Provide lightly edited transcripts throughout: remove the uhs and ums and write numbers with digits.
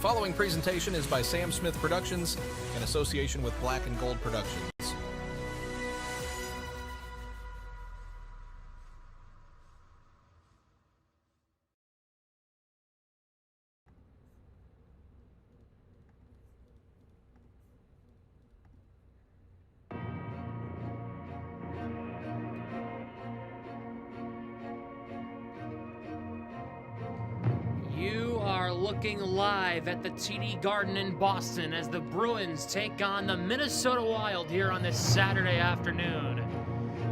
following presentation is by Sam Smith Productions in association with Black and Gold Productions. Looking live at the TD Garden in Boston as the Bruins take on the Minnesota Wild here on this Saturday afternoon.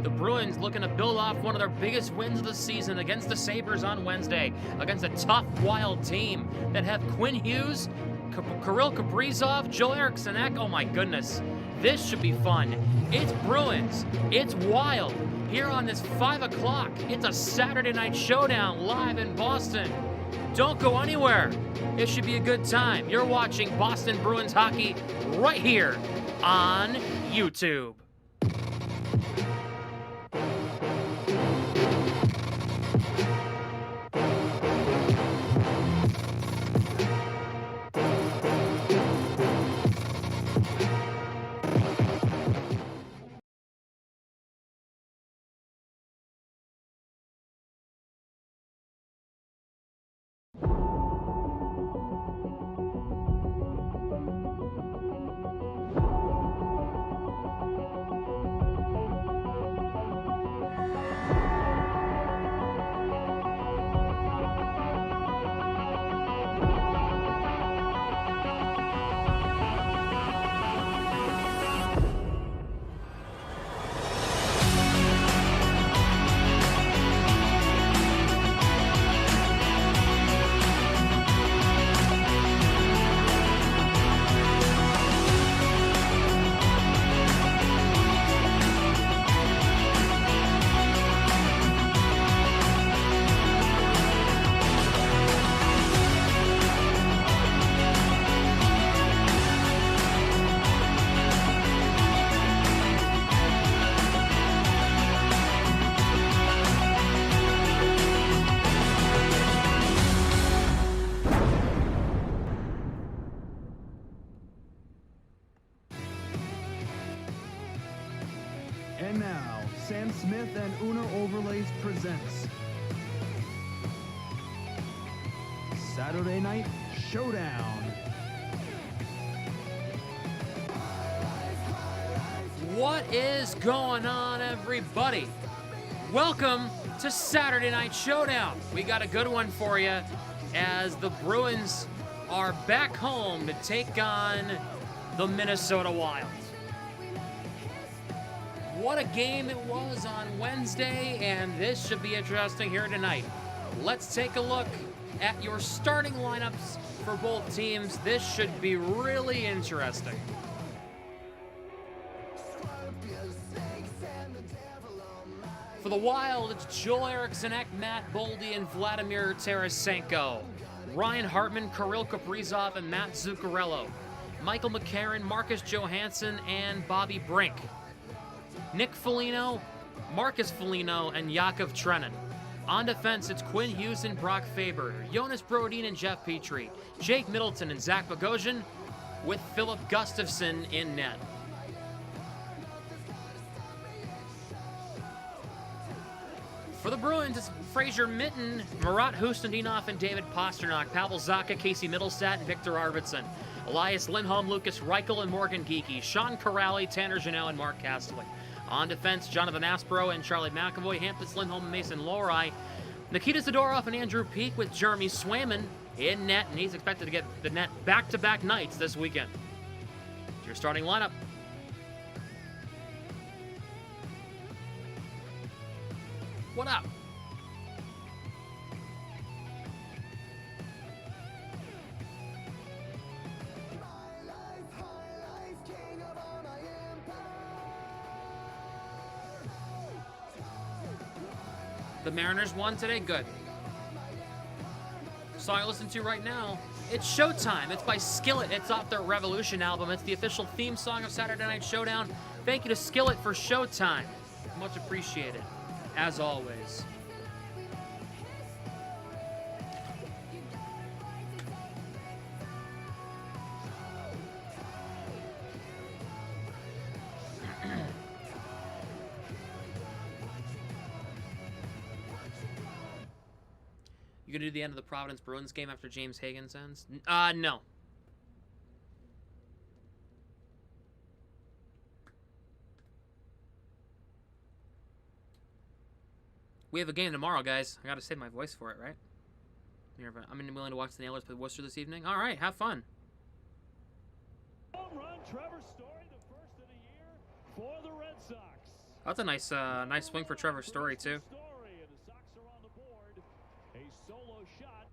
The Bruins looking to build off one of their biggest wins of the season against the Sabres on Wednesday, against a tough Wild team that have Quinn Hughes, Kirill Kaprizov, Joel Eriksson. Oh my goodness, this should be fun. It's Bruins, it's Wild, here on this 5 o'clock. It's a Saturday night showdown live in Boston. Don't go anywhere. It should be a good time. You're watching Boston Bruins hockey right here on YouTube. And now, Sam Smith and Uno Overlays presents Saturday Night Showdown. What is going on, everybody? Welcome to Saturday Night Showdown. We got a good one for you as the Bruins are back home to take on the Minnesota Wild. What a game it was on Wednesday, and this should be interesting here tonight. Let's take a look at your starting lineups for both teams. This should be really interesting. For the Wild, it's Joel Eriksson, Matt Boldy, and Vladimir Tarasenko. Ryan Hartman, Kirill Kaprizov, and Matt Zuccarello. Michael McCarron, Marcus Johansson, and Bobby Brink. Nick Foligno, Marcus Foligno, and Yakov Trenin. On defense, it's Quinn Hughes and Brock Faber, Jonas Brodin and Jeff Petrie, Jake Middleton and Zach Bogosian, with Philip Gustafson in net. For the Bruins, it's Fraser Mitten, Marat Hustendinov, and David Pastrnak, Pavel Zacha, Casey Middlestat, and Victor Arvidsson. Elias Lindholm, Lucas Reichel, and Morgan Geekie, Sean Corrali, Tanner Janelle, and Mark Castlewick. On defense, Jonathan Aspero and Charlie McAvoy, Hampus Lindholm and Mason Lohrei, Nikita Zadorov and Andrew Peak, with Jeremy Swayman in net, and he's expected to get the net back-to-back nights this weekend. It's your starting lineup. What up? The Mariners won today? Good. Song I listen to right now, it's Showtime. It's by Skillet. It's off their Revolution album. It's the official theme song of Saturday Night Showdown. Thank you to Skillet for Showtime. Much appreciated, as always. You gonna do the end of the Providence Bruins game after James Higgins ends? No. We have a game tomorrow, guys. I gotta save my voice for it, right? I'm willing to watch the Nailers play Worcester this evening. All right, have fun. Home run, Trevor Story, the first of the year for the Red Sox. That's a nice swing for Trevor Story too. Story, and the Sox are on the board. A solo shot.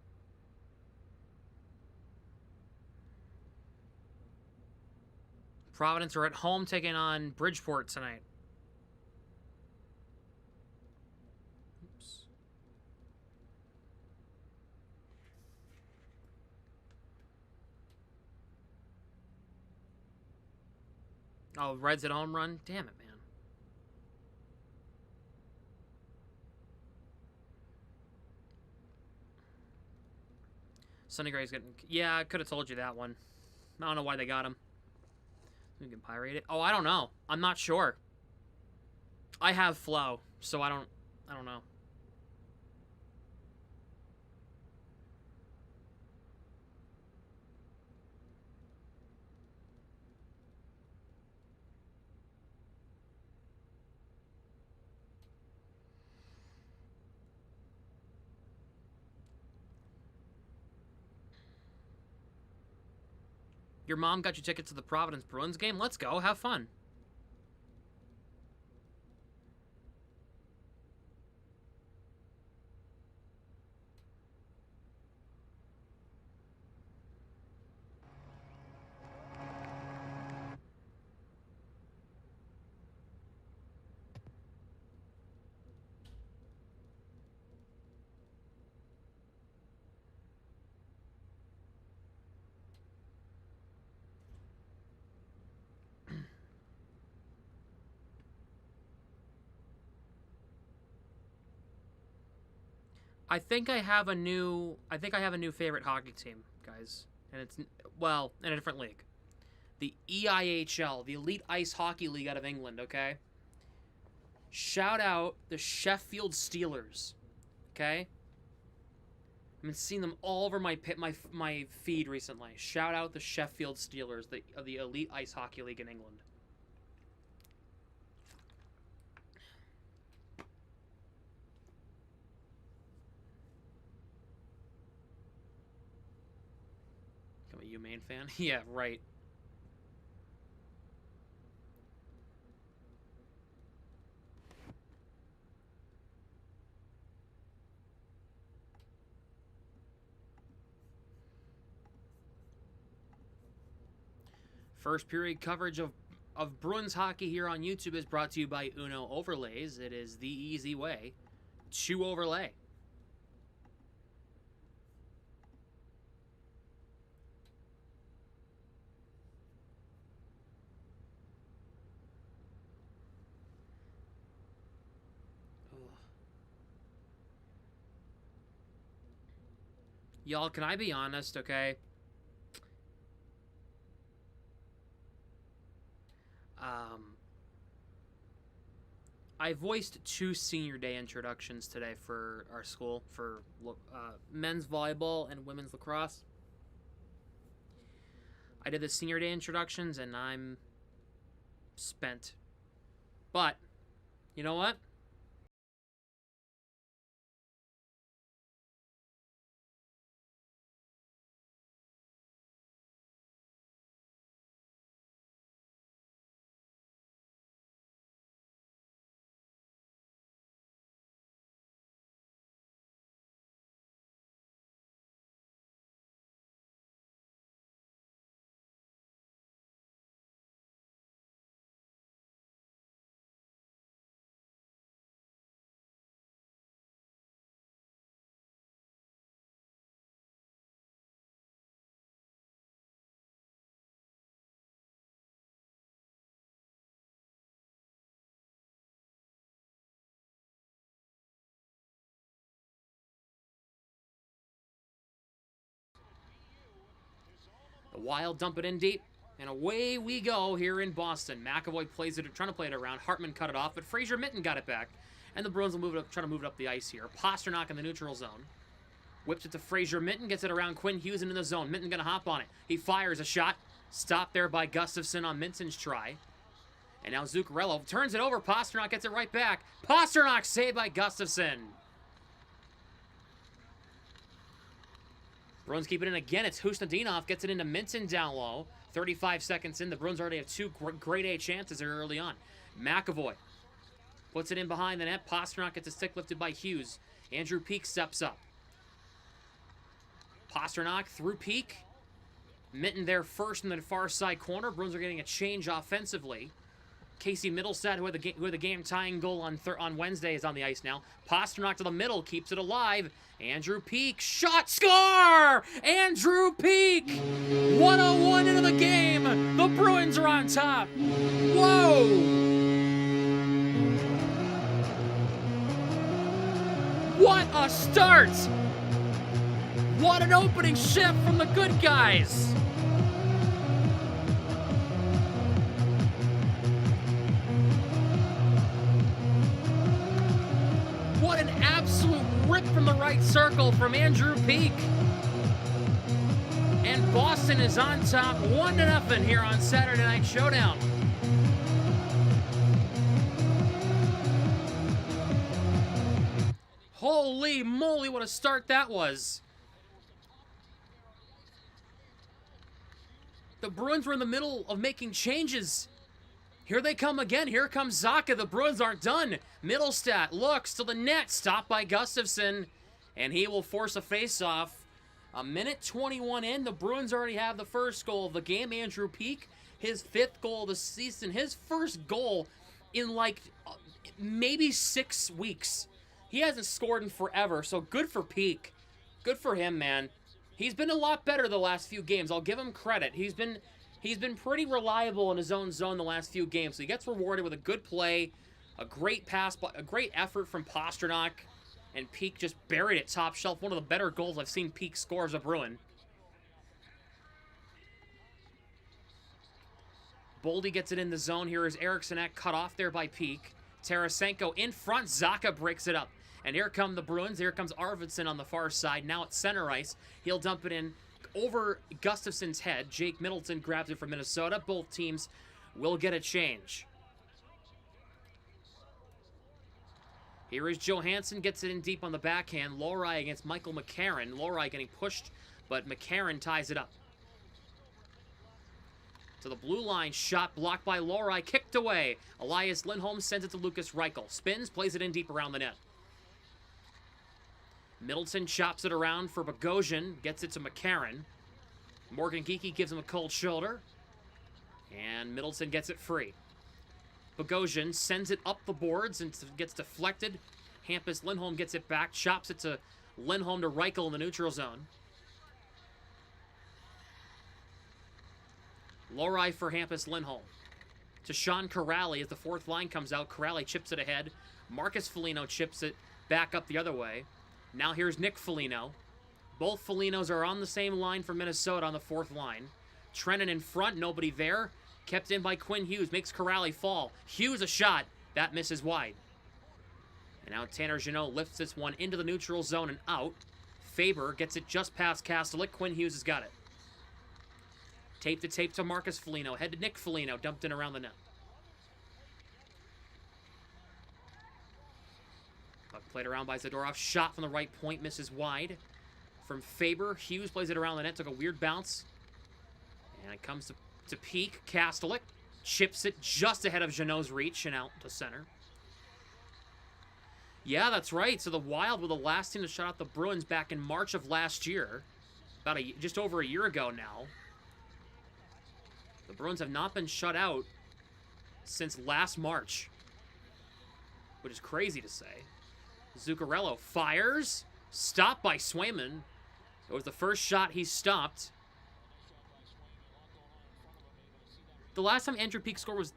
Providence are at home taking on Bridgeport tonight. Oops. Oh, Reds at home run? Damn it, man. Sonny Gray's getting... Yeah, I could have told you that one. I don't know why they got him. We can pirate it. Oh, I don't know. I'm not sure. I have Flow, so I don't know. Your mom got you tickets to the Providence Bruins game? Let's go. Have fun. I think I have a new favorite hockey team, guys. And it's, well, in a different league. The EIHL, the Elite Ice Hockey League out of England, okay? Shout out the Sheffield Steelers, okay? I've been seeing them all over my feed recently. Shout out the Sheffield Steelers, of the Elite Ice Hockey League in England. You main fan? Yeah, right. First period coverage of Bruins hockey here on YouTube is brought to you by Uno Overlays. It is the easy way to overlay. Y'all, can I be honest, okay? I voiced 2 senior day introductions today for our school, for men's volleyball and women's lacrosse. I did the senior day introductions, and I'm spent. But, you know what? The Wild dump it in deep, and away we go here in Boston. McAvoy plays it, trying to play it around. Hartman cut it off, but Fraser Mitten got it back. And the Bruins will try to move it up the ice here. Pasternak in the neutral zone. Whips it to Fraser Minton, gets it around Quinn Hughes and in the zone. Minton gonna hop on it. He fires a shot. Stopped there by Gustafson on Minton's try. And now Zuccarello turns it over. Pasternak gets it right back. Pasternak saved by Gustafson. Bruins keep it in again. It's Husnadinov. Gets it into Minton down low. 35 seconds in. The Bruins already have two grade A chances early on. McAvoy puts it in behind the net. Pasternak gets a stick lifted by Hughes. Andrew Peak steps up. Pasternak through Peak. Minton there first in the far side corner. Bruins are getting a change offensively. Casey Middlestad, who had the game-tying goal on Wednesday, is on the ice now. Pasternak to the middle, keeps it alive. Andrew Peak, shot, score! Andrew Peak! 1:01 into the game. The Bruins are on top. Whoa! What a start! What an opening shift from the good guys! What an absolute rip from the right circle from Andrew Peak. And Boston is on top 1-0 here on Saturday Night Showdown. Holy moly, what a start that was. The Bruins were in the middle of making changes. Here they come again. Here comes Zacha. The Bruins aren't done. Middlestat looks to the net. Stopped by Gustafson. And he will force a face-off. A minute 21 in. The Bruins already have the first goal of the game. Andrew Peak, his 5th goal of the season. His first goal in like maybe 6 weeks. He hasn't scored in forever, so good for Peak. Good for him, man. He's been a lot better the last few games. I'll give him credit. He's been pretty reliable in his own zone the last few games. So he gets rewarded with a good play, a great pass, a great effort from Pasternak, and Peak just buried it top shelf. One of the better goals I've seen Peak score as a Bruin. Boldy gets it in the zone. Here is Eriksson cut off there by Peak. Tarasenko in front. Zacha breaks it up. And here come the Bruins. Here comes Arvidsson on the far side. Now at center ice. He'll dump it in over Gustafson's head. Jake Middleton grabs it from Minnesota. Both teams will get a change. Here is Johansson. Gets it in deep on the backhand. Lohrei against Michael McCarron. Lohrei getting pushed, but McCarron ties it up. To the blue line. Shot blocked by Lohrei. Kicked away. Elias Lindholm sends it to Lucas Reichel. Spins. Plays it in deep around the net. Middleton chops it around for Bogosian. Gets it to McCarron. Morgan Geekie gives him a cold shoulder. And Middleton gets it free. Bogosian sends it up the boards and gets deflected. Hampus Lindholm gets it back. Chops it to Lindholm to Reichel in the neutral zone. Lohrei for Hampus Lindholm. To Sean Corrali as the 4th line comes out. Corrali chips it ahead. Marcus Foligno chips it back up the other way. Now here's Nick Foligno. Both Folignos are on the same line for Minnesota on the 4th line. Trennan in front, nobody there. Kept in by Quinn Hughes, makes Corrali fall. Hughes a shot, that misses wide. And now Tanner Jeannot lifts this one into the neutral zone and out. Faber gets it just past Kastelik. Quinn Hughes has got it. Tape to tape to Marcus Foligno. Head to Nick Foligno, dumped in around the net. Played around by Zadorov. Shot from the right point. Misses wide. From Faber. Hughes plays it around the net. Took a weird bounce. And it comes to Peak. Kastelik chips it just ahead of Jeannot's reach and out to center. Yeah, that's right. So the Wild were the last team to shut out the Bruins back in March of last year. Just over a year ago now. The Bruins have not been shut out since last March. Which is crazy to say. Zuccarello fires. Stopped by Swayman. It was the first shot he stopped. The last time Andrew Peak scored was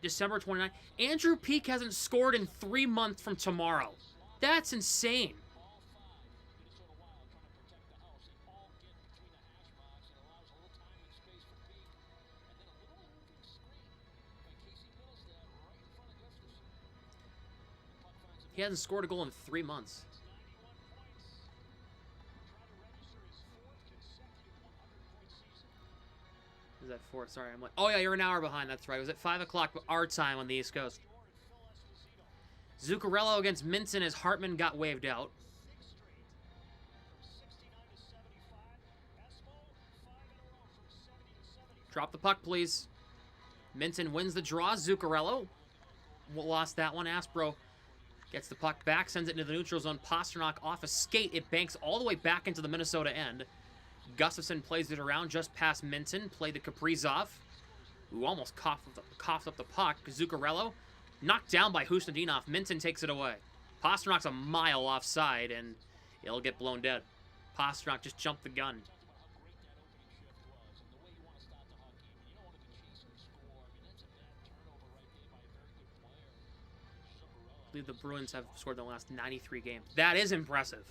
December 29th. Andrew Peak hasn't scored in 3 months from tomorrow. That's insane. He hasn't scored a goal in 3 months. that for? Sorry, I'm like, oh yeah, you're an hour behind. That's right. It was at 5 o'clock our time on the East Coast. Zuccarello against Minton as Hartman got waved out. Drop the puck, please. Minton wins the draw. Zuccarello lost that one. Aspro gets the puck back, sends it into the neutral zone. Pasternak off a skate. It banks all the way back into the Minnesota end. Gustafsson plays it around just past Minton. Played to Kaprizov, who almost coughed up the puck. Zuccarello knocked down by Husnudinov. Minton takes it away. Pasternak's a mile offside, and it'll get blown dead. Pasternak just jumped the gun. I believe the Bruins have scored in the last 93 games. That is impressive.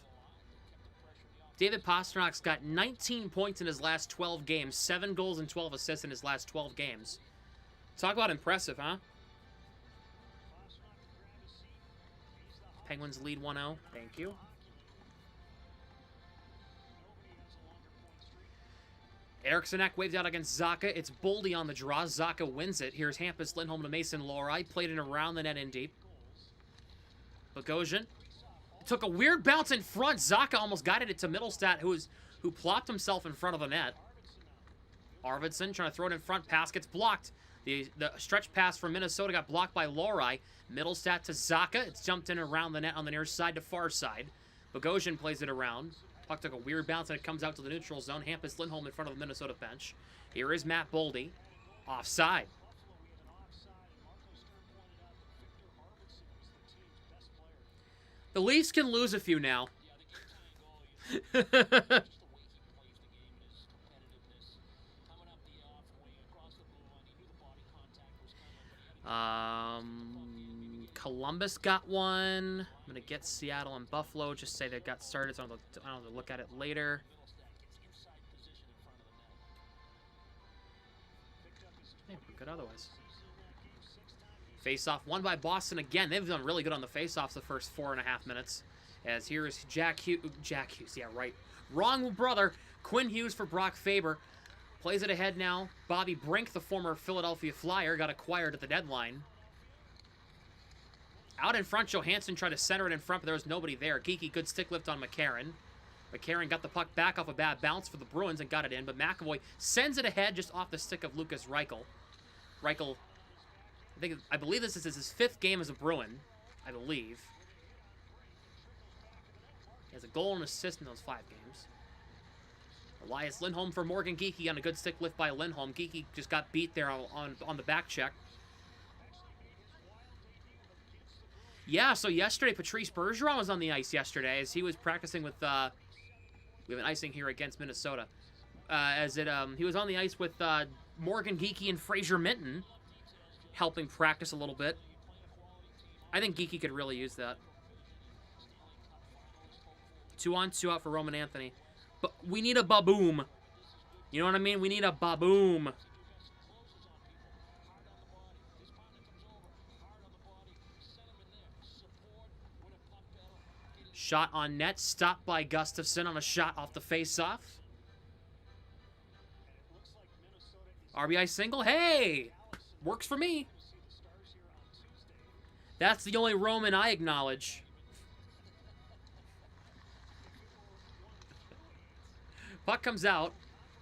David Pasternak's got 19 points in his last 12 games, 7 goals and 12 assists in his last 12 games. Talk about impressive, huh? Penguins lead 1-0. Thank you. Eriksson waved out against Zacha. It's Boldy on the draw. Zacha wins it. Here's Hampus Lindholm to Mason Lohrei. Played it around the net in deep. Bogosian took a weird bounce in front. Zacha almost guided it to Middlestat, who plopped himself in front of the net. Arvidsson trying to throw it in front. Pass gets blocked. The stretch pass from Minnesota got blocked by Lohrei. Middlestat to Zacha. It's jumped in around the net on the near side to far side. Bogosian plays it around. Puck took a weird bounce and it comes out to the neutral zone. Hampus Lindholm in front of the Minnesota bench. Here is Matt Boldy. Offside. The Leafs can lose a few now. Columbus got one. I'm going to get Seattle and Buffalo. Just say they got started, so I don't have to look at it later. Hey, we're good otherwise. Face-off won by Boston again. They've done really good on the face-offs the first 4.5 minutes. As here is Jack Hughes, yeah, right. Wrong brother. Quinn Hughes for Brock Faber. Plays it ahead now. Bobby Brink, the former Philadelphia Flyer, got acquired at the deadline. Out in front, Johansson tried to center it in front, but there was nobody there. Geeky, good stick lift on McCarron. McCarron got the puck back off a bad bounce for the Bruins and got it in, but McAvoy sends it ahead just off the stick of Lucas Reichel. Reichel, I believe this is his 5th game as a Bruin, I believe. He has a goal and assist in those 5 games. Elias Lindholm for Morgan Geeky on a good stick lift by Lindholm. Geeky just got beat there on the back check. Yeah, so yesterday, Patrice Bergeron was on the ice yesterday as he was practicing with, we have an icing here against Minnesota. He was on the ice with Morgan Geeky and Fraser Minton, helping practice a little bit. I think Geeky could really use that. 2 on, 2 out for Roman Anthony. But we need a ba-boom. You know what I mean? We need a ba-boom. Shot on net, stopped by Gustafsson on a shot off the face-off. RBI single, hey! Works for me. That's the only Roman I acknowledge. Puck comes out.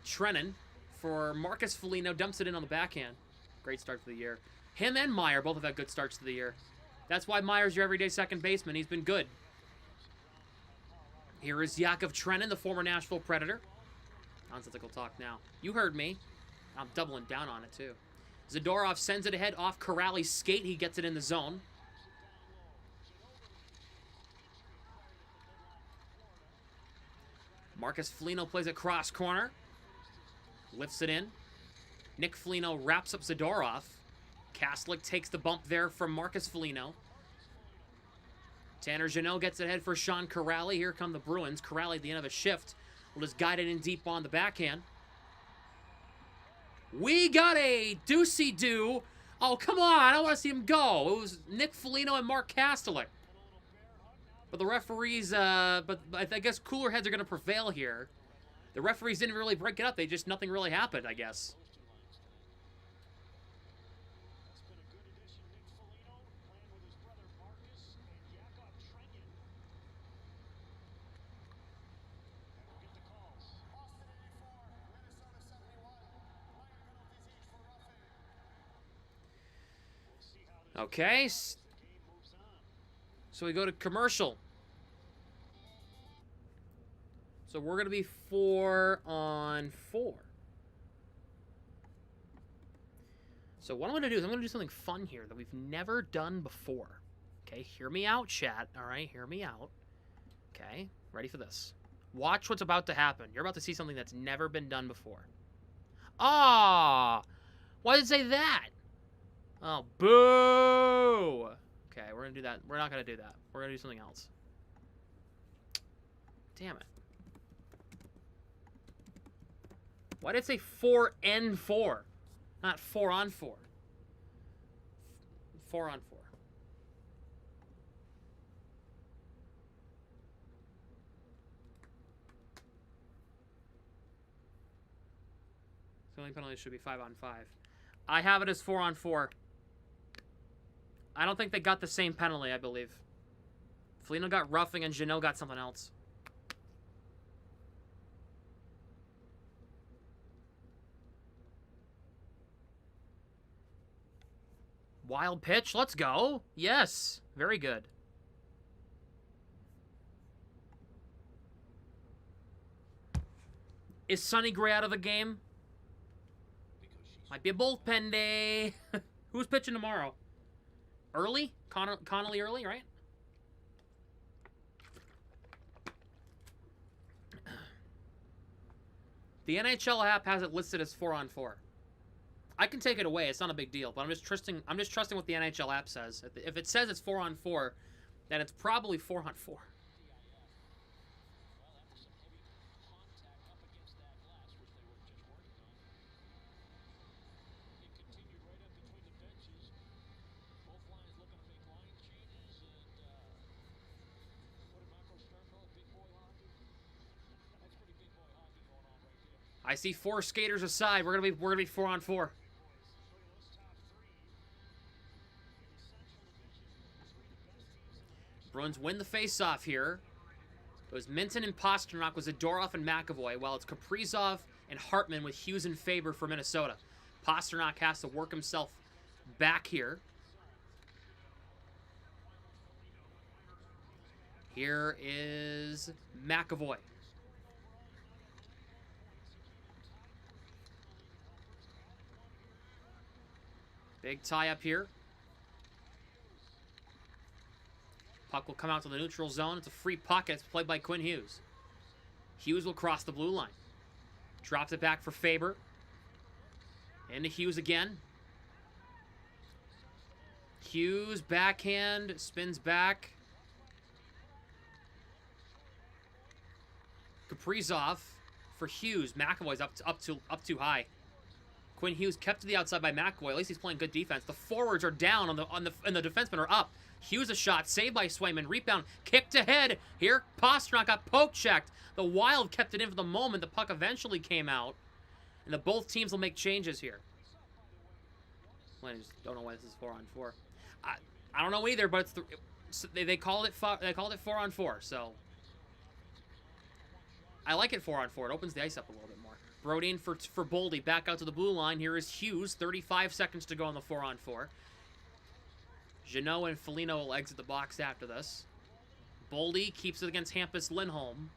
Trennan for Marcus Foligno. Dumps it in on the backhand. Great start to the year. Him and Meyer both have had good starts to the year. That's why Meyer's your everyday second baseman. He's been good. Here is Yakov Trenin, the former Nashville Predator. Nonsensical talk now. You heard me. I'm doubling down on it, too. Zadorov sends it ahead off Corrali's skate. He gets it in the zone. Marcus Foligno plays it cross corner. Lifts it in. Nick Foligno wraps up Zadorov. Kastlik takes the bump there from Marcus Foligno. Tanner Jeannot gets it ahead for Sean Corrali. Here come the Bruins. Corrali at the end of a shift will just guide it in deep on the backhand. We got a doozy-doo. Oh, come on. I don't want to see him go. It was Nick Foligno and Mark Kastlik. But the referees, but I guess cooler heads are going to prevail here. The referees didn't really break it up. Nothing really happened, I guess. Okay. So we go to commercial. So we're going to be 4-on-4. So what I'm going to do is I'm going to do something fun here that we've never done before. Okay, hear me out, chat. All right, hear me out. Okay, ready for this. Watch what's about to happen. You're about to see something that's never been done before. Ah! Why did it say that? Oh, boo! Okay, we're going to do that. We're not going to do that. We're going to do something else. Damn it. Why did it say 4-N-4? Not 4-on-4. 4-on-4. The only penalty should be 5-on-5. I have it as 4-on-4. I don't think they got the same penalty, I believe. Foligno got roughing and Jeannot got something else. Wild pitch, let's go. Yes, very good. Is Sonny Gray out of the game? Might be a bullpen day. Who's pitching tomorrow? Early? Connolly early, right? The NHL app has it listed as 4-on-4. I can take it away. It's not a big deal, but I'm just trusting what the NHL app says. If it says it's 4-on-4, then it's probably 4-on-4. I see 4 skaters aside. We're gonna be 4-on-4. Bruins win the face-off here. It was Minton and Pasternak with Zadorov and McAvoy, while it's Kaprizov and Hartman with Hughes and Faber for Minnesota. Pasternak has to work himself back here. Here is McAvoy. Big tie up here. Puck will come out to the neutral zone. It's a free puck. It's played by Quinn Hughes. Hughes will cross the blue line. Drops it back for Faber. Into Hughes again. Hughes, backhand, spins back. Kaprizov for Hughes. McAvoy's up too high. Quinn Hughes kept to the outside by McAvoy. At least he's playing good defense. The forwards are down and the defensemen are up. Hughes a shot, saved by Swayman. Rebound, kicked ahead. Here, Pasternak got poke checked. The Wild kept it in for the moment. The puck eventually came out. And both teams will make changes here. Well, I just don't know why this is 4-on-4. I don't know either, but they called it 4-on-4. So I like it 4-on-4. It opens the ice up a little bit more. Brodin for Boldy, back out to the blue line. Here is Hughes, 35 seconds to go on the 4-on-4. Jeannot and Foligno will exit the box after this. Boldy keeps it against Hampus Lindholm.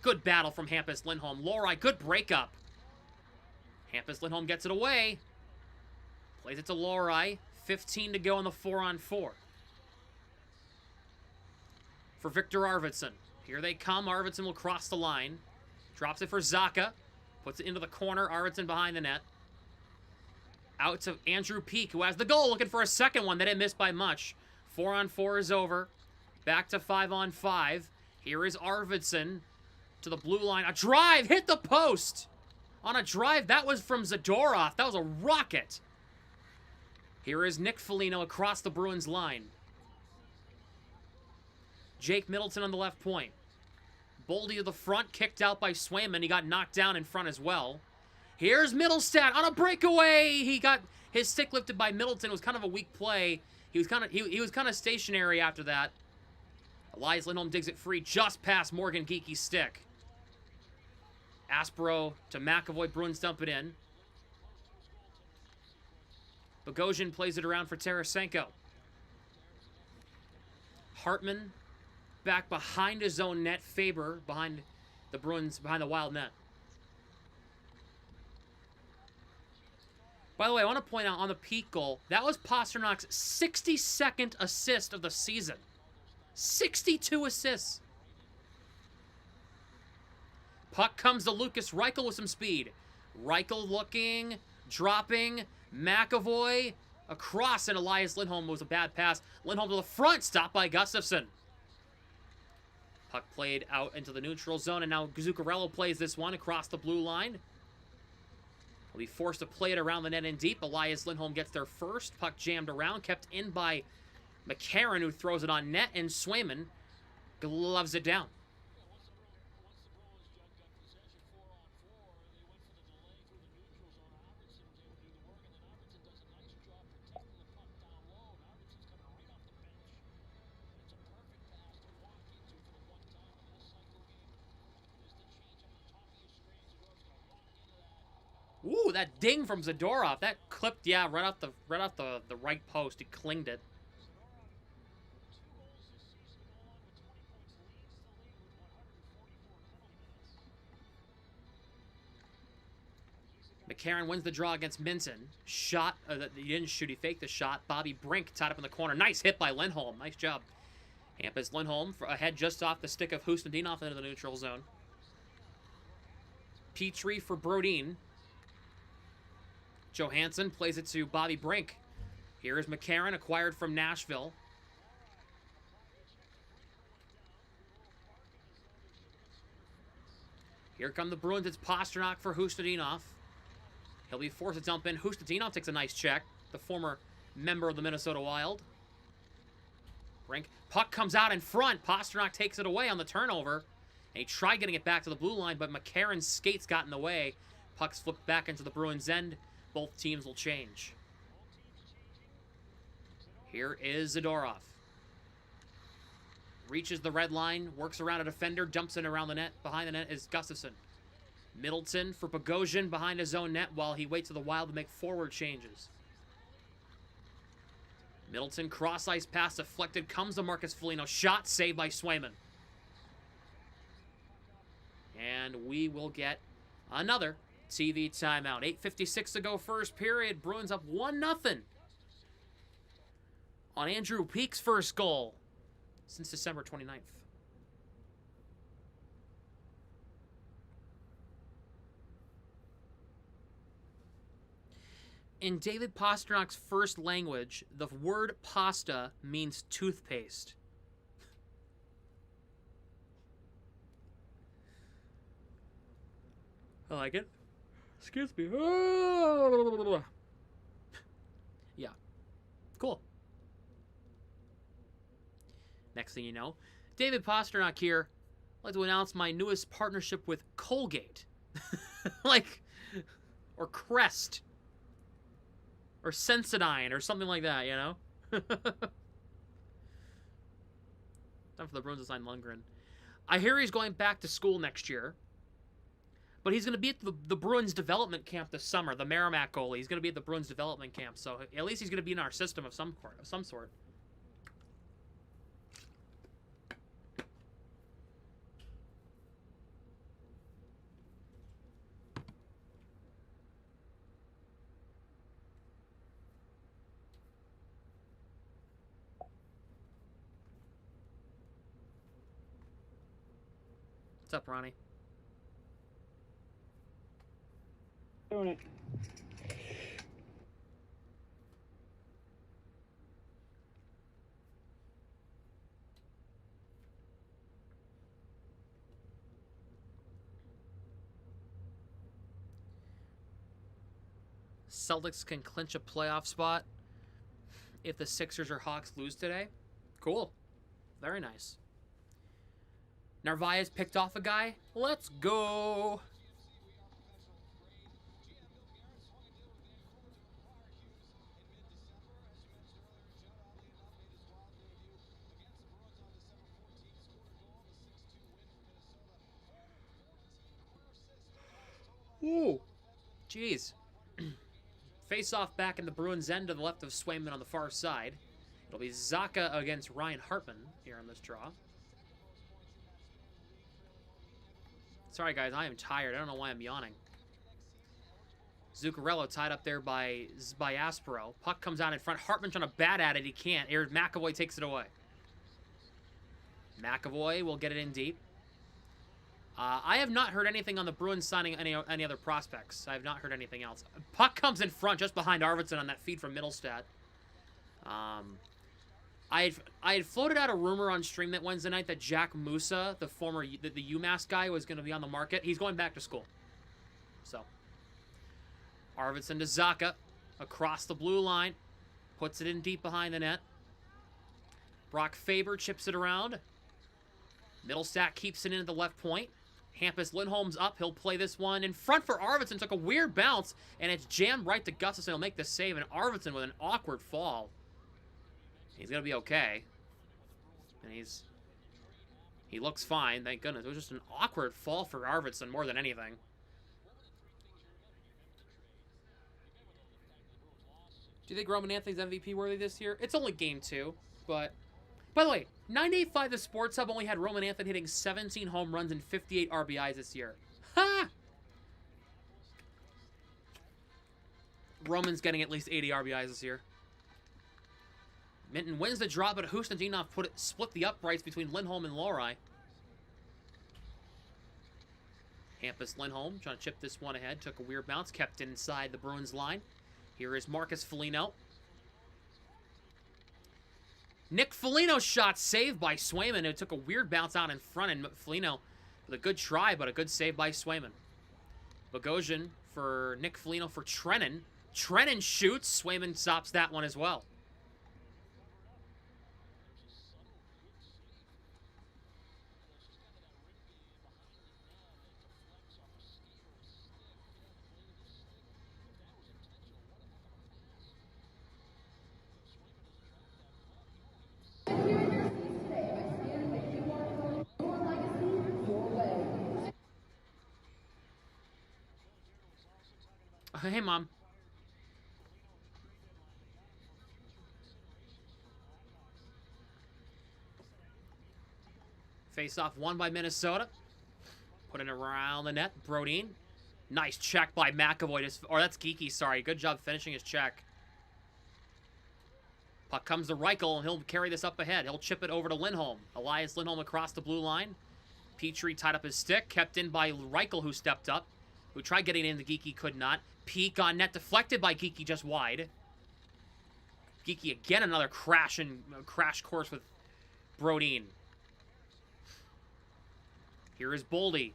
Good battle from Hampus Lindholm. Lohrei, good breakup. Hampus Lindholm gets it away. Plays it to Lohrei. 15 to go on the 4-on-4. For Victor Arvidsson. Here they come. Arvidsson will cross the line. Drops it for Zacha. Puts it into the corner. Arvidsson behind the net. Out to Andrew Peak, who has the goal. Looking for a second one. They didn't miss by much. 4-on-4 is over. Back to 5-on-5. Here is Arvidsson to the blue line. A drive. Hit the post. On a drive. That was from Zadorov. That was a rocket. Here is Nick Foligno across the Bruins line. Jake Middleton on the left point. Boldy to the front, kicked out by Swayman. He got knocked down in front as well. Here's Middlestat on a breakaway. He got his stick lifted by Middleton. It was kind of a weak play. He was kind of stationary after that. Elias Lindholm digs it free just past Morgan Geeky's stick. Aspero to McAvoy. Bruins dump it in. Bogosian plays it around for Tarasenko. Hartman back behind his own net. Faber behind the Bruins, behind the Wild net. By the way, I want to point out on the Peak goal, that was Pasternak's 62nd assist of the season. 62 assists. Puck comes to Lucas Reichel with some speed. Reichel looking, dropping, McAvoy across, and Elias Lindholm was a bad pass. Lindholm to the front, stopped by Gustafsson. Puck played out into the neutral zone, and now Zuccarello plays this one across the blue line. Will be forced to play it around the net in deep. Elias Lindholm gets there first. Puck jammed around, kept in by McCarron, who throws it on net, and Swayman gloves it down. Ooh, that ding from Zadorov. That clipped, yeah, right off the right post. He clinged it. McCarron wins the draw against Minson. Shot, he didn't shoot, he faked the shot. Bobby Brink tied up in the corner. Nice hit by Lindholm. Nice job. Hampus Lindholm ahead just off the stick of Husnudinov into the neutral zone. Petrie for Brodin. Johansson plays it to Bobby Brink. Here is McCarron, acquired from Nashville. Here come the Bruins. It's Pastrnak for Husnudinov. He'll be forced to dump in. Husnudinov takes a nice check. The former member of the Minnesota Wild. Brink. Puck comes out in front. Pastrnak takes it away on the turnover. And he tried getting it back to the blue line, but McCarron's skates got in the way. Puck's flipped back into the Bruins' end. Both teams will change. Here is Zadorov. Reaches the red line, works around a defender, dumps it around the net. Behind the net is Gustafsson. Middleton for Bogosian behind his own net while he waits for the Wild to make forward changes. Middleton, cross-ice pass deflected, comes to Marcus Foligno. Shot saved by Swayman. And we will get another TV timeout. 8:56 to go first period. Bruins up 1-0 on Andrew Peak's first goal since December 29th. In David Pasternak's first language, the word pasta means toothpaste. I like it. Excuse me. Yeah. Cool. Next thing you know, David Pastrnak here. I'd like to announce my newest partnership with Colgate. Or Crest. Or Sensodyne or something like that, you know? Time for the Bruins to sign Lundgren. I hear he's going back to school next year. But he's going to be at the Bruins development camp this summer, the Merrimack goalie. He's going to be at the Bruins development camp, so at least he's going to be in our system of some sort. What's up, Ronnie? Doing it. Celtics can clinch a playoff spot if the Sixers or Hawks lose today. Cool. Very nice. Narvaez picked off a guy. Let's go. Ooh. Jeez. Face-off back in the Bruins' end to the left of Swayman on the far side. It'll be Zacha against Ryan Hartman here on this draw. Sorry, guys, I am tired. I don't know why I'm yawning. Zuccarello tied up there by Aspero. Puck comes out in front. Hartman trying to bat at it. He can't. Aaron McAvoy takes it away. McAvoy will get it in deep. I have not heard anything on the Bruins signing any other prospects. I have not heard anything else. Puck comes in front just behind Arvidsson on that feed from Middlestat. I had floated out a rumor on stream that Wednesday night that Jack Musa, the former the UMass guy, was going to be on the market. He's going back to school. So, Arvidsson to Zacha, across the blue line, puts it in deep behind the net. Brock Faber chips it around. Middlestat keeps it in at the left point. Hampus Lindholm's up. He'll play this one in front for Arvidsson. Took a weird bounce, and it's jammed right to Gustafsson. He'll make the save, and Arvidsson with an awkward fall. He's going to be okay. And he looks fine, thank goodness. It was just an awkward fall for Arvidsson more than anything. Do you think Roman Anthony's MVP worthy this year? It's only game 2, but... By the way, 985 The Sports Hub only had Roman Anthony hitting 17 home runs and 58 RBIs this year. Ha! Roman's getting at least 80 RBIs this year. Minton wins the draw, but Husnudinov split the uprights between Lindholm and Lohrei. Hampus Lindholm trying to chip this one ahead. Took a weird bounce, kept it inside the Bruins line. Here is Marcus Foligno. Nick Foligno's shot saved by Swayman. It took a weird bounce out in front, and Foligno with a good try, but a good save by Swayman. Bogosian for Nick Foligno for Trennan. Trennan shoots. Swayman stops that one as well. Hey, Mom. Face-off won by Minnesota. Putting it around the net. Brodin. Nice check by McAvoy. Or that's Geeky, sorry. Good job finishing his check. Puck comes to Reichel, and he'll carry this up ahead. He'll chip it over to Lindholm. Elias Lindholm across the blue line. Petrie tied up his stick. Kept in by Reichel, who stepped up. Who tried getting in the Geeky, could not. Peak on net, deflected by Geeky just wide. Geeky again, another crash course with Brodin. Here is Boldy.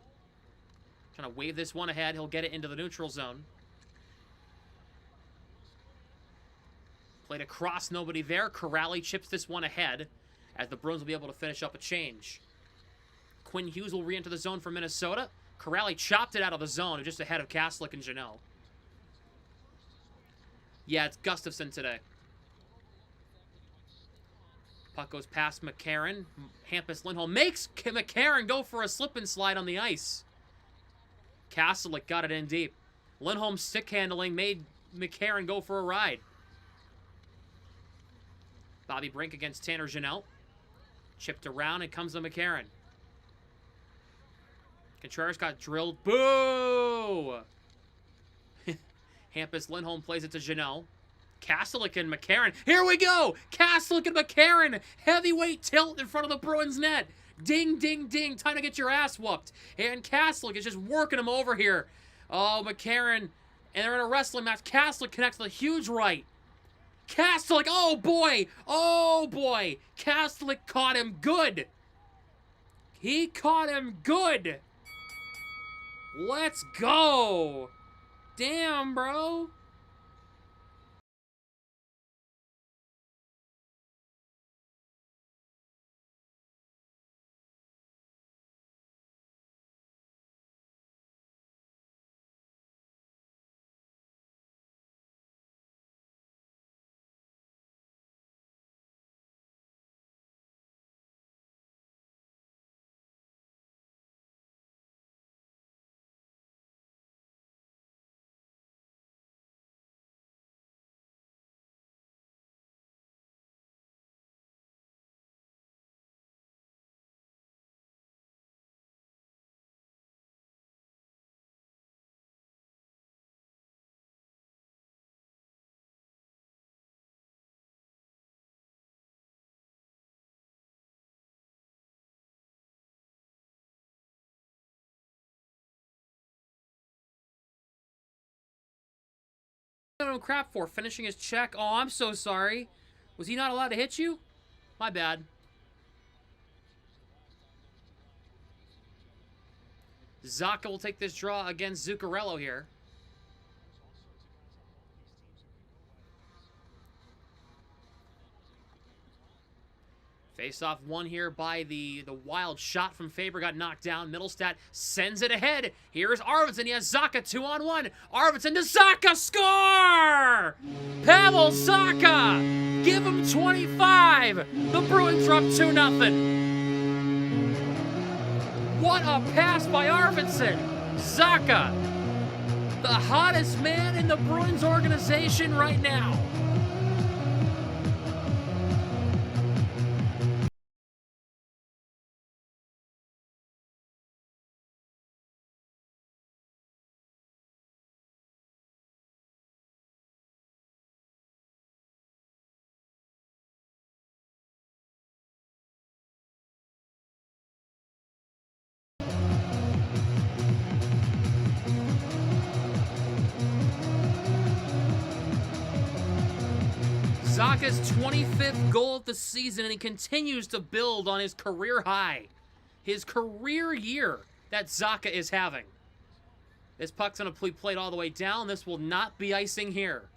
Trying to wave this one ahead. He'll get it into the neutral zone. Played across, nobody there. Corrali chips this one ahead as the Bruins will be able to finish up a change. Quinn Hughes will re-enter the zone for Minnesota. Corrali chopped it out of the zone, just ahead of Kaslik and Janot. Yeah, it's Gustafsson today. Puck goes past McCarron. Hampus Lindholm makes McCarron go for a slip and slide on the ice. Kaslik got it in deep. Lindholm's stick handling made McCarron go for a ride. Bobby Brink against Tanner Janot. Chipped around and comes to McCarron. Contreras got drilled. Boo! Hampus Lindholm plays it to Janot. Kaslik and McCarron. Here we go! Kaslik and McCarron. Heavyweight tilt in front of the Bruins net. Ding, ding, ding. Time to get your ass whooped. And Kaslik is just working him over here. Oh, McCarron. And they're in a wrestling match. Kaslik connects with a huge right. Kaslik. Oh, boy. Oh, boy. Kaslik caught him good. He caught him good. Let's go. Damn, bro. crap for finishing his check. Oh, I'm so sorry. Was he not allowed to hit you? My bad. Zaka will take this draw against Zuccarello here. Face-off won here by the wild shot from Faber. Got knocked down. Middlestat sends it ahead. Here's Arvidsson. He has Zaka 2-on-1. Arvidsson to Zaka. Score! Pavel Zaka! Give him 25. The Bruins are up 2-0. What a pass by Arvidsson. Zaka, the hottest man in the Bruins organization right now. Zaka's 25th goal of the season, and he continues to build on his career high. His career year that Zaka is having. This puck's going to be played all the way down. This will not be icing here.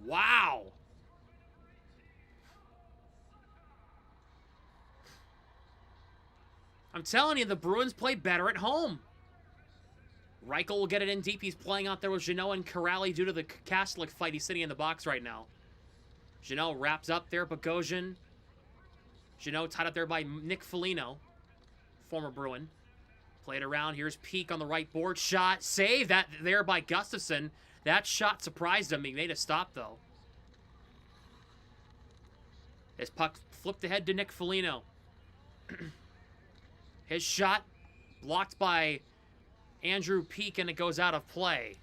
Wow. I'm telling you, the Bruins play better at home. Reichel will get it in deep. He's playing out there with Jeannot and Corrali due to the Kastelic fight. He's sitting in the box right now. Jeannot wraps up there, Bogosian. Jeannot tied up there by Nick Foligno, former Bruin. Played around. Here's Peak on the right board. Shot. Save that there by Gustafsson. That shot surprised him. He made a stop, though. His puck flipped ahead to Nick Foligno. His shot blocked by Andrew Peak, and it goes out of play.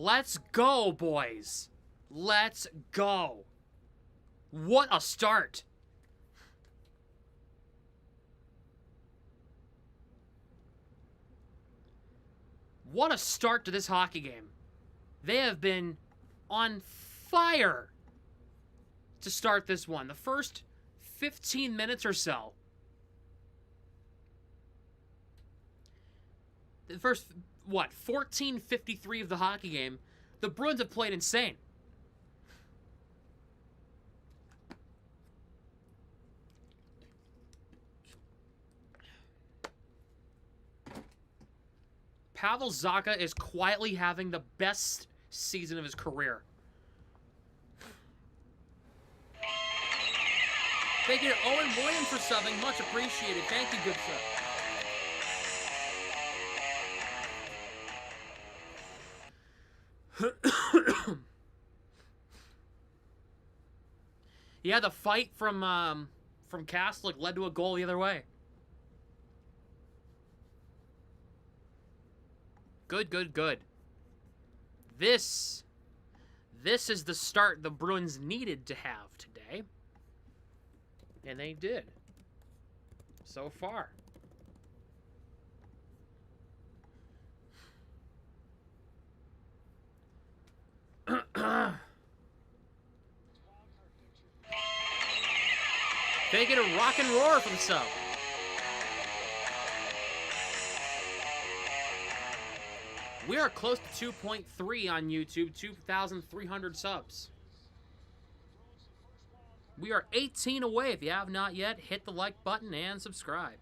Let's go, boys. Let's go. What a start. What a start to this hockey game. They have been on fire to start this one. The first 15 minutes or so. The first, 14:53 of the hockey game, the Bruins have played insane. Pavel Zaka is quietly having the best season of his career. Thank you to Owen Williams for subbing. Much appreciated. Thank you, good sir. Yeah, the fight from Kastelic led to a goal the other way. Good, good, good. This is the start the Bruins needed to have today. And they did. So far. They get a rock and roar from sub. We are close to 2.3 on YouTube, 2,300 subs. We are 18 away. If you have not yet, hit the like button and subscribe.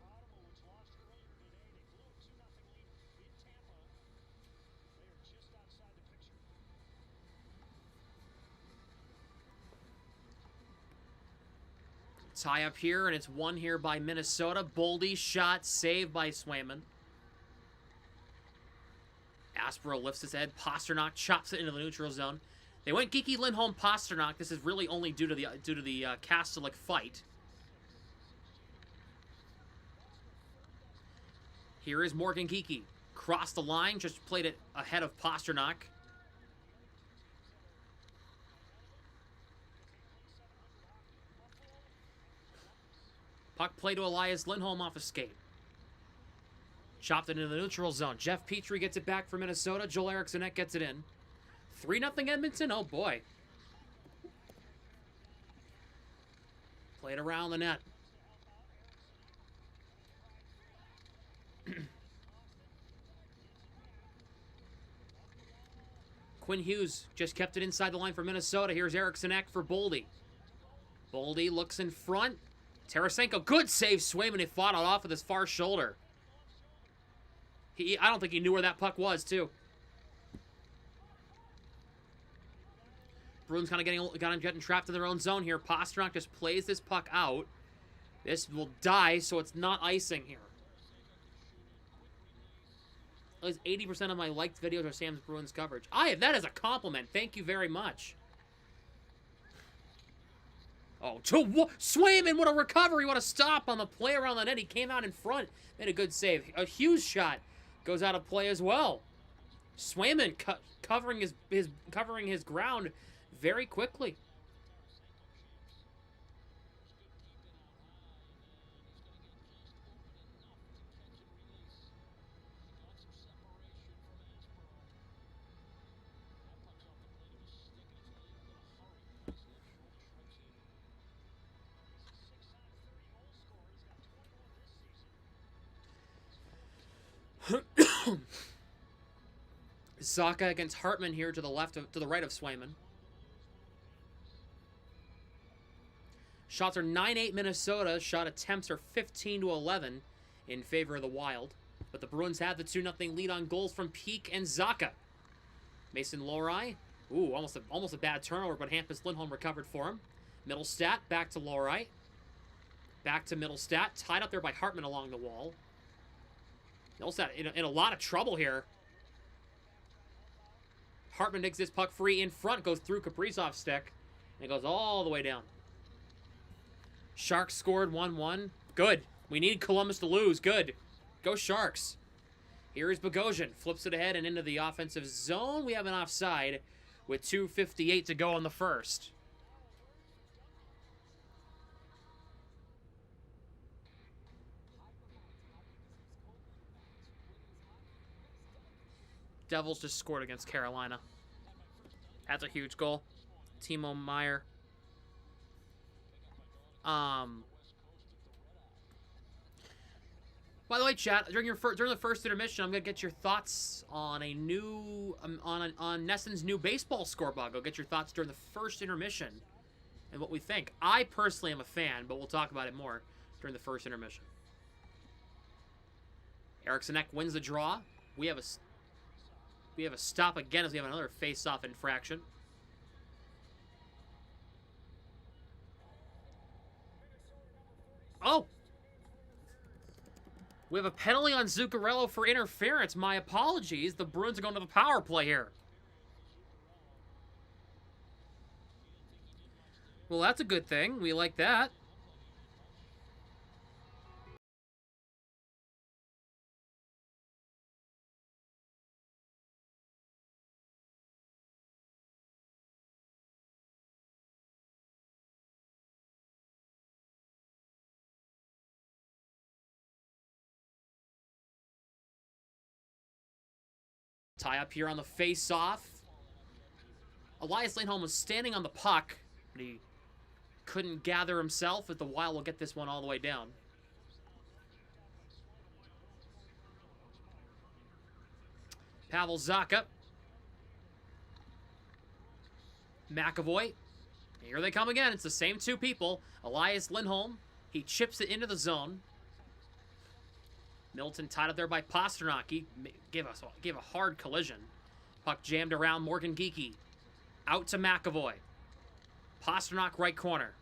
Tie up here, and it's won here by Minnesota. Boldy shot, saved by Swayman. Aspero lifts his head. Pasternak chops it into the neutral zone. They went Geeky, Lindholm, Pasternak. This is really only due to the Kastelic fight. Here is Morgan Geeky. Crossed the line, just played it ahead of Pasternak. play to Elias Lindholm off escape. Chopped it into the neutral zone. Jeff Petrie gets it back for Minnesota. Joel Eriksson gets it in. 3-0 Edmonton. Oh, boy. Played around the net. Quinn Hughes just kept it inside the line for Minnesota. Here's Eriksson for Boldy. Boldy looks in front. Tarasenko, good save. Swayman, he fought it off with his far shoulder. I don't think he knew where that puck was, too. Bruins kind of getting trapped in their own zone here. Pastrnak just plays this puck out. This will die, so it's not icing here. At least 80% of my liked videos are Sam's Bruins coverage. That is a compliment. Thank you very much. Oh, Swayman, what a recovery, what a stop on the play around the net. He came out in front, made a good save. A Hughes shot goes out of play as well. Swayman covering his ground very quickly. Zacha against Hartman here to the right of Swayman. Shots are 9-8 Minnesota. Shot attempts are 15-11 in favor of the Wild. But the Bruins have the 2-0 lead on goals from Peak and Zacha. Mason Lohrei. Ooh, almost a bad turnover, but Hampus Lindholm recovered for him. Middlestat back to Lohrei. Back to Middlestat. Tied up there by Hartman along the wall. Middlestat in a lot of trouble here. Hartman takes this puck free in front, goes through Kaprizov's stick, and goes all the way down. Sharks scored 1-1. Good. We need Columbus to lose. Good. Go Sharks. Here is Bogosian. Flips it ahead and into the offensive zone. We have an offside with 2:58 to go in the first. Devils just scored against Carolina. That's a huge goal. Timo Meier. By the way, chat, during the first intermission, I'm gonna get your thoughts on a new on Nesson's new baseball scoreboard. Go get your thoughts during the first intermission and what we think. I personally am a fan, but we'll talk about it more during the first intermission. Eriksson wins the draw. We have a stop again as we have another face-off infraction. Oh! We have a penalty on Zuccarello for interference. My apologies. The Bruins are going to the power play here. Well, that's a good thing. We like that. Tie up here on the face-off. Elias Lindholm was standing on the puck, but he couldn't gather himself, as the Wild will get this one all the way down. Pavel Zacha. McAvoy. Here they come again. It's the same two people. Elias Lindholm. He chips it into the zone. Milton tied up there by Pastrnak. He gave a hard collision. Puck jammed around Morgan Geekie. Out to McAvoy. Pastrnak right corner.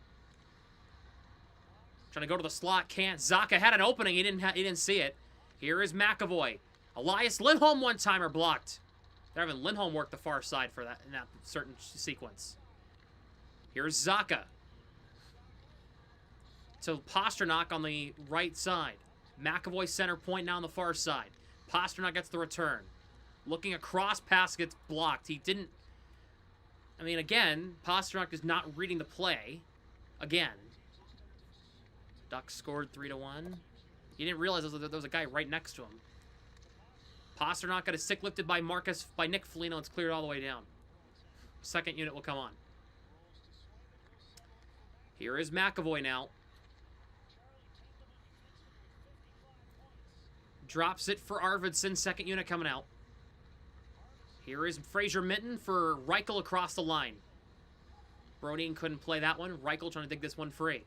Trying to go to the slot, can't. Zacha had an opening. He didn't see it. Here is McAvoy. Elias Lindholm one-timer blocked. They're having Lindholm work the far side for that in that certain sequence. Here's Zacha. To Pastrnak on the right side. McAvoy center point now on the far side. Pastrnak gets the return. Looking across, pass gets blocked. He didn't... I mean, again, Pastrnak is not reading the play. Again. Ducks scored 3-1. He didn't realize there was a guy right next to him. Pasternak got a stick lifted by Nick Foligno. It's cleared all the way down. Second unit will come on. Here is McAvoy now. Drops it for Arvidsson. Second unit coming out. Here is Fraser Minton for Reichel across the line. Brodin couldn't play that one. Reichel trying to dig this one free.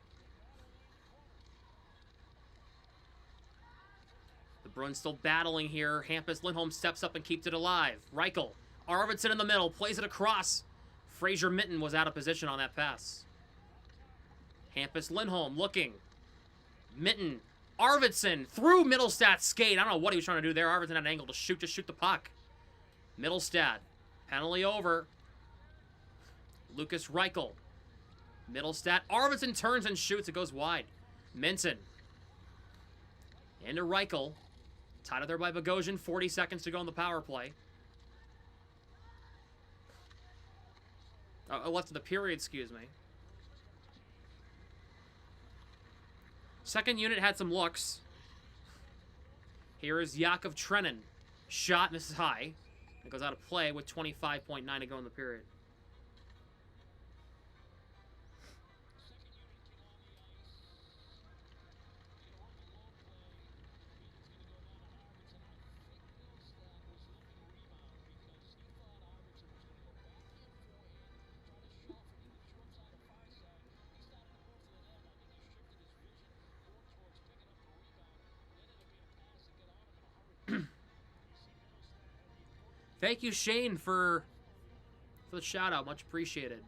The Bruins still battling here. Hampus Lindholm steps up and keeps it alive. Reichel. Arvidsson in the middle. Plays it across. Fraser Minton was out of position on that pass. Hampus Lindholm looking. Minton. Arvidsson through Middlestad's skate. I don't know what he was trying to do there. Arvidsson had an angle to shoot the puck. Middlestad. Penalty over. Lucas Reichel. Middlestad. Arvidsson turns and shoots. It goes wide. Minton. Into Reichel. Tied up there by Bogosian. 40 seconds to go on the power play. Left of the period, excuse me. Second unit had some looks. Here is Yakov Trenin. Shot, misses high. It goes out of play with 25.9 to go in the period. Thank you, Shane, for the shout-out. Much appreciated.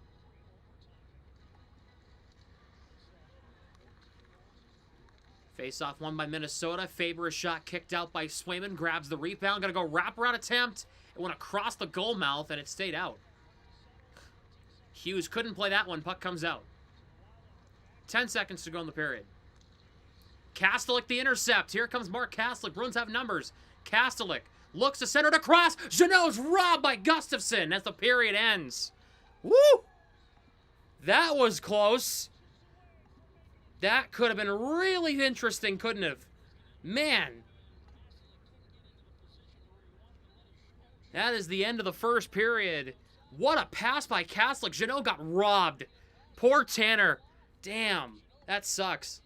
Face-off won by Minnesota. Faber, a shot kicked out by Swayman. Grabs the rebound. Gonna go wraparound attempt. It went across the goal mouth, and it stayed out. Hughes couldn't play that one. Puck comes out. 10 seconds to go in the period. Kastelik the intercept. Here comes Mark Kastelik. Bruins have numbers. Kastelik looks to center to cross. Jeannot's robbed by Gustafsson as the period ends. Woo! That was close. That could have been really interesting, couldn't it? Man. That is the end of the first period. What a pass by Kastelik. Jeannot got robbed. Poor Tanner. Damn. That sucks.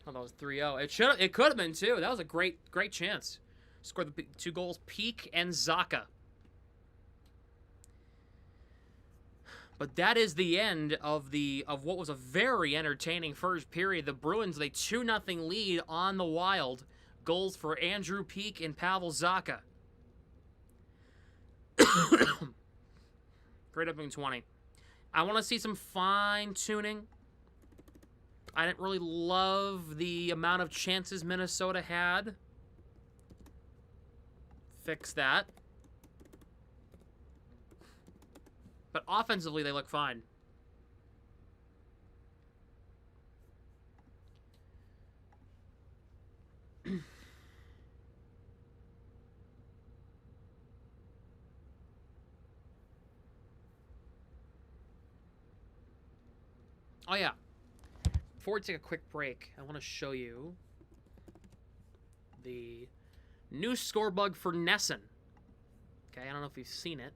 Oh, that was 3-0. It could have been too. That was a great chance. Scored the 2 goals, Peak and Zaka. But that is the end of what was a very entertaining first period. The Bruins, they 2-0 lead on the Wild. Goals for Andrew Peak and Pavel Zaka. Great opening 20. I want to see some fine-tuning. I didn't really love the amount of chances Minnesota had. Fix that. But offensively, they look fine. Oh, yeah. Before we take a quick break, I want to show you the new score bug for Nesson. Okay, I don't know if you've seen it.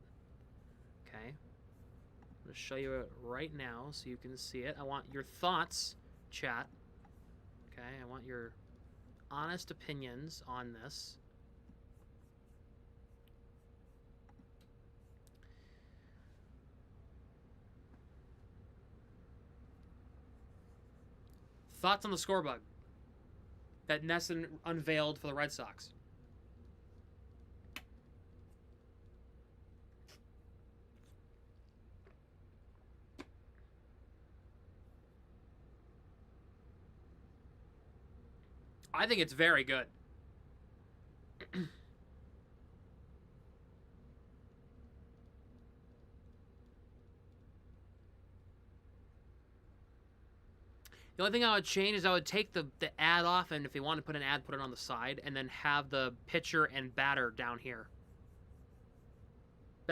Okay. I'm going to show you it right now so you can see it. I want your thoughts, chat. Okay, I want your honest opinions on this. Thoughts on the score bug that Nesson unveiled for the Red Sox? I think it's very good. The only thing I would change is I would take the ad off, and if you want to put an ad, put it on the side, and then have the pitcher and batter down here.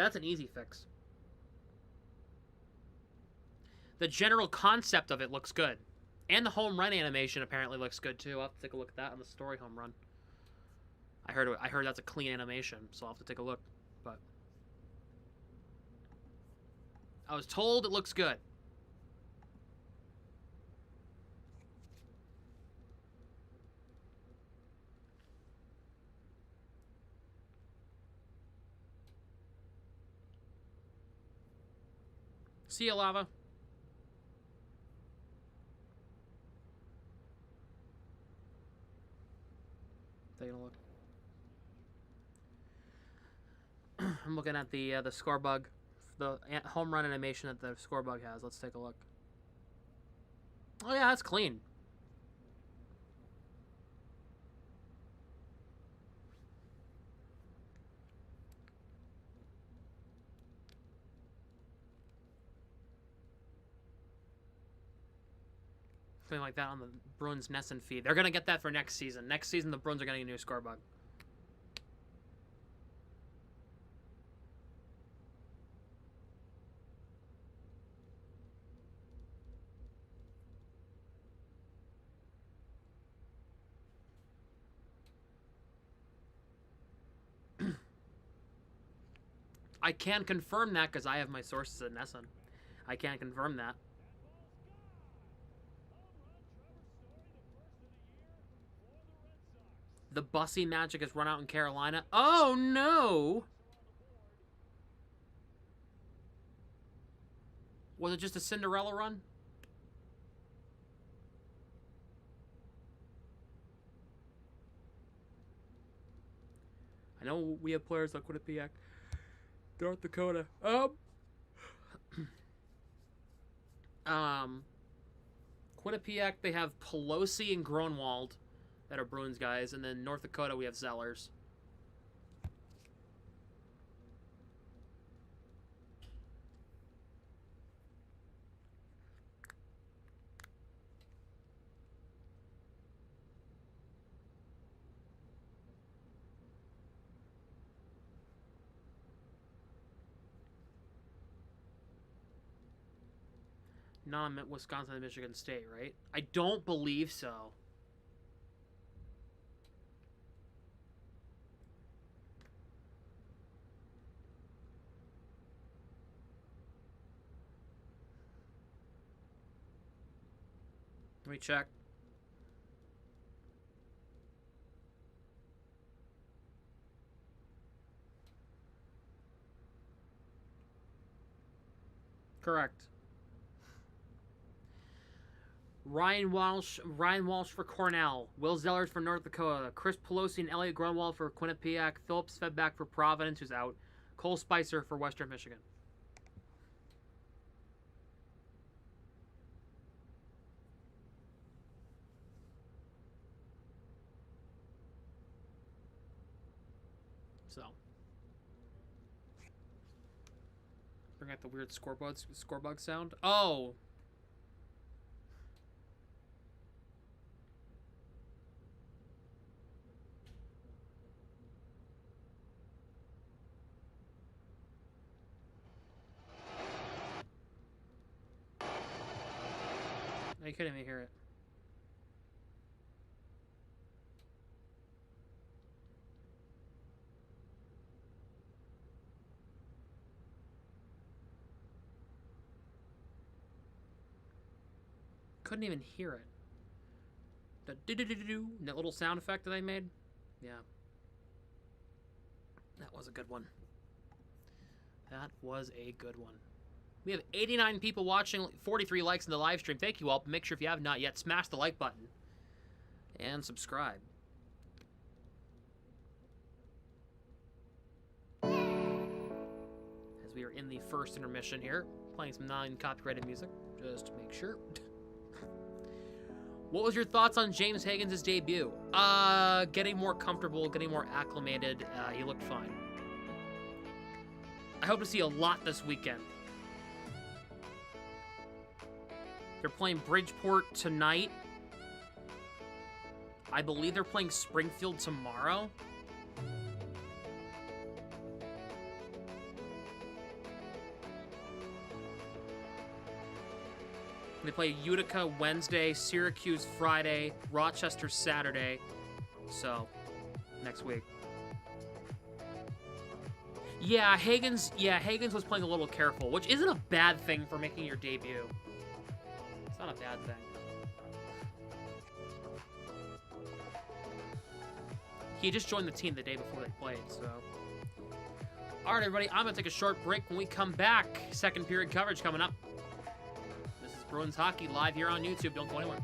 That's an easy fix. The general concept of it looks good. And the home run animation apparently looks good too. I'll have to take a look at that on the story home run. I heard that's a clean animation, so I'll have to take a look. But I was told it looks good. See you, Lava. Taking a look. I'm looking at the Scorebug, the home run animation that the Scorebug has. Let's take a look. Oh yeah, that's clean. Something like that on the Bruins Nesson feed. They're gonna get that for next season. Next season, the Bruins are getting a new Scorebug. I can confirm that because I have my sources at Nesson. I can't confirm that. The Bussy magic has run out in Carolina. Oh, no! Was it just a Cinderella run? I know we have players like Quinnipiac, North Dakota. Quinnipiac, they have Pelosi and Gronwald that are Bruins guys, and then North Dakota we have Zellers. Not Wisconsin and Michigan State, right? I don't believe so. Let me check. Correct. Ryan Walsh for Cornell. Will Zellers for North Dakota. Chris Pelosi and Elliot Grunwald for Quinnipiac. Phillips Fedback for Providence, who's out. Cole Spicer for Western Michigan. So, bring out the weird scorebug sound. Oh! You couldn't even hear it. Couldn't even hear it. The do-do-do-do-do, that little sound effect that I made. Yeah. That was a good one. That was a good one. We have 89 people watching, 43 likes in the live stream. Thank you all. Make sure if you have not yet, smash the like button and subscribe. As we are in the first intermission here, playing some non-copyrighted music, just to make sure. What was your thoughts on James Higgins' debut? Getting more comfortable, getting more acclimated. He looked fine. I hope to see a lot this weekend. They're playing Bridgeport tonight. I believe they're playing Springfield tomorrow. They play Utica Wednesday, Syracuse Friday, Rochester Saturday. So, next week. Yeah, Hagens was playing a little careful, which isn't a bad thing for making your debut. It's not a bad thing. He just joined the team the day before they played, so. All right, everybody, I'm going to take a short break. When we come back, second period coverage coming up. This is Bruins Hockey live here on YouTube. Don't go anywhere.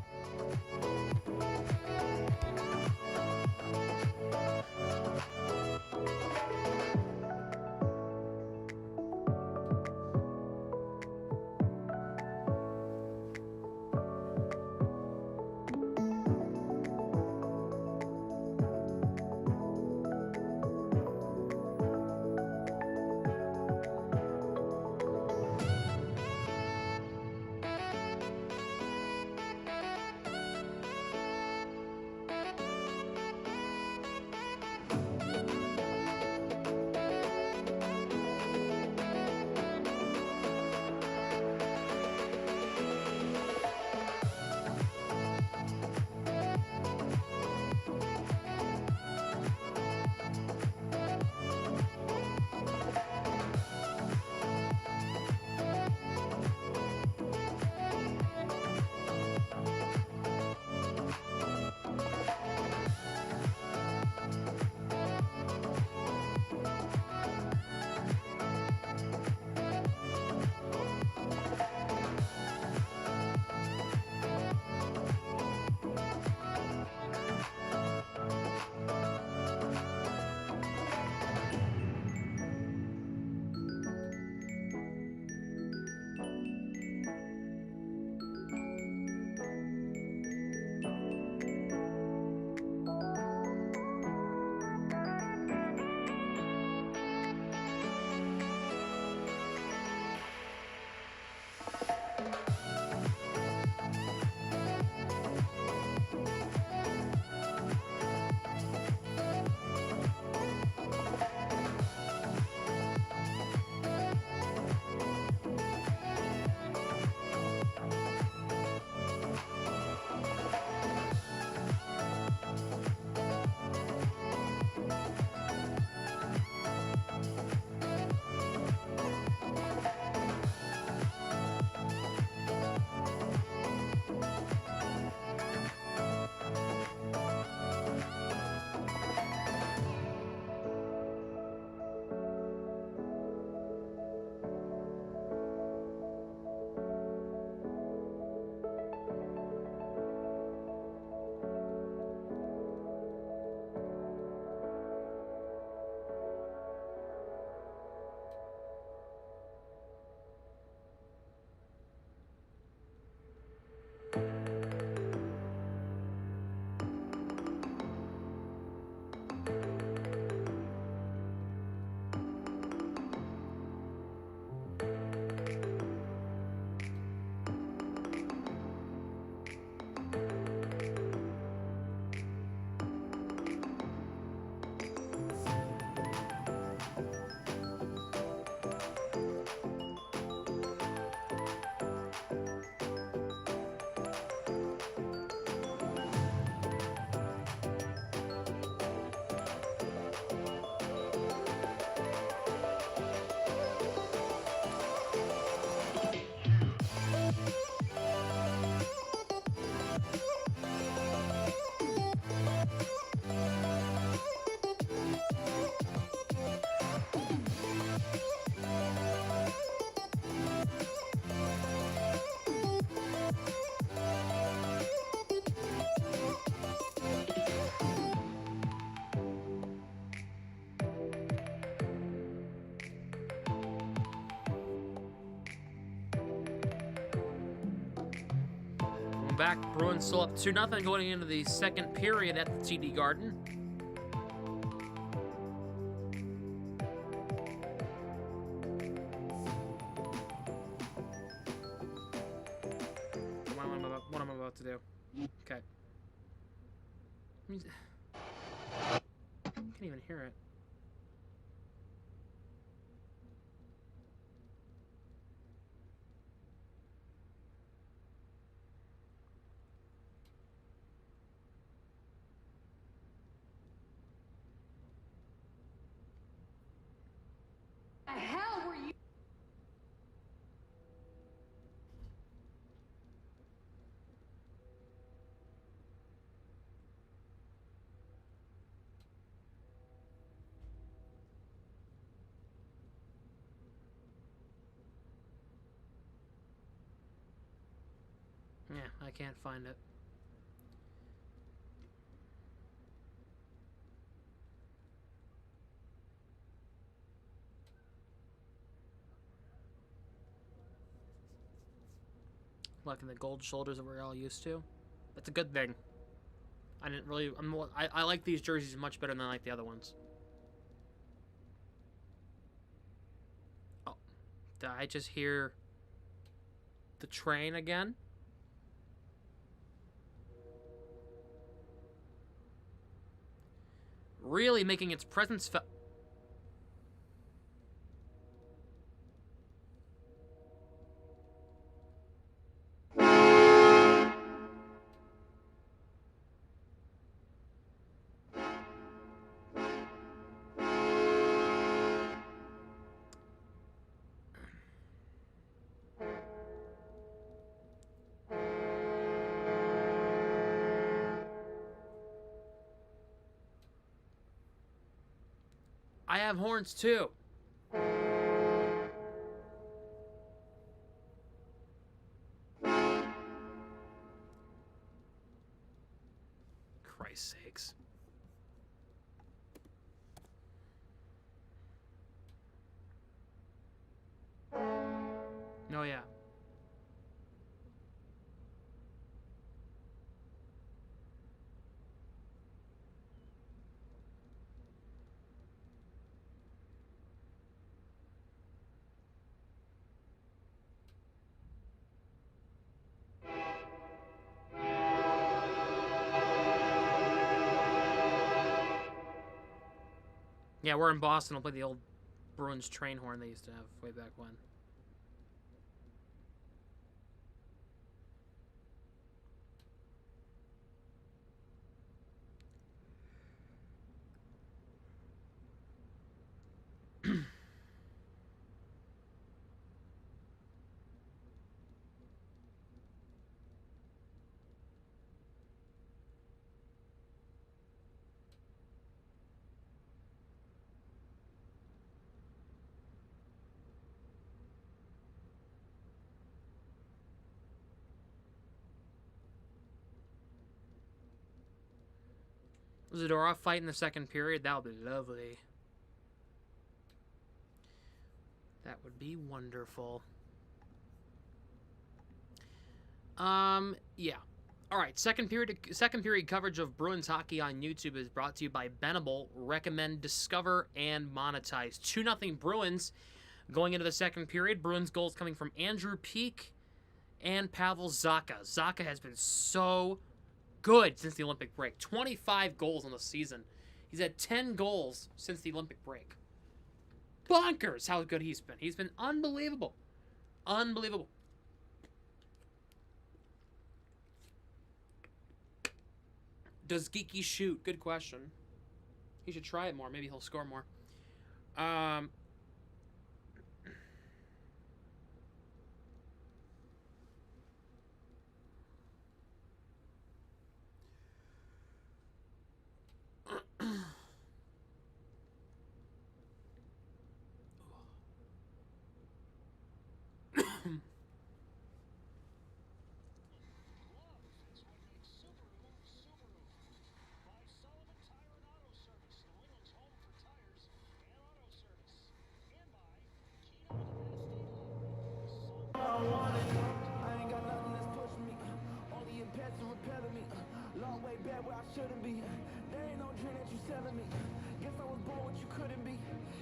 Back, Bruins still up 2-0 going into the second period at the TD Garden. What I'm about to do. Okay. Can't even hear it. I can't find it. Looking the gold shoulders that we're all used to. That's a good thing. I didn't really. I like these jerseys much better than I like the other ones. Oh, did I just hear the train again? Really making its presence felt. I have horns too. Christ's sakes. Oh yeah. Yeah, we're in Boston. We'll play the old Bruins train horn they used to have way back when. Zadorov fight in the second period. That would be lovely. That would be wonderful. Yeah. All right. Second period coverage of Bruins hockey on YouTube is brought to you by Benable. Recommend, discover, and monetize. 2-0 Bruins going into the second period. Bruins goals coming from Andrew Peak and Pavel Zacha. Zacha has been so good since the Olympic break. 25 goals on the season. He's had 10 goals since the Olympic break. Bonkers how good he's been. He's been unbelievable. Unbelievable. Does Geeky shoot? Good question. He should try it more. Maybe he'll score more. Shouldn't be. There ain't no dream that you selling me. Guess I was born what you couldn't be.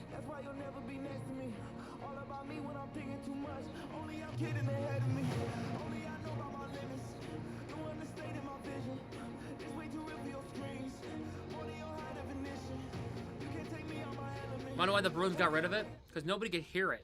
That's why you'll never be next to me. All about me when I'm thinking too much. Only I'm kidding ahead of me. Only I know about my limits. You understated my vision. It's way too real for your screens. More than your high definition. You can't take me on my element. Wonder why the Bruins got rid of it? Because nobody could hear it.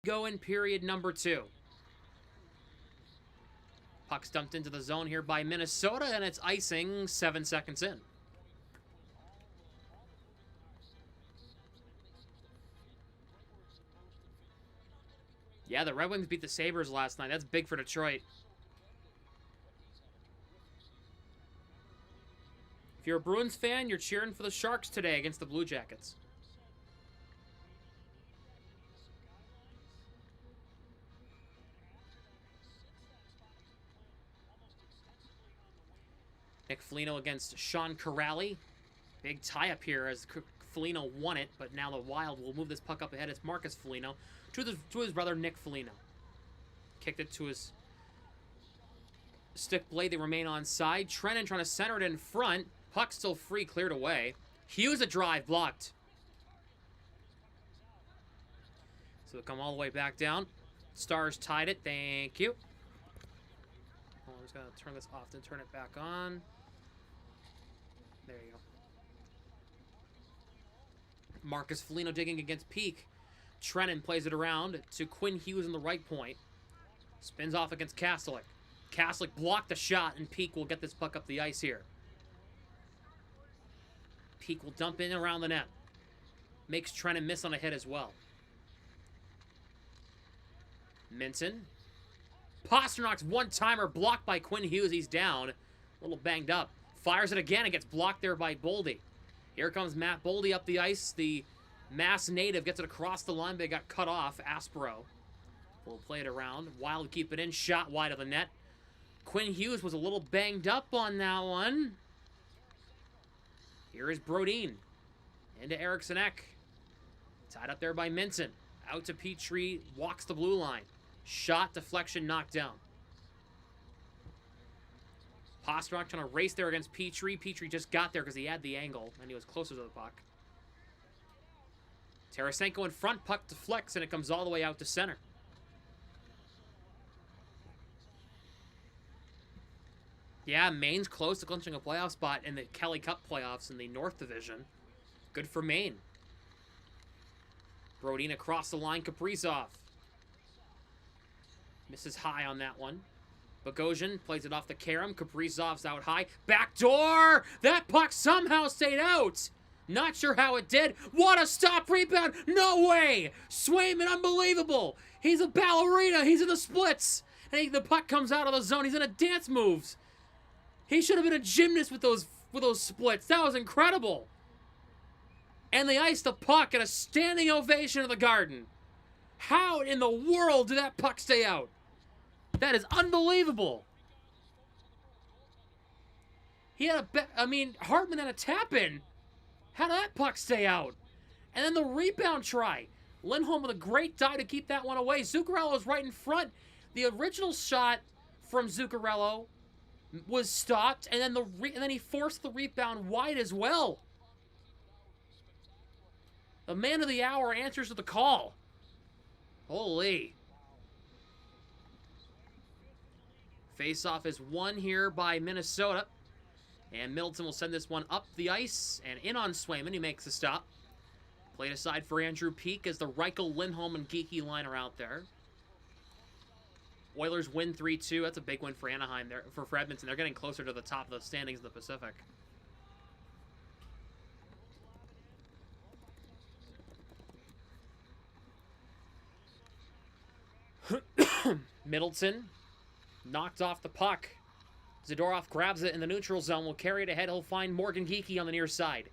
Go in period number 2. Puck's dumped into the zone here by Minnesota, and it's icing 7 seconds in. Yeah, the Red Wings beat the Sabres last night. That's big for Detroit. If you're a Bruins fan, you're cheering for the Sharks today against the Blue Jackets. Nick Foligno against Sean Corrali. Big tie-up here as Foligno won it, but now the Wild will move this puck up ahead. It's Marcus Foligno to his brother Nick Foligno. Kicked it to his stick blade. They remain on side. Trennan trying to center it in front. Puck still free, cleared away. Hughes a drive, blocked. So they'll come all the way back down. Stars tied it. Thank you. Oh, I'm just going to turn this off and turn it back on. There you go. Marcus Foligno digging against Peak. Trennan plays it around to Quinn Hughes on the right point. Spins off against Kastelik. Kastelik blocked the shot, and Peak will get this puck up the ice here. Peak will dump in around the net. Makes Trennan miss on a hit as well. Minson. Pasternak's one-timer blocked by Quinn Hughes. He's down. A little banged up. Fires it again and gets blocked there by Boldy. Here comes Matt Boldy up the ice. The Mass native gets it across the line, but it got cut off. Aspro will play it around. Wild keep it in. Shot wide of the net. Quinn Hughes was a little banged up on that one. Here is Brodin. Into Eriksson Ek. Tied up there by Minson. Out to Petrie. Walks the blue line. Shot, deflection, knocked down. Pastrnak trying to race there against Petrie. Petrie just got there because he had the angle, and he was closer to the puck. Tarasenko in front. Puck deflects, and it comes all the way out to center. Yeah, Maine's close to clinching a playoff spot in the Kelly Cup playoffs in the North Division. Good for Maine. Brodin across the line, Kaprizov. Misses high on that one. Bogosian plays it off the carom. Kaprizov's out high. Backdoor! That puck somehow stayed out! Not sure how it did. What a stop rebound! No way! Swayman, unbelievable! He's a ballerina. He's in the splits. And the puck comes out of the zone. He's in a dance moves. He should have been a gymnast with those splits. That was incredible. And they iced the puck at a standing ovation of the Garden. How in the world did that puck stay out? That is unbelievable. He had Hartman had a tap-in. How did that puck stay out? And then the rebound try. Lindholm with a great dive to keep that one away. Zuccarello was right in front. The original shot from Zuccarello was stopped, and then he forced the rebound wide as well. The man of the hour answers to the call. Holy. Face-off is won here by Minnesota. And Middleton will send this one up the ice and in on Swayman. He makes the stop. Played aside for Andrew Peak as the Reichel, Lindholm, and Geeky line are out there. Oilers win 3-2. That's a big win for Anaheim there, for Edmonton. They're getting closer to the top of the standings in the Pacific. Middleton knocked off the puck. Zadorov grabs it in the neutral zone. Will carry it ahead. He'll find Morgan Geeky on the near side.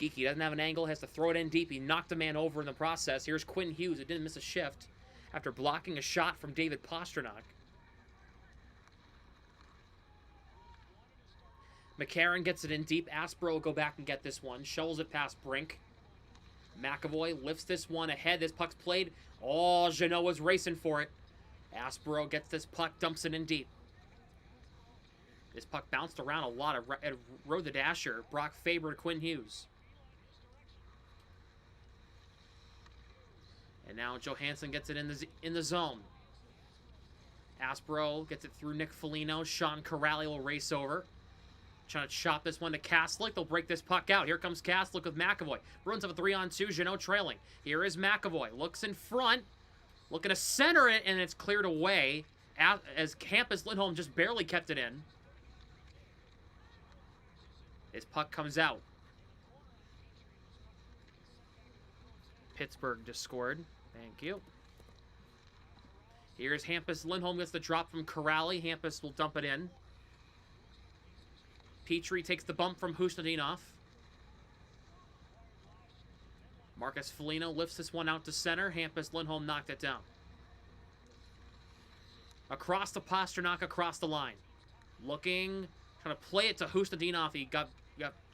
Geeky doesn't have an angle. Has to throw it in deep. He knocked a man over in the process. Here's Quinn Hughes, who didn't miss a shift after blocking a shot from David Pastrnak. McCarron gets it in deep. Aspro will go back and get this one. Shovels it past Brink. McAvoy lifts this one ahead. This puck's played. Oh, Jeannot was racing for it. Aspro gets this puck, dumps it in deep. This puck bounced around a lot. It rode the dasher. Brock Faber to Quinn Hughes. And now Johansson gets it in the zone. Aspro gets it through Nick Foligno. Sean Corrali will race over. Trying to chop this one to Kastelik. They'll break this puck out. Here comes Kastelik with McAvoy. Bruins have a 3-on-2. Jeannot trailing. Here is McAvoy. Looks in front. Looking to center it, and it's cleared away as Hampus Lindholm just barely kept it in. His puck comes out. Pittsburgh just scored. Thank you. Here's Hampus Lindholm, gets the drop from Corrali. Hampus will dump it in. Petrie takes the bump from Husnudinov. Marcus Foligno lifts this one out to center. Hampus Lindholm knocked it down. Across to Pasternak, across the line. Looking, trying to play it to Husnudinov. He got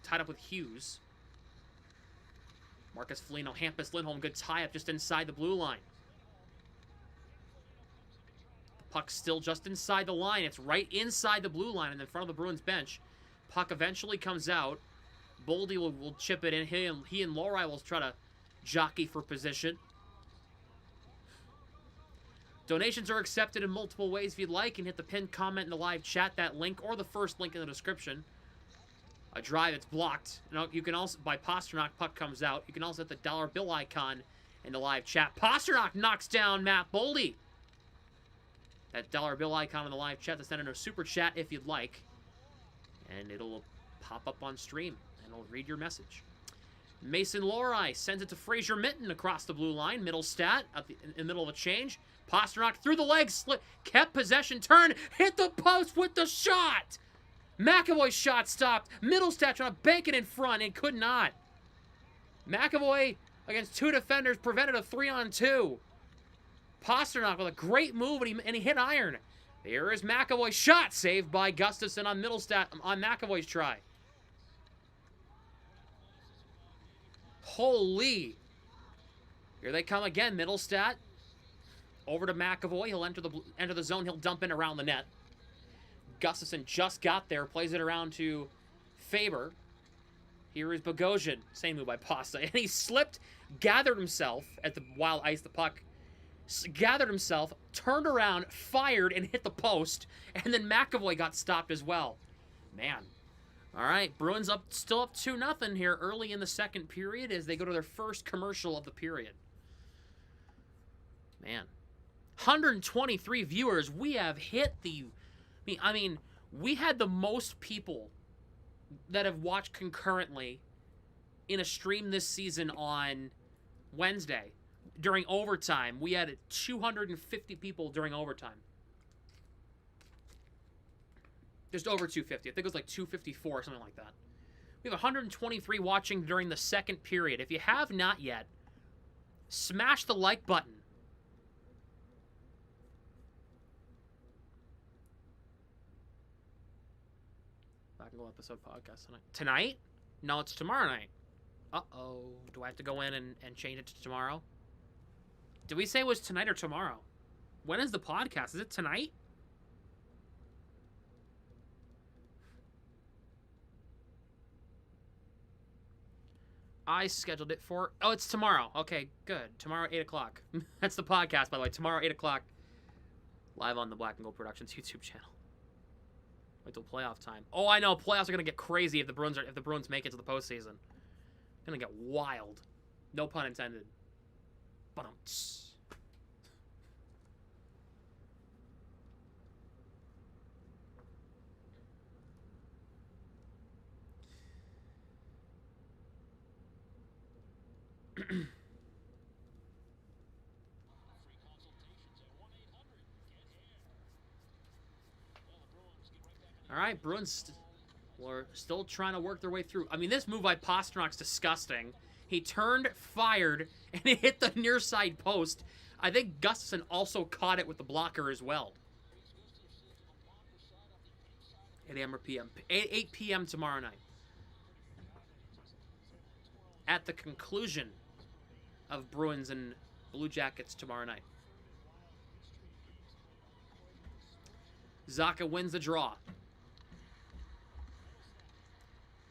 tied up with Hughes. Marcus Foligno, Hampus Lindholm, good tie-up just inside the blue line. The puck's still just inside the line. It's right inside the blue line and in front of the Bruins bench. Puck eventually comes out. Boldy will chip it in. He and Lori will try to jockey for position. Donations are accepted in multiple ways if you'd like, and hit the pinned comment in the live chat, that link, or the first link in the description. A drive that's blocked. You can also, by Pasternak, puck comes out. You can also hit the dollar bill icon in the live chat. Pasternak knocks down Matt Boldy. That dollar bill icon in the live chat to send in a super chat if you'd like. And it'll pop up on stream, and I'll read your message. Mason Lohrei sends it to Fraser Minton across the blue line. Middle stat in the middle of a change. Pasternak through the legs, split, kept possession, turn, hit the post with the shot. McAvoy's shot stopped. Middlestat trying to bank it in front and could not. McAvoy against two defenders prevented a 3-on-2. Pasternak with a great move and he hit iron. Here is McAvoy's shot, saved by Gustafsson on Middlestat on McAvoy's try. Holy. Here they come again, Middlestat. Over to McAvoy. He'll enter the zone. He'll dump in around the net. Gustafsson just got there. Plays it around to Faber. Here is Bogosian. Same move by Pasta. And he slipped, gathered himself at the wild ice, the puck. Gathered himself, turned around, fired, and hit the post. And then McAvoy got stopped as well. Man. All right, Bruins still up 2-0 here early in the second period as they go to their first commercial of the period. Man. 123 viewers. We have hit the... I mean, we had the most people that have watched concurrently in a stream this season on Wednesday. During overtime, we had 250 people during overtime. Just over 250. I think it was like 254 or something like that. We have 123 watching during the second period. If you have not yet, smash the like button. Back and go episode podcast tonight. Tonight? No, it's tomorrow night. Uh-oh. Do I have to go in and change it to tomorrow? Did we say it was tonight or tomorrow? When is the podcast? Is it tonight? I scheduled it for... Oh, it's tomorrow. Okay, good. Tomorrow, 8 o'clock. That's the podcast, by the way. Tomorrow, 8 o'clock. Live on the Black and Gold Productions YouTube channel. Wait till playoff time. Oh, I know. Playoffs are going to get crazy if the Bruins make it to the postseason. Going to get wild. No pun intended. Ba-dum-ts. All right, Bruins were still trying to work their way through. I mean, this move by Pasternak's disgusting. He turned, fired, and it hit the near side post. I think Gustafsson also caught it with the blocker as well. 8 a.m. or p.m. 8 p.m. tomorrow night. At the conclusion of Bruins and Blue Jackets tomorrow night. Zacha wins the draw.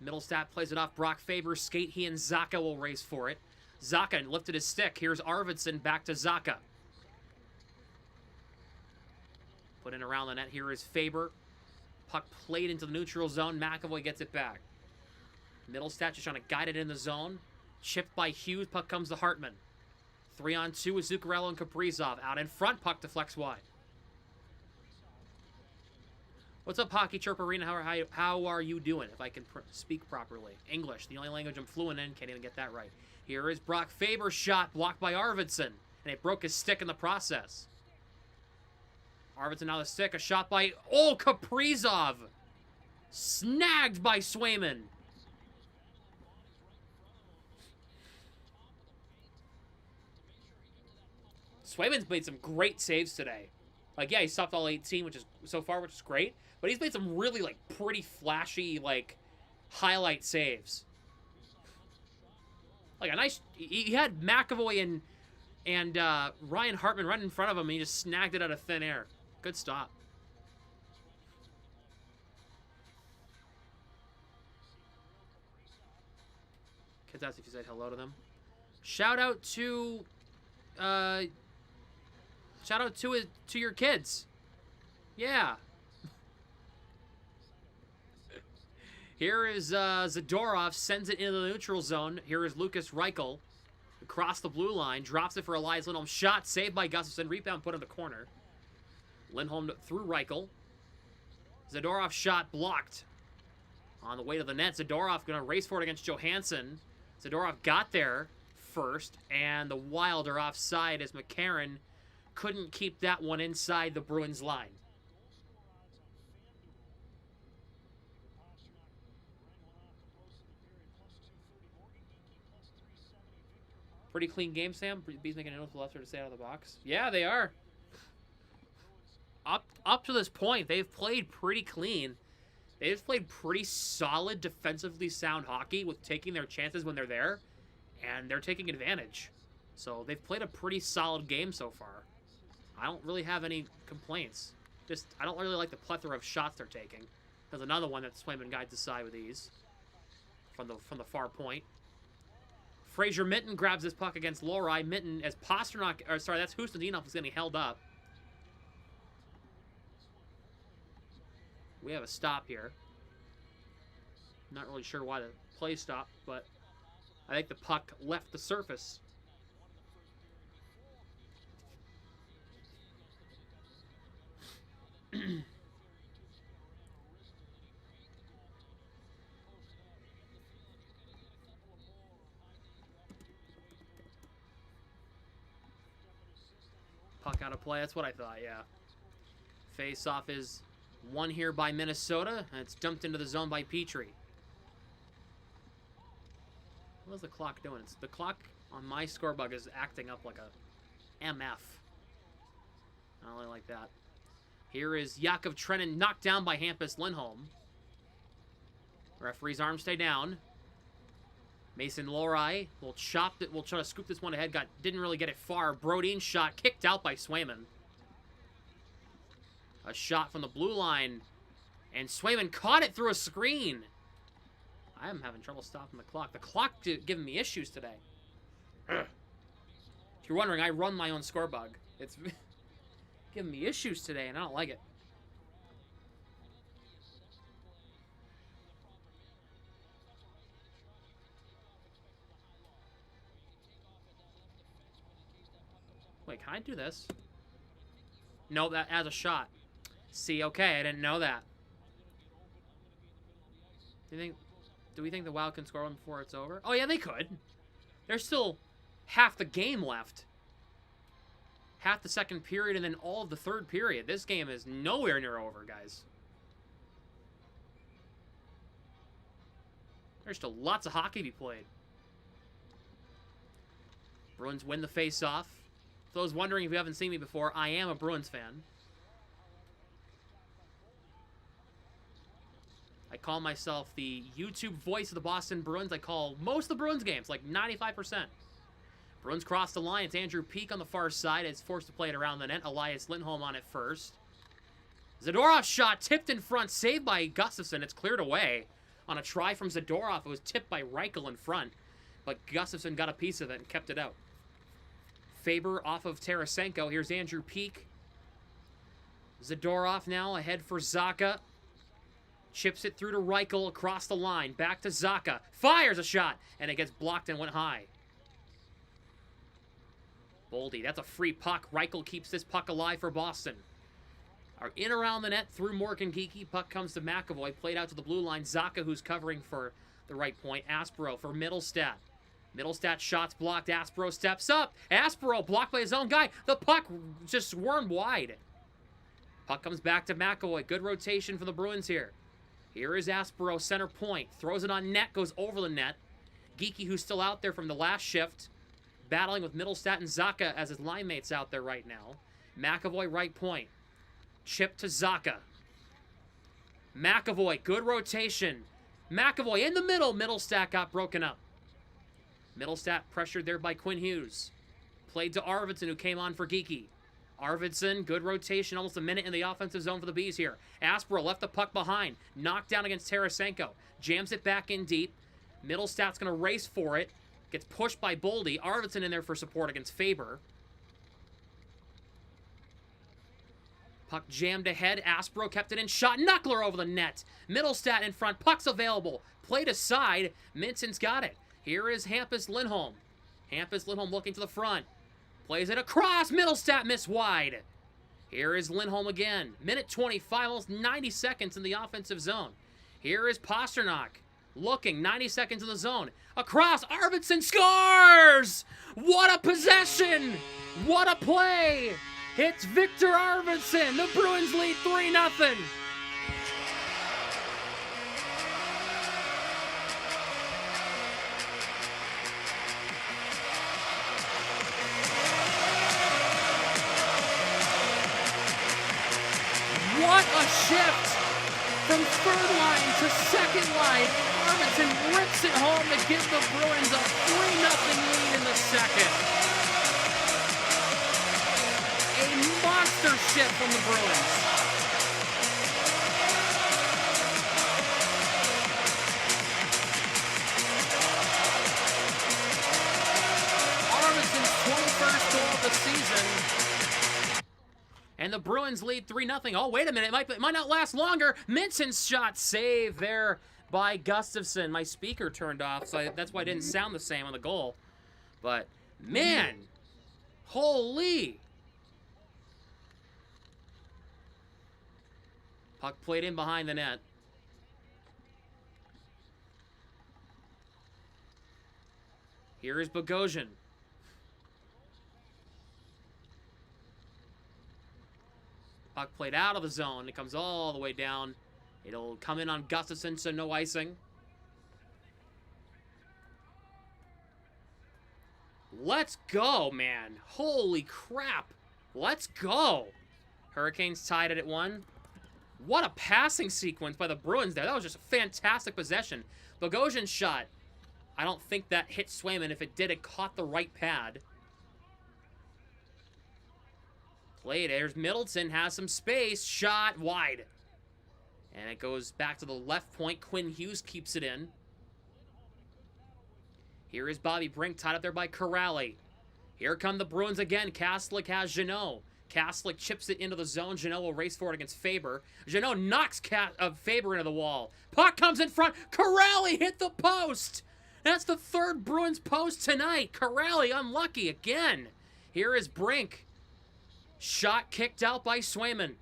Middlestat plays it off Brock Faber. Skate, he and Zacha will race for it. Zacha lifted his stick. Here's Arvidsson back to Zacha. Put in around the net. Here is Faber. Puck played into the neutral zone. McAvoy gets it back. Middlestat just trying to guide it in the zone. Chipped by Hughes. Puck comes to Hartman. 3-on-2 with Zuccarello and Kaprizov. Out in front, puck deflects wide. What's up, Hockey Chirp Arena? How are you doing? If I can speak properly. English, the only language I'm fluent in. Can't even get that right. Here is Brock Faber's shot, blocked by Arvidsson. And it broke his stick in the process. Arvidsson now the stick. A shot by... Oh, Kaprizov! Snagged by Swayman. Swayman's made some great saves today. Like, yeah, he stopped all 18, which is great. But he's made some really, like, pretty flashy, like, highlight saves. Like, a nice... He had McAvoy and Ryan Hartman right in front of him, and he just snagged it out of thin air. Good stop. Kids asked if you said hello to them. Shout out to your kids. Yeah. Here is Zadorov, sends it into the neutral zone. Here is Lucas Reichel across the blue line, drops it for Elias Lindholm. Shot saved by Gustafsson, rebound put in the corner. Lindholm through Reichel. Zadorov shot blocked. On the way to the net, Zadorov going to race for it against Johansson. Zadorov got there first, and the Wild are offside as McCarron couldn't keep that one inside the Bruins line. Pretty clean game, Sam. Bees making a note to the left to stay out of the box. Yeah, they are. Up to this point, they've played pretty clean. They've played pretty solid, defensively sound hockey with taking their chances when they're there, and they're taking advantage. So they've played a pretty solid game so far. I don't really have any complaints. Just, I don't really like the plethora of shots they're taking. There's another one that Swayman guides aside with ease from the far point. Fraser Minton grabs this puck against Lori. Minton, as Pasternak, or sorry, that's Hustadinov is getting held up. We have a stop here. Not really sure why the play stopped, but I think the puck left the surface. Puck out of play. That's what I thought, yeah. Face-off is won here by Minnesota, and it's dumped into the zone by Petrie. What is the clock doing? The clock on my scorebug is acting up like a MF. I don't really like that. Here is Yakov Trenin knocked down by Hampus Lindholm. Referee's arms stay down. Mason Lohrei will chop it. Will try to scoop this one ahead. Didn't really get it far. Brodin's shot kicked out by Swayman. A shot from the blue line, and Swayman caught it through a screen. I am having trouble stopping the clock. The clock giving me issues today. If you're wondering, I run my own scorebug. It's giving me issues today, and I don't like it. Wait, can I do this? No, that as a shot. See, okay, I didn't know that. Do we think the Wild can score one before it's over? Oh yeah, they could. There's still half the game left. Half the second period and then all of the third period. This game is nowhere near over, guys. There's still lots of hockey to be played. Bruins win the face-off. For those wondering if you haven't seen me before, I am a Bruins fan. I call myself the YouTube voice of the Boston Bruins. I call most of the Bruins games, like 95%. Bruins cross the line. It's Andrew Peeke on the far side. It's forced to play it around the net. Elias Lindholm on it first. Zadorov shot tipped in front, saved by Gustafsson. It's cleared away on a try from Zadorov. It was tipped by Reichel in front, but Gustafsson got a piece of it and kept it out. Faber off of Tarasenko. Here's Andrew Peeke. Zadorov now ahead for Zacha. Chips it through to Reichel across the line. Back to Zacha. Fires a shot, and it gets blocked and went high. Boldy, that's a free puck. Reichel keeps this puck alive for Boston. Are in around the net through Morgan Geekie. Puck comes to McAvoy. Played out to the blue line. Zaka, who's covering for the right point. Aspero for Middlestat. Middlestat shots blocked. Aspero steps up. Aspero blocked by his own guy. The puck just wormed wide. Puck comes back to McAvoy. Good rotation for the Bruins here. Here is Aspero, center point. Throws it on net. Goes over the net. Geekie, who's still out there from the last shift. Battling with Middlestat and Zaka as his line mates out there right now. McAvoy, right point. Chip to Zaka. McAvoy, good rotation. McAvoy in the middle. Middlestat got broken up. Middlestat pressured there by Quinn Hughes. Played to Arvidsson, who came on for Geekie. Arvidsson, good rotation, almost a minute in the offensive zone for the Bees here. Aspero left the puck behind. Knocked down against Tarasenko. Jams it back in deep. Middlestat's going to race for it. Gets pushed by Boldy. Arvidsson in there for support against Faber. Puck jammed ahead. Aspero kept it in. Shot. Knuckler over the net. Middlestat in front. Puck's available. Played aside. Minson's got it. Here is Hampus Lindholm. Hampus Lindholm looking to the front. Plays it across. Middlestat missed wide. Here is Lindholm again. Minute 25, almost 90 seconds in the offensive zone. Here is Pasternak. Looking, 90 seconds in the zone. Across. Arvidsson scores! What a possession! What a play! Hits Victor Arvidsson. The Bruins lead 3-0. What a shift from third line to second line. Arvidsson rips it home to give the Bruins a 3-0 lead in the second. A monster shift from the Bruins. Arvidsson's 21st goal of the season. And the Bruins lead 3-0. Oh, wait a minute. It might not last longer. Minson's shot saved there by Gustafsson. My speaker turned off, so that's why it didn't sound the same on the goal. But, man, holy. Puck played in behind the net. Here is Bogosian. Puck played out of the zone. It comes all the way down. It'll come in on Gustafsson, so no icing. Let's go, man. Holy crap. Let's go. Hurricanes tied it at 1. What a passing sequence by the Bruins there. That was just a fantastic possession. Bogosian's shot. I don't think that hit Swayman. If it did, it caught the right pad. Played. There's Middleton. Has some space. Shot wide. And it goes back to the left point. Quinn Hughes keeps it in. Here is Bobby Brink tied up there by Corrali. Here come the Bruins again. Kastlik has Jeannot. Kastlik chips it into the zone. Jeannot will race for it against Faber. Jeannot knocks Faber into the wall. Puck comes in front. Corrali hit the post. That's the third Bruins post tonight. Corrali unlucky again. Here is Brink. Shot kicked out by Swayman.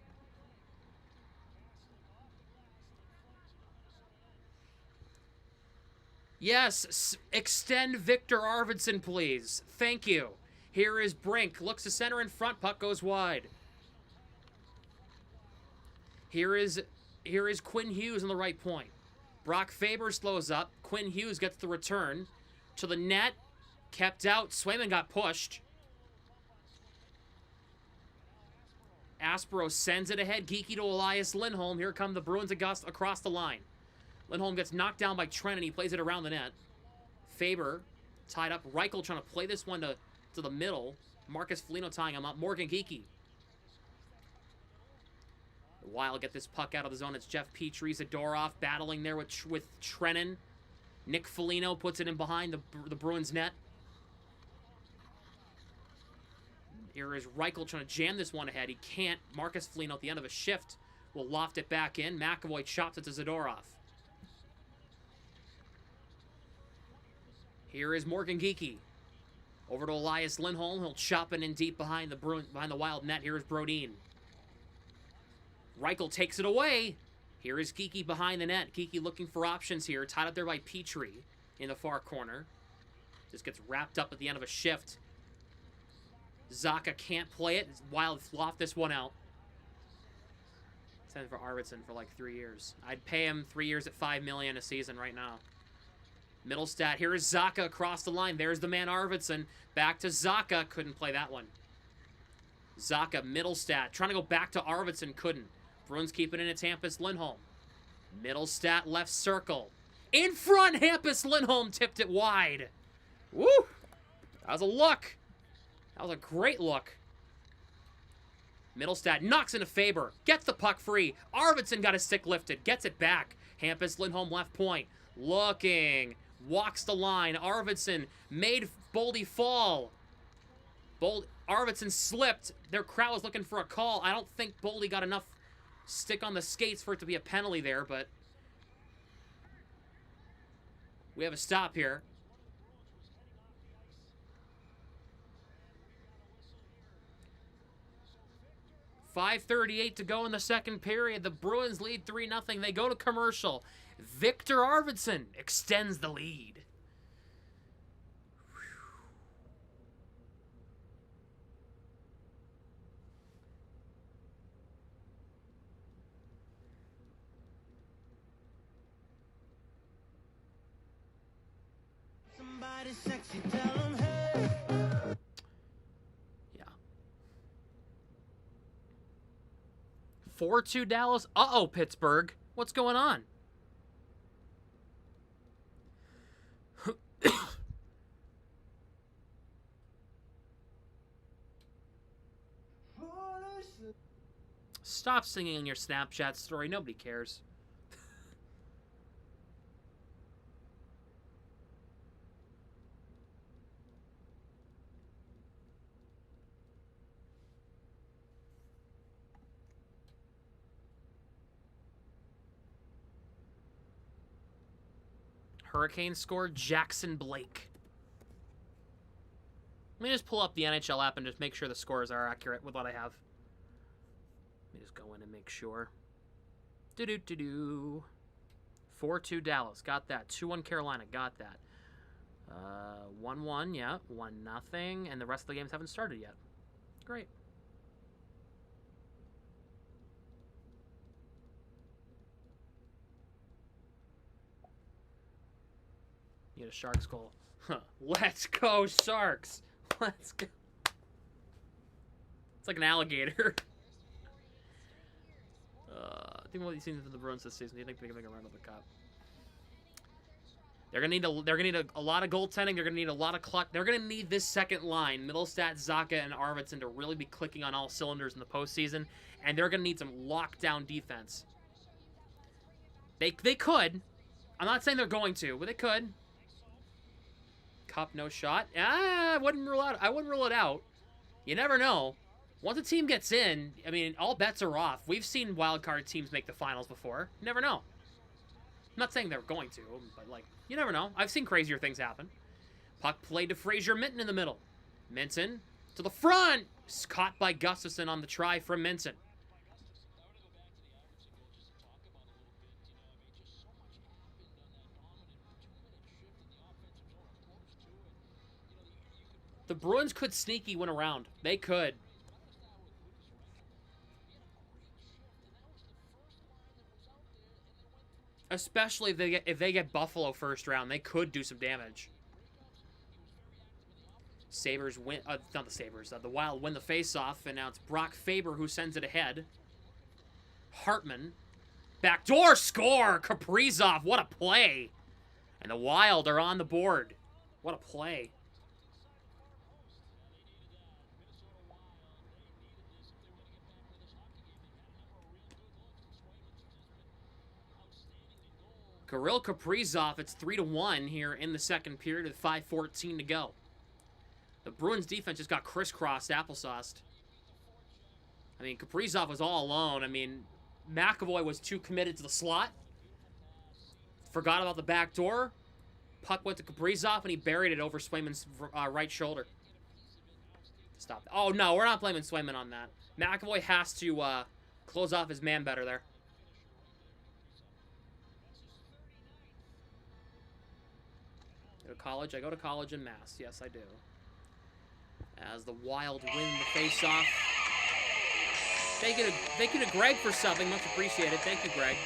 Yes, extend Victor Arvidsson, please. Thank you. Here is Brink. Looks to center in front. Puck goes wide. Here is Quinn Hughes on the right point. Brock Faber slows up. Quinn Hughes gets the return. To the net. Kept out. Swayman got pushed. Aspero sends it ahead. Geekie to Elias Lindholm. Here come the Bruins across the line. Lindholm gets knocked down by Trent, and he plays it around the net. Faber tied up. Reichel trying to play this one to the middle. Marcus Foligno tying him up. Morgan Geekie. The Wild get this puck out of the zone. It's Jeff Petrie, Zadorov battling there with Trennan. Nick Foligno puts it in behind the Bruins net. Here is Reichel trying to jam this one ahead. He can't. Marcus Foligno at the end of a shift will loft it back in. McAvoy chops it to Zadorov. Here is Morgan Geekie. Over to Elias Lindholm. He'll chop it in deep behind the Wild net. Here's Brodin. Reichel takes it away. Here is Kiki behind the net. Kiki looking for options here. Tied up there by Petrie in the far corner. Just gets wrapped up at the end of a shift. Zaka can't play it. Wild loft this one out. Send for Arvidsson for like 3 years. I'd pay him 3 years at $5 million a season right now. Middlestat. Here is Zaka across the line. There's the man Arvidsson. Back to Zaka. Couldn't play that one. Zaka, Middlestat. Trying to go back to Arvidsson. Couldn't. Bruins keep it in. It's Hampus Lindholm. Middlestat left circle. In front, Hampus Lindholm tipped it wide. Woo! That was a look. That was a great look. Middlestat knocks into Faber. Gets the puck free. Arvidsson got his stick lifted. Gets it back. Hampus Lindholm left point. Looking. Walks the line. Arvidsson made Boldy fall. Arvidsson slipped. Their crowd was looking for a call. I don't think Boldy got enough stick on the skates for it to be a penalty there, but we have a stop here. .5:38 to go in the second period. The Bruins lead 3-0. They go to commercial. Victor Arvidsson extends the lead. Somebody sexy, tell 'em hey. Yeah. 4-2 Dallas. Uh-oh, Pittsburgh. What's going on? Stop singing in your Snapchat story. Nobody cares. Hurricanes scored. Jackson Blake. Let me just pull up the NHL app and just make sure the scores are accurate with what I have. Let me just go in and make sure. 4-2 Dallas. Got that. 2-1 Carolina. Got that. 1-1. Yeah. 1-0. And the rest of the games haven't started yet. Great. You get a Sharks goal. Huh. Let's go, Sharks. Let's go. It's like an alligator. Think what you've seen from the Bruins this season. Do you think they can make a run of the cup? They're gonna need a lot of goaltending. They're gonna need a lot of clutch. They're gonna need this second line, Middlestat, Zaka, and Arvidsson, to really be clicking on all cylinders in the postseason. And they're gonna need some lockdown defense. They could. I'm not saying they're going to, but they could. Cup, no shot. I wouldn't rule it out. You never know. Once a team gets in, I mean, all bets are off. We've seen wildcard teams make the finals before. You never know. I'm not saying they're going to, but, like, you never know. I've seen crazier things happen. Puck played to Fraser Minton in the middle. Minton to the front. Caught by Gustafsson on the try from Minton. The Bruins could sneaky win a round. They could. Especially if they get Buffalo first round, they could do some damage. Sabres win, not the Sabres, the Wild win the faceoff, and now it's Brock Faber who sends it ahead. Hartman, backdoor score, Kaprizov, what a play! And the Wild are on the board. What a play. Kirill Kaprizov, it's 3-1 here in the second period with 5:14 to go. The Bruins defense just got crisscrossed, applesauced. I mean, Kaprizov was all alone. I mean, McAvoy was too committed to the slot. Forgot about the back door. Puck went to Kaprizov, and he buried it over Swayman's right shoulder. Stop. Oh, no, we're not blaming Swayman on that. McAvoy has to close off his man better there. Go to college? I go to college in Mass. Yes, I do. As the Wild win the face-off. Thank you to Greg for subbing. Much appreciated. Thank you, Greg.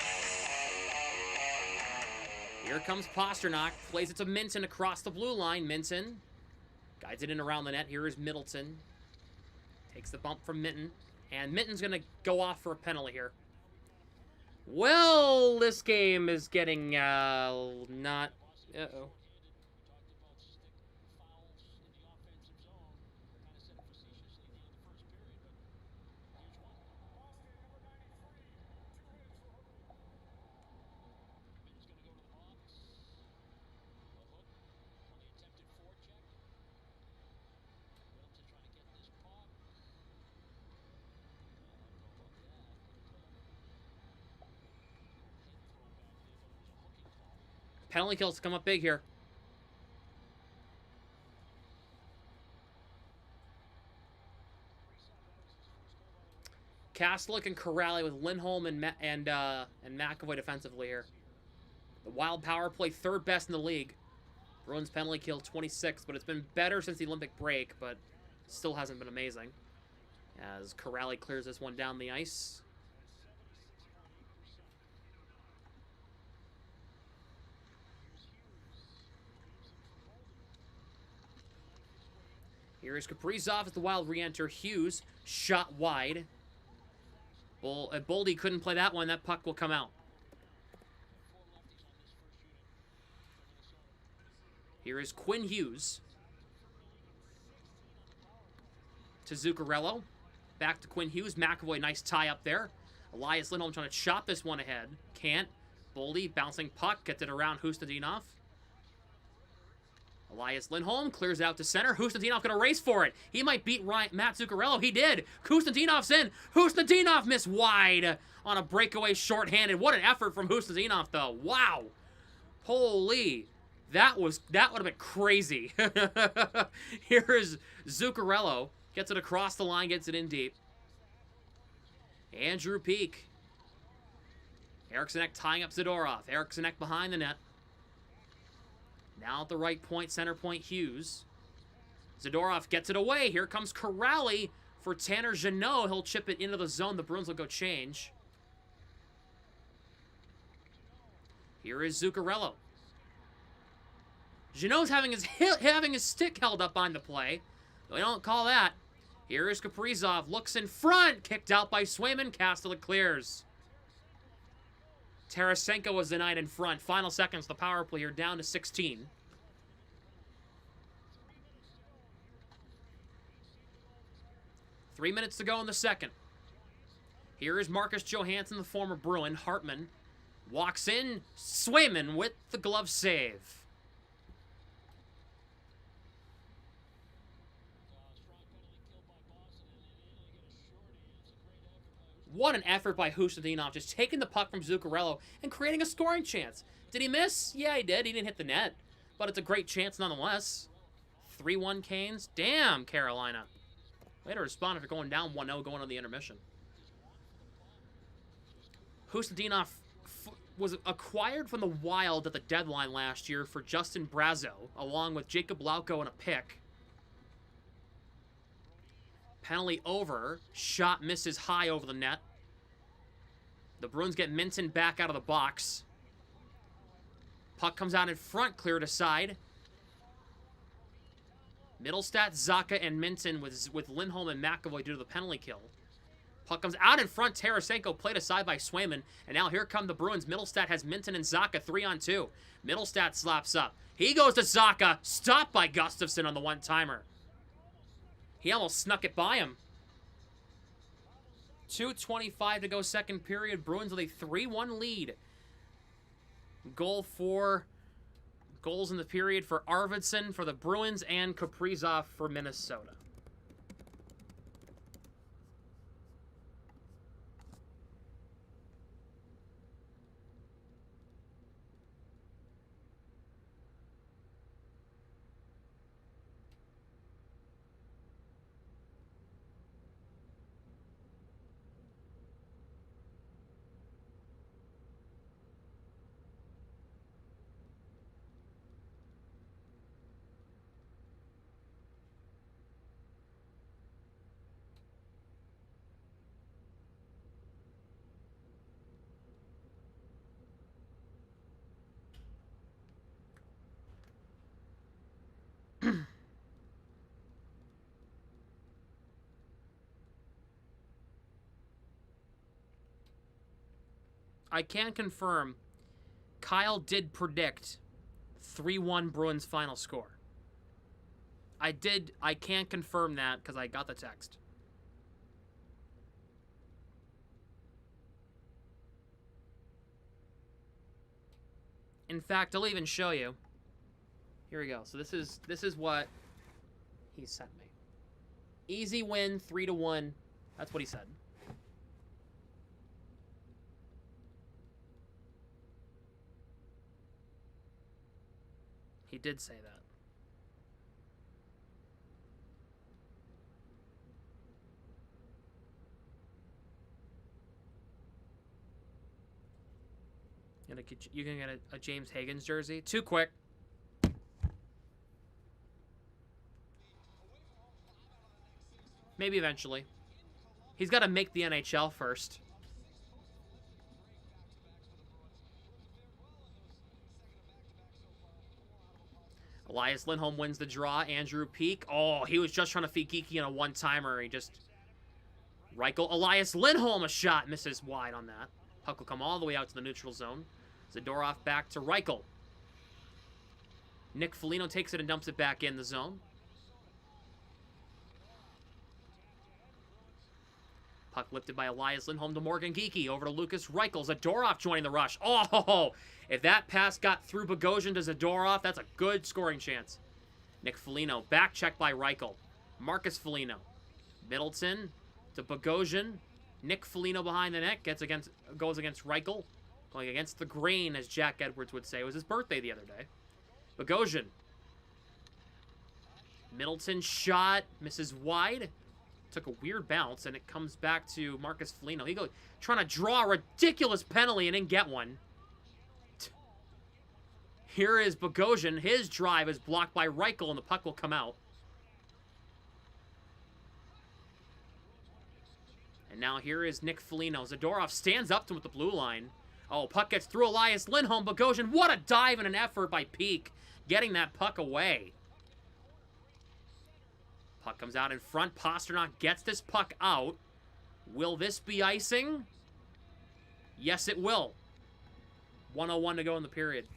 Here comes Pasternak. Plays it to Minton across the blue line. Minton guides it in around the net. Here is Middleton. Takes the bump from Minton. And Minton's going to go off for a penalty here. Well, this game is getting not... Uh-oh. Penalty kills come up big here. Castlick and Corrali with Lindholm and McAvoy defensively here. The Wild power play third best in the league. Bruins penalty kill 26, but it's been better since the Olympic break, but still hasn't been amazing. As Corrali clears this one down the ice. Here is Kaprizov as the Wild re-enter. Hughes, shot wide. Boldy couldn't play that one. That puck will come out. Here is Quinn Hughes. To Zuccarello. Back to Quinn Hughes. McAvoy, nice tie up there. Elias Lindholm trying to chop this one ahead. Can't. Boldy, bouncing puck. Gets it around Hustadinov. Elias Lindholm clears out to center. Hustadinov going to race for it. He might beat Matt Zuccarello. He did. Hustadinov's in. Hustadinov missed wide on a breakaway shorthanded. What an effort from Hustadinov, though. Wow. Holy. That would have been crazy. Here is Zuccarello. Gets it across the line. Gets it in deep. Andrew Peak. Eriksson tying up Zadorov. Eriksson behind the net. Now at the right point, center point, Hughes. Zadorov gets it away. Here comes Corrali for Tanner Jeannot. He'll chip it into the zone. The Bruins will go change. Here is Zuccarello. Jeannot's having his stick held up on the play. We don't call that. Here is Kaprizov. Looks in front. Kicked out by Swayman. Castellic clears. Tarasenko was denied in front. Final seconds, the power play here down to 16. Three minutes to go in the second. Here is Marcus Johansson, the former Bruin. Hartman walks in. Swayman with the glove save. What an effort by Hustadinov, just taking the puck from Zuccarello and creating a scoring chance. Did he miss? Yeah, he did. He didn't hit the net, but it's a great chance nonetheless. 3-1 Canes. Damn, Carolina. Way to respond after going down 1-0 going on the intermission. Hustadinov was acquired from the Wild at the deadline last year for Justin Brazeau, along with Jacob Lauko and a pick. Penalty over. Shot misses high over the net. The Bruins get Minton back out of the box. Puck comes out in front, cleared aside. Middlestat, Zacha, and Minton with Lindholm and McAvoy due to the penalty kill. Puck comes out in front. Tarasenko played aside by Swayman. And now here come the Bruins. Middlestat has Minton and Zacha 3-on-2. Middlestat slaps up. He goes to Zacha. Stopped by Gustafsson on the one-timer. He almost snuck it by him. 2:25 to go second period. Bruins with a 3-1 lead. Goals in the period for Arvidsson for the Bruins and Kaprizov for Minnesota. I can confirm Kyle did predict 3-1 Bruins final score. I can't confirm that because I got the text. In fact, I'll even show you. Here we go. So this is what he sent me. Easy win, 3-1. That's what he said. He did say that. You can get a James Higgins jersey. Too quick. Maybe eventually. He's got to make the NHL first. Elias Lindholm wins the draw. Andrew Peak. Oh, he was just trying to feed Geeky in a one-timer. He just... Reichel. Elias Lindholm, a shot. Misses wide on that. Puck will come all the way out to the neutral zone. Zadorov back to Reichel. Nick Foligno takes it and dumps it back in the zone. Puck lifted by Elias Lindholm to Morgan Geeky. Over to Lucas Reichel. Zadorov joining the rush. Oh, if that pass got through Bogosian to Zadorov, that's a good scoring chance. Nick Foligno. Back check by Reichel. Marcus Foligno. Middleton to Bogosian. Nick Foligno behind the net. Goes against Reichel. Going against the grain, as Jack Edwards would say. It was his birthday the other day. Bogosian. Middleton shot. Misses wide. Took a weird bounce, and it comes back to Marcus Foligno. He goes trying to draw a ridiculous penalty and didn't get one. Here is Bogosian. His drive is blocked by Reichel, and the puck will come out. And now here is Nick Foligno. Zadorov stands up to him with the blue line. Oh, puck gets through Elias Lindholm. Bogosian, what a dive and an effort by Peak, getting that puck away. Puck comes out in front. Pasternak gets this puck out. Will this be icing? Yes, it will. 1:01 to go in the period.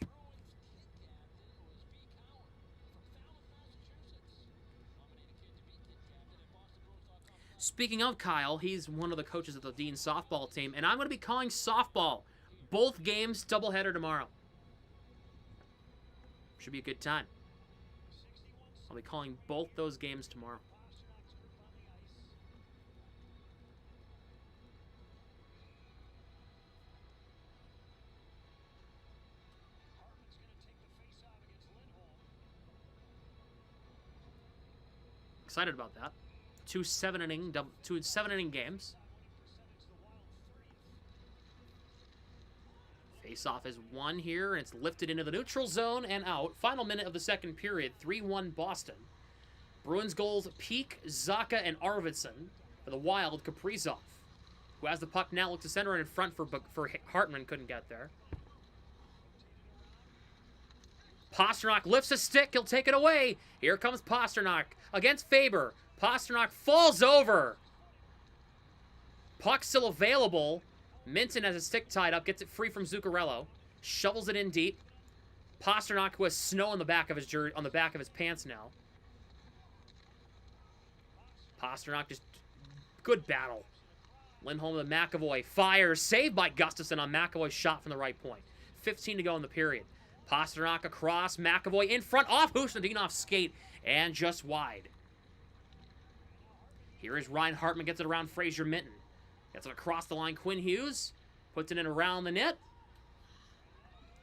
Speaking of Kyle, he's one of the coaches of the Dean softball team, and I'm going to be calling softball. Both games, doubleheader tomorrow. Should be a good time. I'll be calling both those games tomorrow. Excited about that. Two seven-inning games. Face-off is won here, and it's lifted into the neutral zone and out. Final minute of the second period, 3-1 Boston. Bruins goals, Peak, Zacha, and Arvidsson. For the Wild, Kaprizov, who has the puck now, looks to center and in front for Hartman, couldn't get there. Pasternak lifts a stick, he'll take it away. Here comes Pasternak against Faber. Pasternak falls over. Puck still available. Minton has a stick tied up, gets it free from Zuccarello, shovels it in deep. Pasternak, who has snow on the back of his pants now. Pasternak just good battle. Lindholm to McAvoy, fires, saved by Gustafsson on McAvoy's shot from the right point. 15 to go in the period. Pasternak across, McAvoy in front, off Husnadinov's skate, and just wide. Here is Ryan Hartman, gets it around Fraser Minton. Gets it across the line. Quinn Hughes puts it in around the net.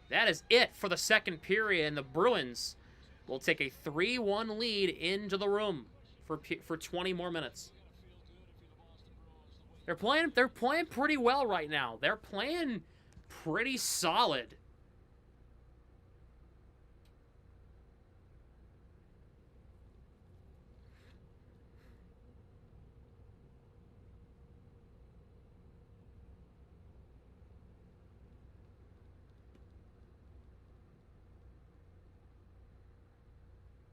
That is it for the second period, and the Bruins will take a 3-1 lead into the room for 20 more minutes. They're playing pretty well right now. They're playing pretty solid.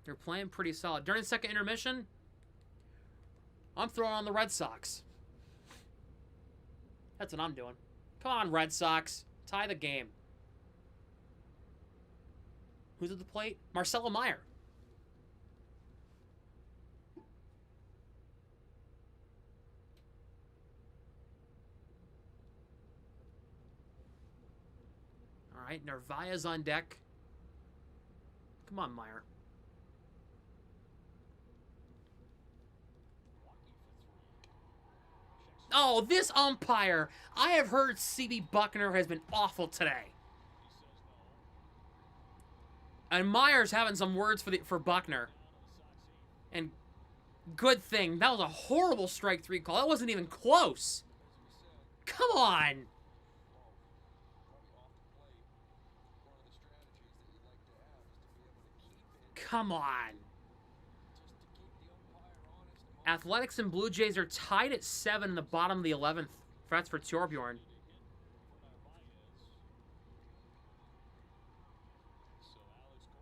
They're playing pretty solid. During the second intermission, I'm throwing on the Red Sox. That's what I'm doing. Come on, Red Sox. Tie the game. Who's at the plate? Marcelo Meyer. All right, Narvaez's on deck. Come on, Meyer. Oh, this umpire. I have heard C.B. Buckner has been awful today. And Meyer's having some words for Buckner. And good thing. That was a horrible strike 3 call. That wasn't even close. Come on. Come on. Athletics and Blue Jays are tied at 7 in the bottom of the 11th. That's for Torbjorn.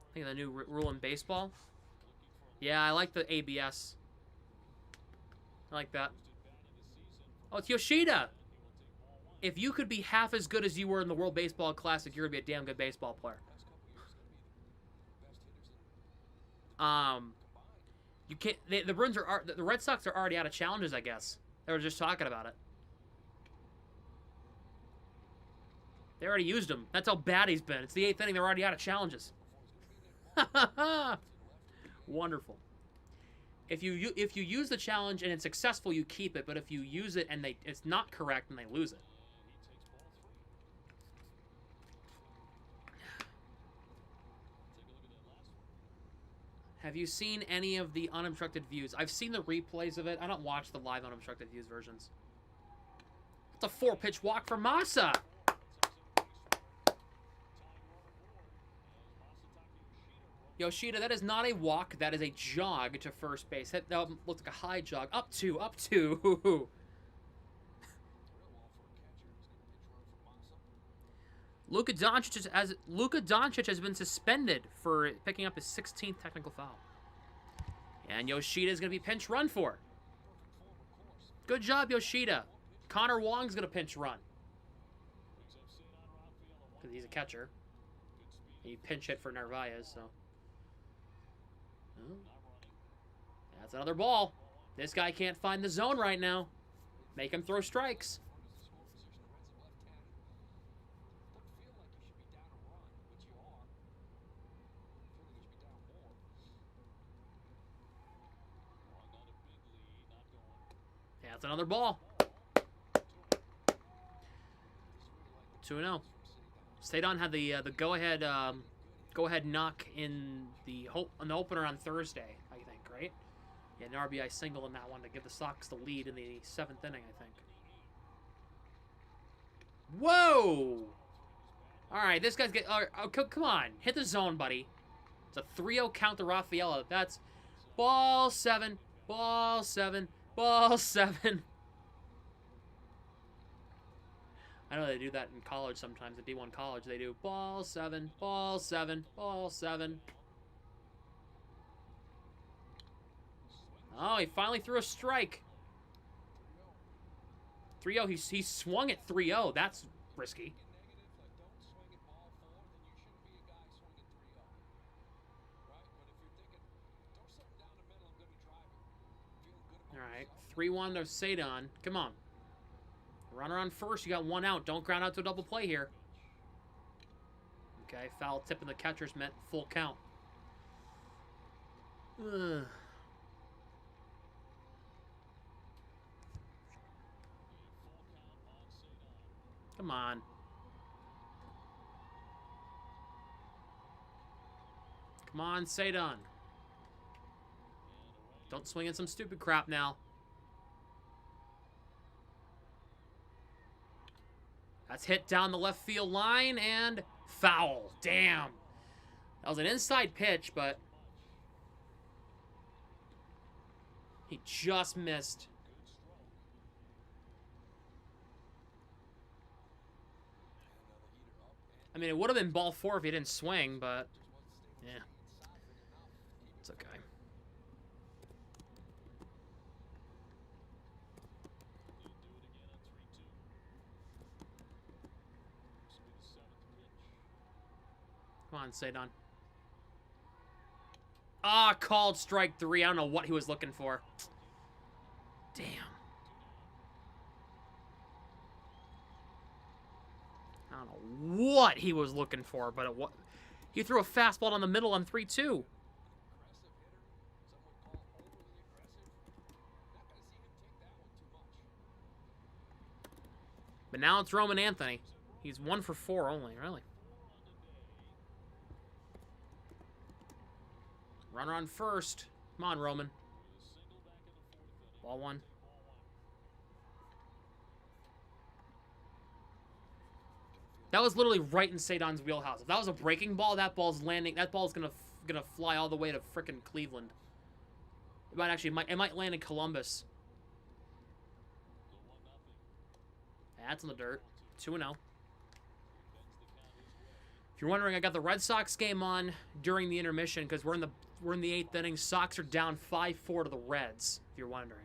I think the new rule in baseball. Yeah, I like the ABS. I like that. Oh, it's Yoshida. If you could be half as good as you were in the World Baseball Classic, you're going to be a damn good baseball player. You can't. The Bruins are. The Red Sox are already out of challenges, I guess. They were just talking about it. They already used him. That's how bad he's been. It's the 8th inning. They're already out of challenges. Wonderful. If you use the challenge and it's successful, you keep it. But if you use it and it's not correct, then they lose it. Have you seen any of the unobstructed views? I've seen the replays of it. I don't watch the live unobstructed views versions. It's a 4-pitch walk for Massa. Yoshida, that is not a walk. That is a jog to first base. That looked like a high jog. Up two. Luka Doncic has been suspended for picking up his 16th technical foul. And Yoshida is going to be pinch run for. Good job, Yoshida. Connor Wong's going to pinch run. Because he's a catcher. And you pinch hit for Narvaez, so. Oh. That's another ball. This guy can't find the zone right now. Make him throw strikes. That's another ball. 2-0. Showdown had the go-ahead knock in the opener on Thursday, I think, right? Yeah, an RBI single in that one to give the Sox the lead in the 7th inning, I think. Whoa! All right, this guy's come on, hit the zone, buddy. It's a 3-0 count to Rafaela. That's ball 7, ball 7. Ball 7. I know they do that in college sometimes. At D1 college, they do ball 7, ball 7, ball 7. Oh, he finally threw a strike. 3-0. He swung at 3-0. That's risky. Alright, 3-1 to Showdown. Come on. Runner on first. You got 1 out. Don't ground out to a double play here. Okay, foul tip in the catcher's meant full count. Ugh. Come on. Come on, Showdown. Don't swing at some stupid crap now. That's hit down the left field line and foul. Damn. That was an inside pitch, but he just missed. I mean, it would have been ball 4 if he didn't swing, but yeah. It's okay. Come on, Sadon. Ah, called strike 3. I don't know what he was looking for. Damn. I don't know what he was looking for, but he threw a fastball down the middle on 3-2. But now it's Roman Anthony. He's 1 for 4 only, really. Runner on first. Come on, Roman. Ball 1. That was literally right in Sadon's wheelhouse. If that was a breaking ball, that ball's landing. That ball's gonna fly all the way to frickin' Cleveland. It might actually it might land in Columbus. That's in the dirt. 2-0. If you're wondering, I got the Red Sox game on during the intermission because we're in the 8th inning. Sox are down 5-4 to the Reds. If you're wondering.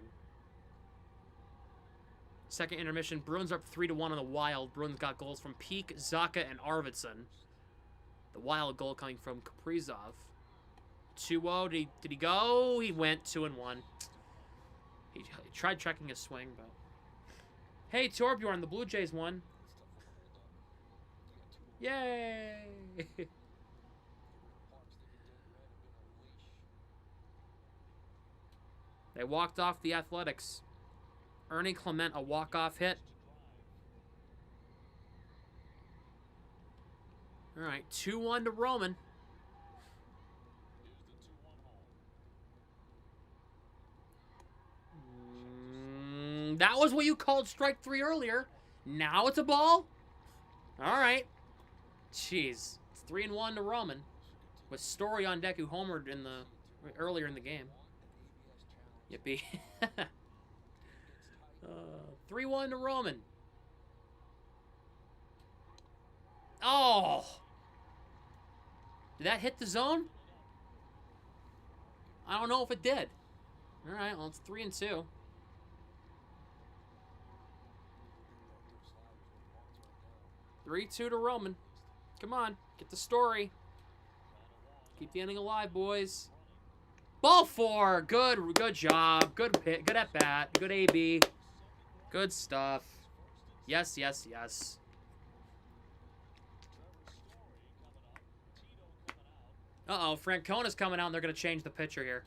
Second intermission, Bruins are up 3-1 on the Wild. Bruins got goals from Peak, Zaka, and Arvidsson. The Wild goal coming from Kaprizov. 2-0. Did he go? He went 2-1. He tried checking his swing, but. Hey, Torbjorn, the Blue Jays won. Yay! They walked off the Athletics. Ernie Clement, a walk-off hit. All right, 2-1 to Roman. That was what you called strike 3 earlier. Now it's a ball? All right. Jeez. It's 3-1 to Roman. With Story on deck who homered earlier in the game. Yippee. 3-1 to Roman. Oh! Did that hit the zone? I don't know if it did. All right, well, it's 3-2. (3-2) to Roman. Come on, get the Story. Keep the inning alive, boys. Ball 4. Good job. Good hit. Good at bat. Good AB. Good stuff. Yes, yes, yes. Uh-oh, Francona's coming out, and they're going to change the pitcher here.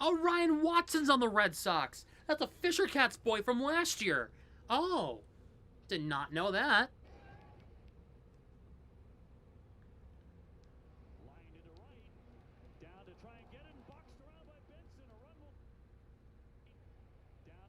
Oh, Ryan Watson's on the Red Sox. That's a Fisher Cats boy from last year. Oh, did not know that. Line to the right. Down to try and get it. Boxed around by Benson. A run will... Down.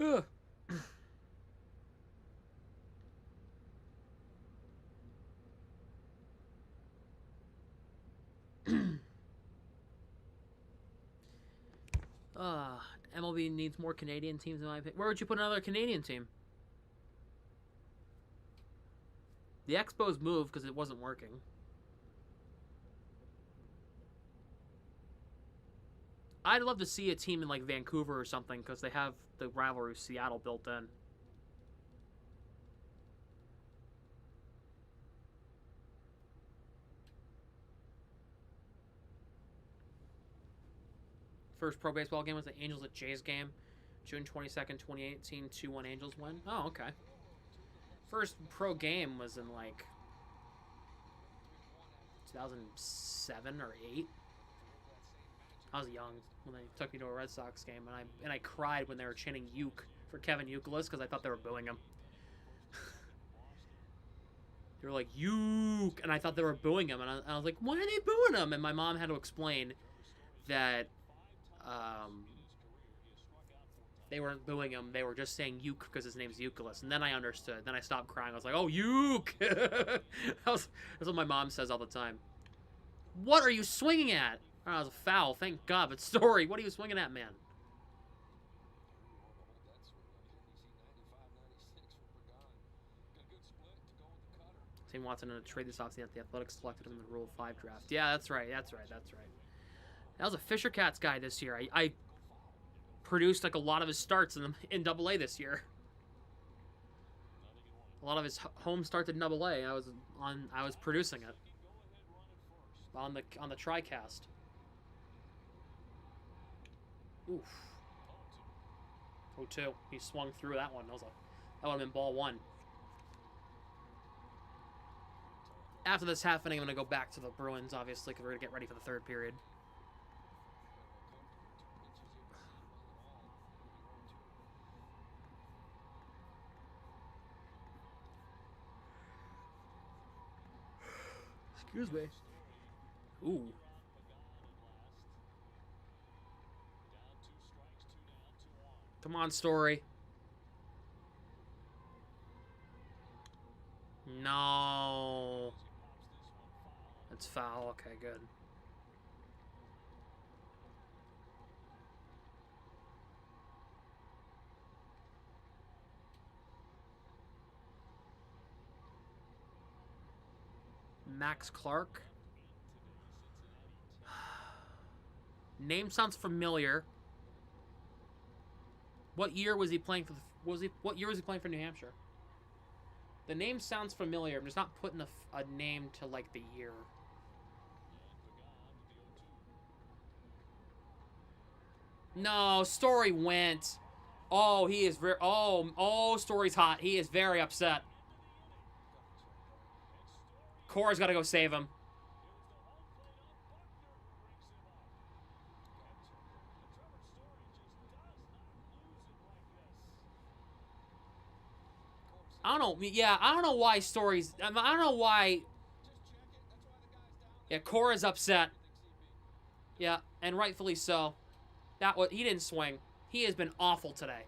Ugh. MLB needs more Canadian teams in my opinion. Where would you put another Canadian team? The Expos moved because it wasn't working. I'd love to see a team in like Vancouver or something because they have the rivalry with Seattle built in. First pro baseball game was the Angels at Jays game. June 22nd, 2018, 2-1 Angels win. Oh, okay. First pro game was in like 2007 or 8. I was young when they took me to a Red Sox game, and I cried when they were chanting "Uke" for Kevin Youkilis because I thought they were booing him. They were like "Uke," and I thought they were booing him, and I was like, "Why are they booing him?" And my mom had to explain that they weren't booing him; they were just saying "Uke" because his name's Youkilis. And then I understood. Then I stopped crying. I was like, "Oh, Uke!" That's what my mom says all the time. What are you swinging at? Oh, that was a foul. Thank God. But Story, what are you swinging at, man? Tim Watson in a trade this offseason at the Athletics selected him in the Rule 5 draft. Yeah, that's right. That's right. That was a Fisher Cats guy this year. I produced like a lot of his starts in AA this year. A lot of his home starts in AA. I was producing it on the TriCast. Oof. 0-2. He swung through that one. That would have been ball one. After this half inning, I'm going to go back to the Bruins, obviously, because we're going to get ready for the third period. Excuse me. Ooh. Come on, Story. No. That's foul. Okay, good. Max Clark. Name sounds familiar. What year was he playing for what year was he playing for New Hampshire? The name sounds familiar. I'm just not putting a name to like the year. No, Story went. Oh, he is very. Oh, Story's hot. He is very upset. Cora's got to go save him. I don't know. Yeah, I don't know why Story's. I don't know why. Yeah, Cora's upset. Yeah, and rightfully so. He didn't swing. He has been awful today.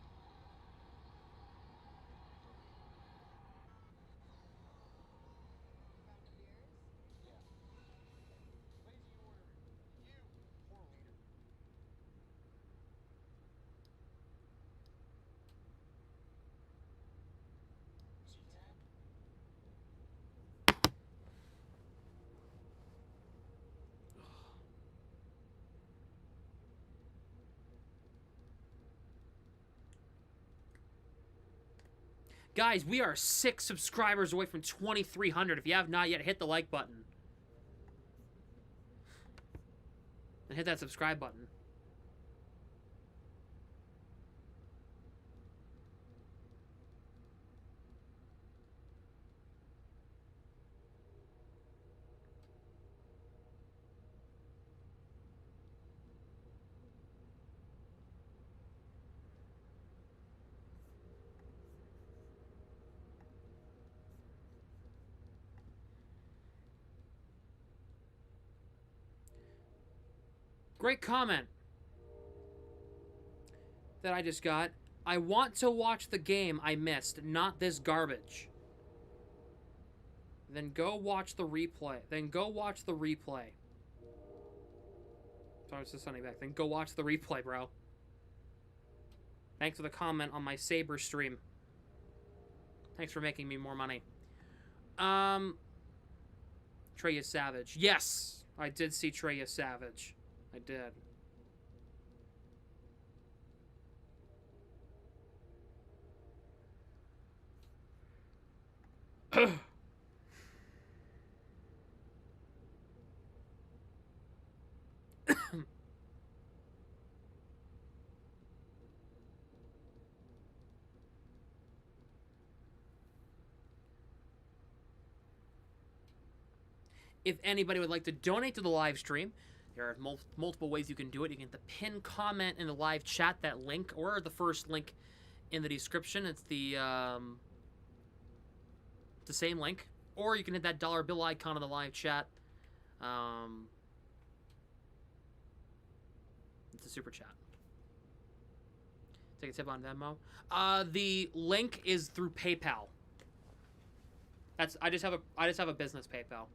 Guys, we are 6 subscribers away from 2,300. If you have not yet, hit the like button. And hit that subscribe button. Great comment that I just got. I want to watch the game I missed, not this garbage. Then go watch the replay. Sorry, it's just Sunday back. Then go watch the replay, bro. Thanks for the comment on my Saber stream. Thanks for making me more money. Treya Savage. Yes, I did see Treya Savage. I did. If anybody would like to donate to the live stream, There are multiple ways you can do it. You can hit the pin comment in the live chat, that link, or the first link in the description. It's the same link. Or you can hit that dollar bill icon in the live chat. It's a super chat. Take a tip on Venmo. The link is through PayPal. I just have a business PayPal.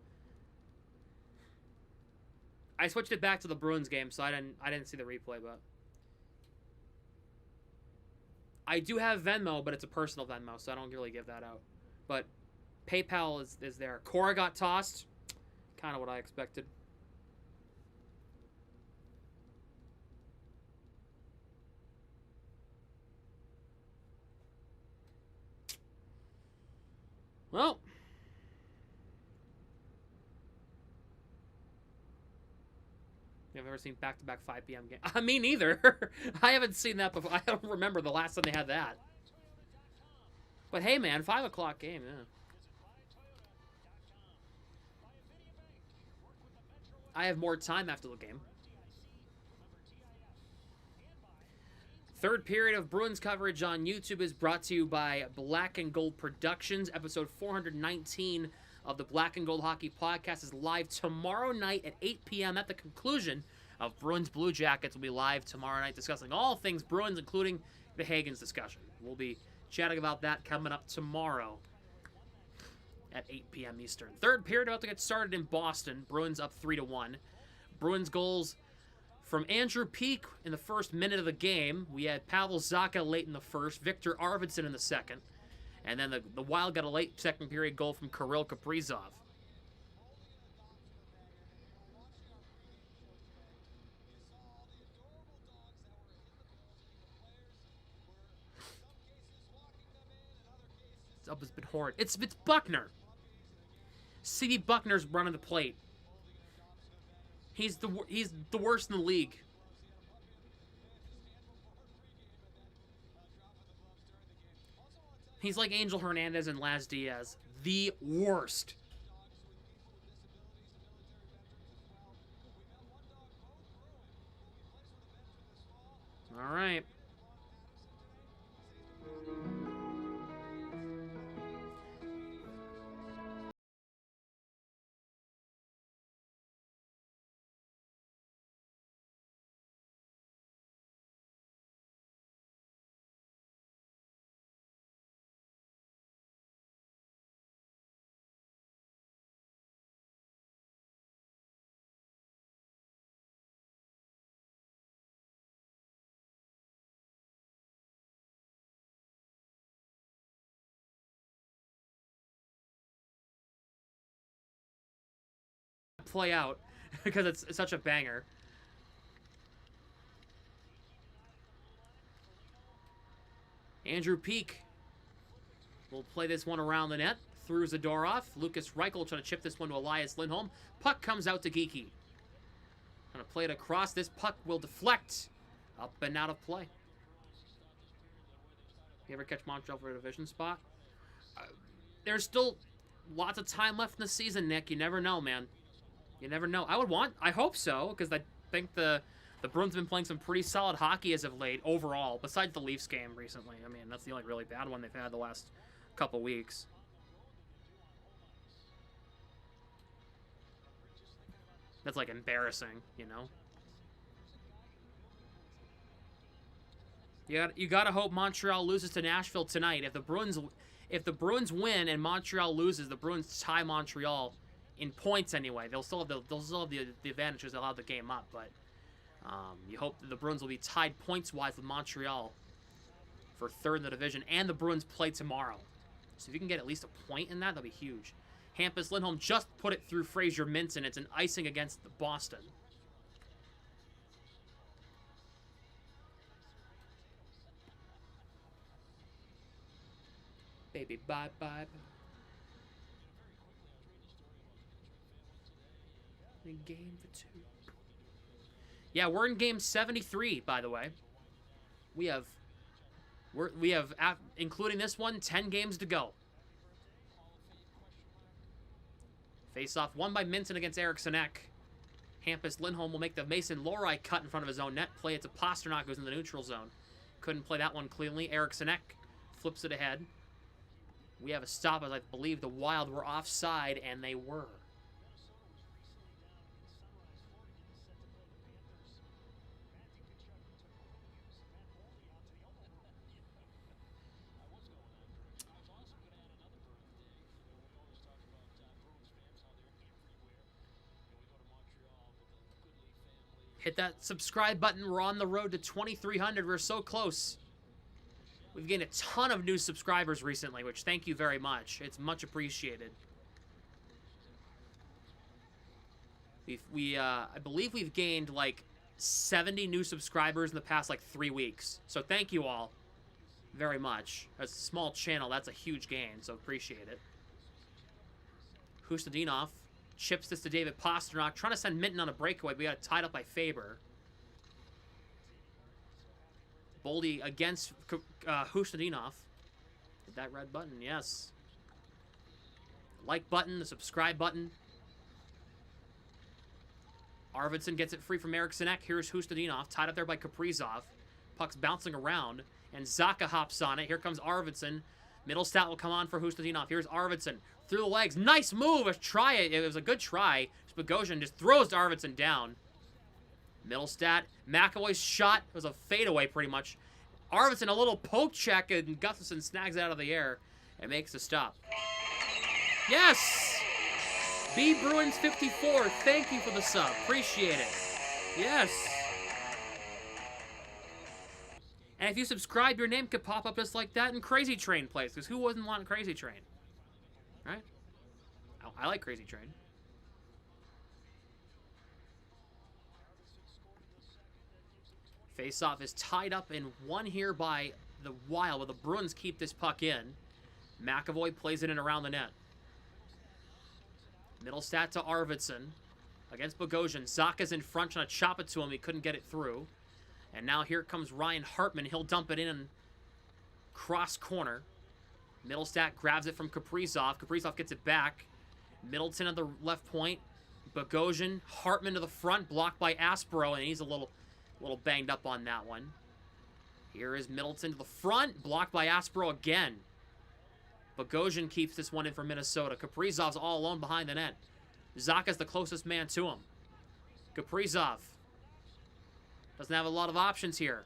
I switched it back to the Bruins game, so I didn't see the replay, but I do have Venmo, but it's a personal Venmo, so I don't really give that out. But PayPal is there. Cora got tossed. Kind of what I expected. Well, you've ever seen back-to-back 5 p.m. games? Me neither. I haven't seen that before. I don't remember the last time they had that. But hey, man, 5 o'clock game, yeah. I have more time after the game. Third period of Bruins coverage on YouTube is brought to you by Black and Gold Productions. Episode 419 of the Black and Gold Hockey Podcast is live tomorrow night at 8 p.m. At the conclusion of Bruins Blue Jackets, will be live tomorrow night discussing all things Bruins, including the Hagens discussion. We'll be chatting about that coming up tomorrow at 8 p.m. Eastern. Third period about to get started in Boston. Bruins up 3-1. Bruins goals from Andrew Peeke in the first minute of the game. We had Pavel Zacha late in the first, Victor Arvidsson in the second, and then the Wild got a late second period goal from Kirill Kaprizov. This up has been horrid. It's Buckner. C.D. Buckner's running the plate. He's the worst in the league. He's like Angel Hernandez and Laz Diaz. The worst. All right. Play out because it's such a banger. Andrew Peeke will play this one around the net. Through Zadorov. Lucas Reichel trying to chip this one to Elias Lindholm. Puck comes out to Geekie. Trying to play it across. This puck will deflect. Up and out of play. You ever catch Montreal for a division spot? There's still lots of time left in the season, Nick. You never know, man. You never know. I hope so, because I think the Bruins have been playing some pretty solid hockey as of late, overall, besides the Leafs game recently. I mean, that's the only really bad one they've had the last couple weeks. That's, like, embarrassing, you know? You gotta hope Montreal loses to Nashville tonight. If the Bruins win and Montreal loses, the Bruins tie Montreal in points anyway. They'll still have the advantages. They'll have the game up, but you hope that the Bruins will be tied points-wise with Montreal for third in the division, and the Bruins play tomorrow. So if you can get at least a point in that, that'll be huge. Hampus Lindholm just put it through Fraser Minson. It's an icing against Boston. Baby, bye-bye. Game for 2. Yeah, we're in game 73, by the way. We have, including this one, 10 games to go. Face-off won by Minton against Eriksson Ek. Hampus Lindholm will make the Mason Lohrei cut in front of his own net. Play it to Pasternak, who's in the neutral zone. Couldn't play that one cleanly. Eriksson Ek flips it ahead. We have a stop, as I believe the Wild were offside, and they were. Hit that subscribe button. We're on the road to 2,300. We're so close. We've gained a ton of new subscribers recently, which thank you very much. It's much appreciated. I believe we've gained like 70 new subscribers in the past like 3 weeks. So thank you all very much. As a small channel, that's a huge gain, so appreciate it. Hustadinov chips this to David Pasternak, trying to send Minton on a breakaway, but we got it tied up by Faber. Boldy against Hustadinov. Hit that red button, yes. Like button, the subscribe button. Arvidsson gets it free from Eriksson Ek. Here's Hustadinov, tied up there by Kaprizov. Puck's bouncing around, and Zacha hops on it. Here comes Arvidsson. Middlestat will come on for Hustadinov. Here's Arvidsson. Through the legs. Nice move. Let's try it. It was a good try. Bogosian just throws Arvidsson down. Middlestat. McAvoy's shot. It was a fadeaway pretty much. Arvidsson a little poke check, and Gustafsson snags it out of the air and makes the stop. Yes! B Bruins 54. Thank you for the sub. Appreciate it. Yes. And if you subscribe, your name could pop up just like that in Crazy Train plays, because who wouldn't want Crazy Train? Right? I like Crazy Train. Face-off is tied up in one here by the Wild, but the Bruins keep this puck in. McAvoy plays it in around the net. Middlestat to Arvidsson against Bogosian. Zacha's in front, trying to chop it to him. He couldn't get it through. And now here comes Ryan Hartman. He'll dump it in cross corner. Middlestat grabs it from Kaprizov. Kaprizov gets it back. Middleton at the left point. Bogosian, Hartman to the front, blocked by Aspero, and he's a little banged up on that one. Here is Middleton to the front, blocked by Aspero again. Bogosian keeps this one in for Minnesota. Kaprizov's all alone behind the net. Zacha's the closest man to him. Kaprizov doesn't have a lot of options here.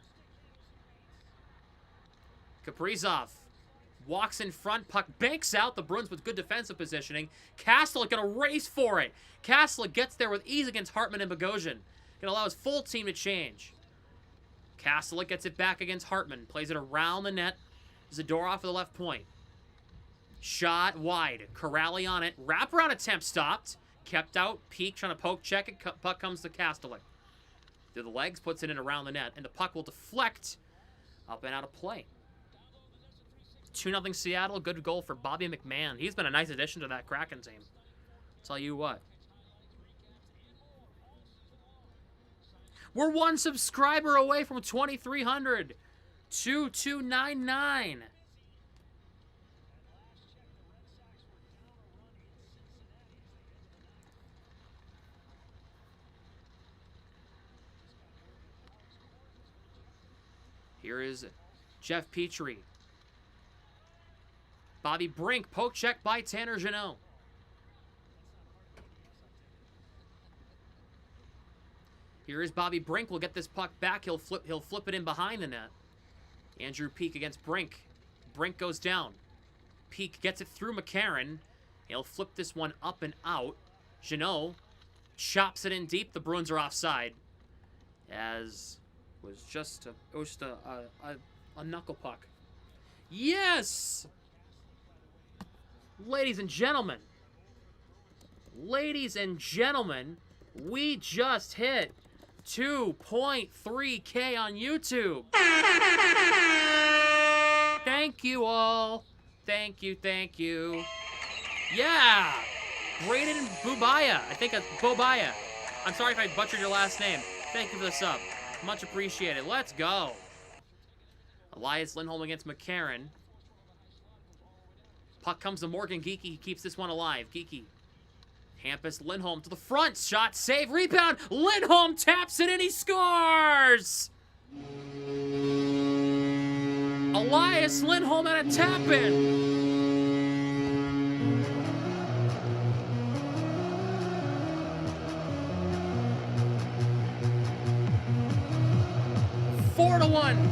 Kaprizov walks in front. Puck banks out. The Bruins with good defensive positioning. Kastelik gonna race for it. Kastelik gets there with ease against Hartman and Bogosian. Gonna allow his full team to change. Kastelik gets it back against Hartman. Plays it around the net. Zadorov for the left point. Shot wide. Corrali on it. Wraparound attempt stopped. Kept out. Peak trying to poke check it. Puck comes to Kastelik. Through the legs, puts it in around the net, and the puck will deflect up and out of play. 2-0 Seattle. Good goal for Bobby McMahon. He's been a nice addition to that Kraken team. Tell you what. We're one subscriber away from 2,300. 2299. Here is Jeff Petrie. Bobby Brink, poke check by Tanner Jeannot. Here is Bobby Brink. Will get this puck back. He'll flip it in behind the net. Andrew Peak against Brink. Brink goes down. Peak gets it through McCarron. He'll flip this one up and out. Jeannot chops it in deep. The Bruins are offside. As it was just a knuckle puck. Yes! Ladies and gentlemen, we just hit 2.3K on YouTube. Thank you all. Thank you. Yeah! Braden Bubaya. I think it's Bobaya. I'm sorry if I butchered your last name. Thank you for the sub. Much appreciated. Let's go. Elias Lindholm against McCarron. Puck comes to Morgan Geekie. He keeps this one alive. Geekie Hampus Lindholm to the front. Shot, save, rebound. Lindholm taps it and he scores! Elias Lindholm had a tap-in. Four to 1.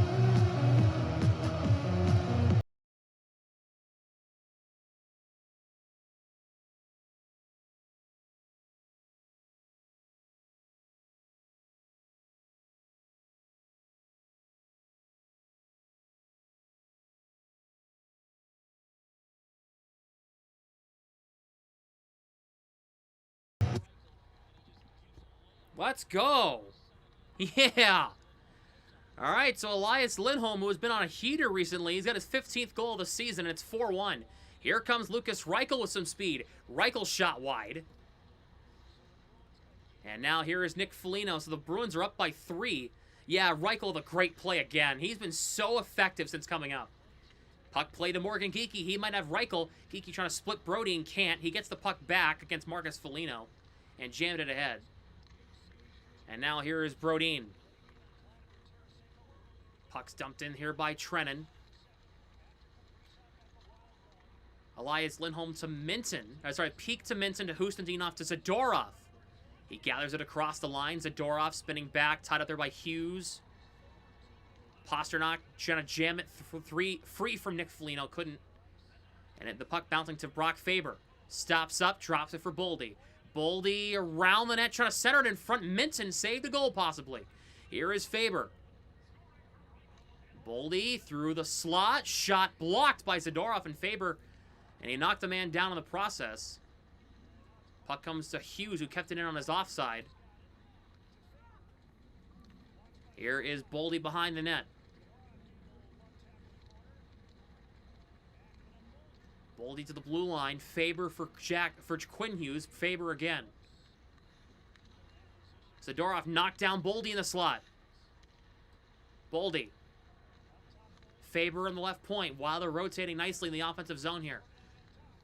Let's go. Yeah. All right, so Elias Lindholm, who has been on a heater recently, he's got his 15th goal of the season, and it's 4-1. Here comes Lucas Reichel with some speed. Reichel shot wide. And now here is Nick Foligno, so the Bruins are up by 3. Yeah, Reichel, the great play again. He's been so effective since coming up. Puck play to Morgan Geekie. He might have Reichel. Geekie trying to split Brody and can't. He gets the puck back against Marcus Foligno and jammed it ahead. And now here is Brodin. Puck's dumped in here by Trennan. Elias Lindholm to Minton. Peek to Minton to Hustendinov to Zadorov. He gathers it across the line. Zadorov spinning back, tied up there by Hughes. Pasternak trying to jam it free from Nick Foligno. Couldn't. And the puck bouncing to Brock Faber. Stops up, drops it for Boldy. Boldy around the net, trying to center it in front. Minton saved the goal, possibly. Here is Faber. Boldy through the slot. Shot blocked by Zadorov and Faber. And he knocked the man down in the process. Puck comes to Hughes, who kept it in on his offside. Here is Boldy behind the net. Boldy to the blue line. Faber for Quinn Hughes. Faber again. Zadorov knocked down Boldy in the slot. Boldy. Faber in the left point. While they're rotating nicely in the offensive zone here.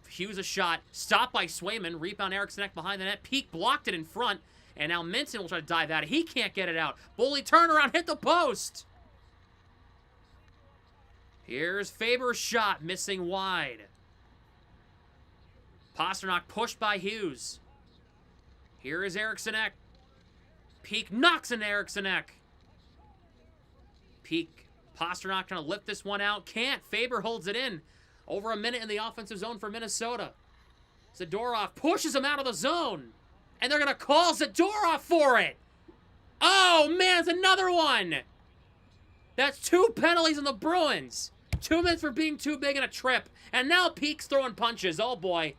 Hughes a shot. Stopped by Swayman. Rebound Eriksson behind the net. Peak blocked it in front. And now Minton will try to dive at it. He can't get it out. Boldy turnaround. Hit the post. Here's Faber's shot. Missing wide. Pasternak pushed by Hughes. Here is Eriksson. Peak knocks into Eriksson. Peak. Pasternak trying to lift this one out. Can't. Faber holds it in. Over a minute in the offensive zone for Minnesota. Zadorov pushes him out of the zone. And they're going to call Zadorov for it. Oh, man, it's another one. That's 2 penalties on the Bruins. 2 minutes for being too big in a trip. And now Peak's throwing punches. Oh, boy.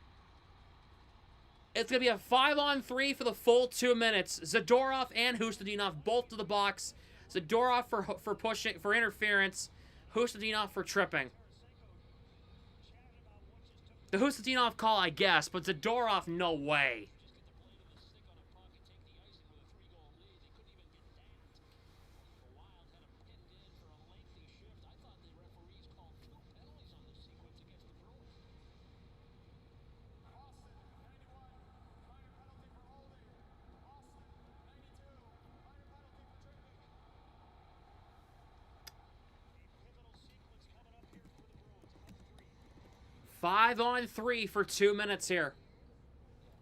It's going to be a 5-on-3 for the full 2 minutes. Zadorov and Hustendinov both to the box. Zadorov for pushing, for interference. Hustendinov for tripping. The Hustendinov call, I guess, but Zadorov, no way. Five on 3 for 2 minutes here.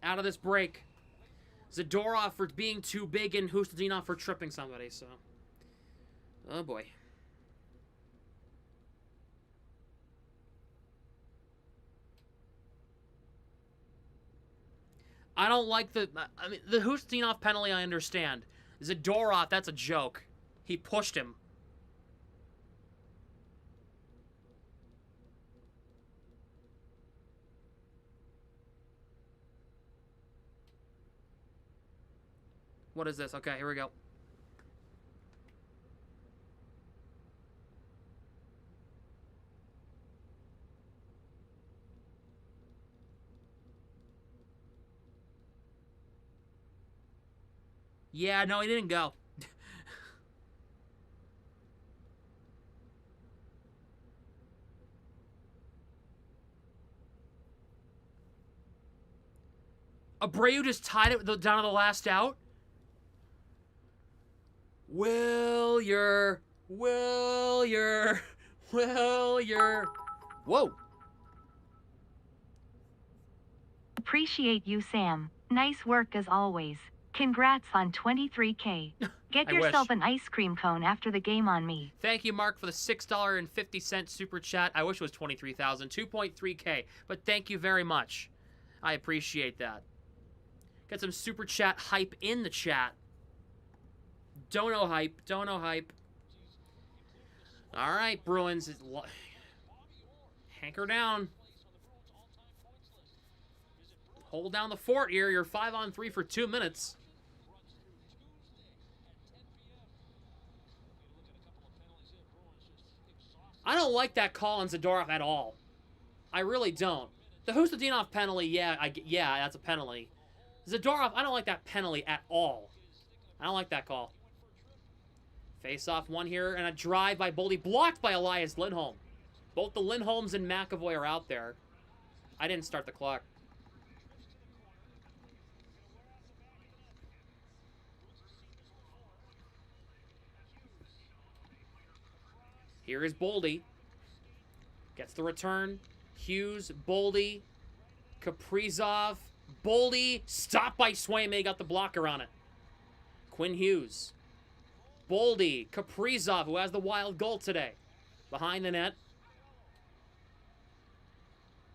Out of this break. Zadorov for being too big and Hustendinov for tripping somebody, so. Oh boy. I don't like the Hustendinov penalty, I understand. Zadorov, that's a joke. He pushed him. What is this? Okay, here we go. Yeah, no, he didn't go. Abreu just tied it down to the last out. Whoa. Appreciate you, Sam. Nice work as always. Congrats on 23K. Get I yourself wish. an ice cream cone after the game on me. Thank you, Mark, for the $6.50 super chat. I wish it was 23,000, 2.3K, but thank you very much. I appreciate that. Got some super chat hype in the chat. Dono hype. All right, Bruins. Hanker down. Hold down the fort here. You're 5-on-3 for 2 minutes. I don't like that call on Zadorov at all. I really don't. The Hustadinov penalty, yeah, that's a penalty. Zadorov, I don't like that penalty at all. I don't like that call. Face-off one here, and a drive by Boldy, blocked by Elias Lindholm. Both the Lindholms and McAvoy are out there. I didn't start the clock. Here is Boldy. Gets the return. Hughes, Boldy, Kaprizov, Boldy, stopped by Swayman, got the blocker on it. Quinn Hughes. Boldy, Kaprizov, who has the wild goal today. Behind the net.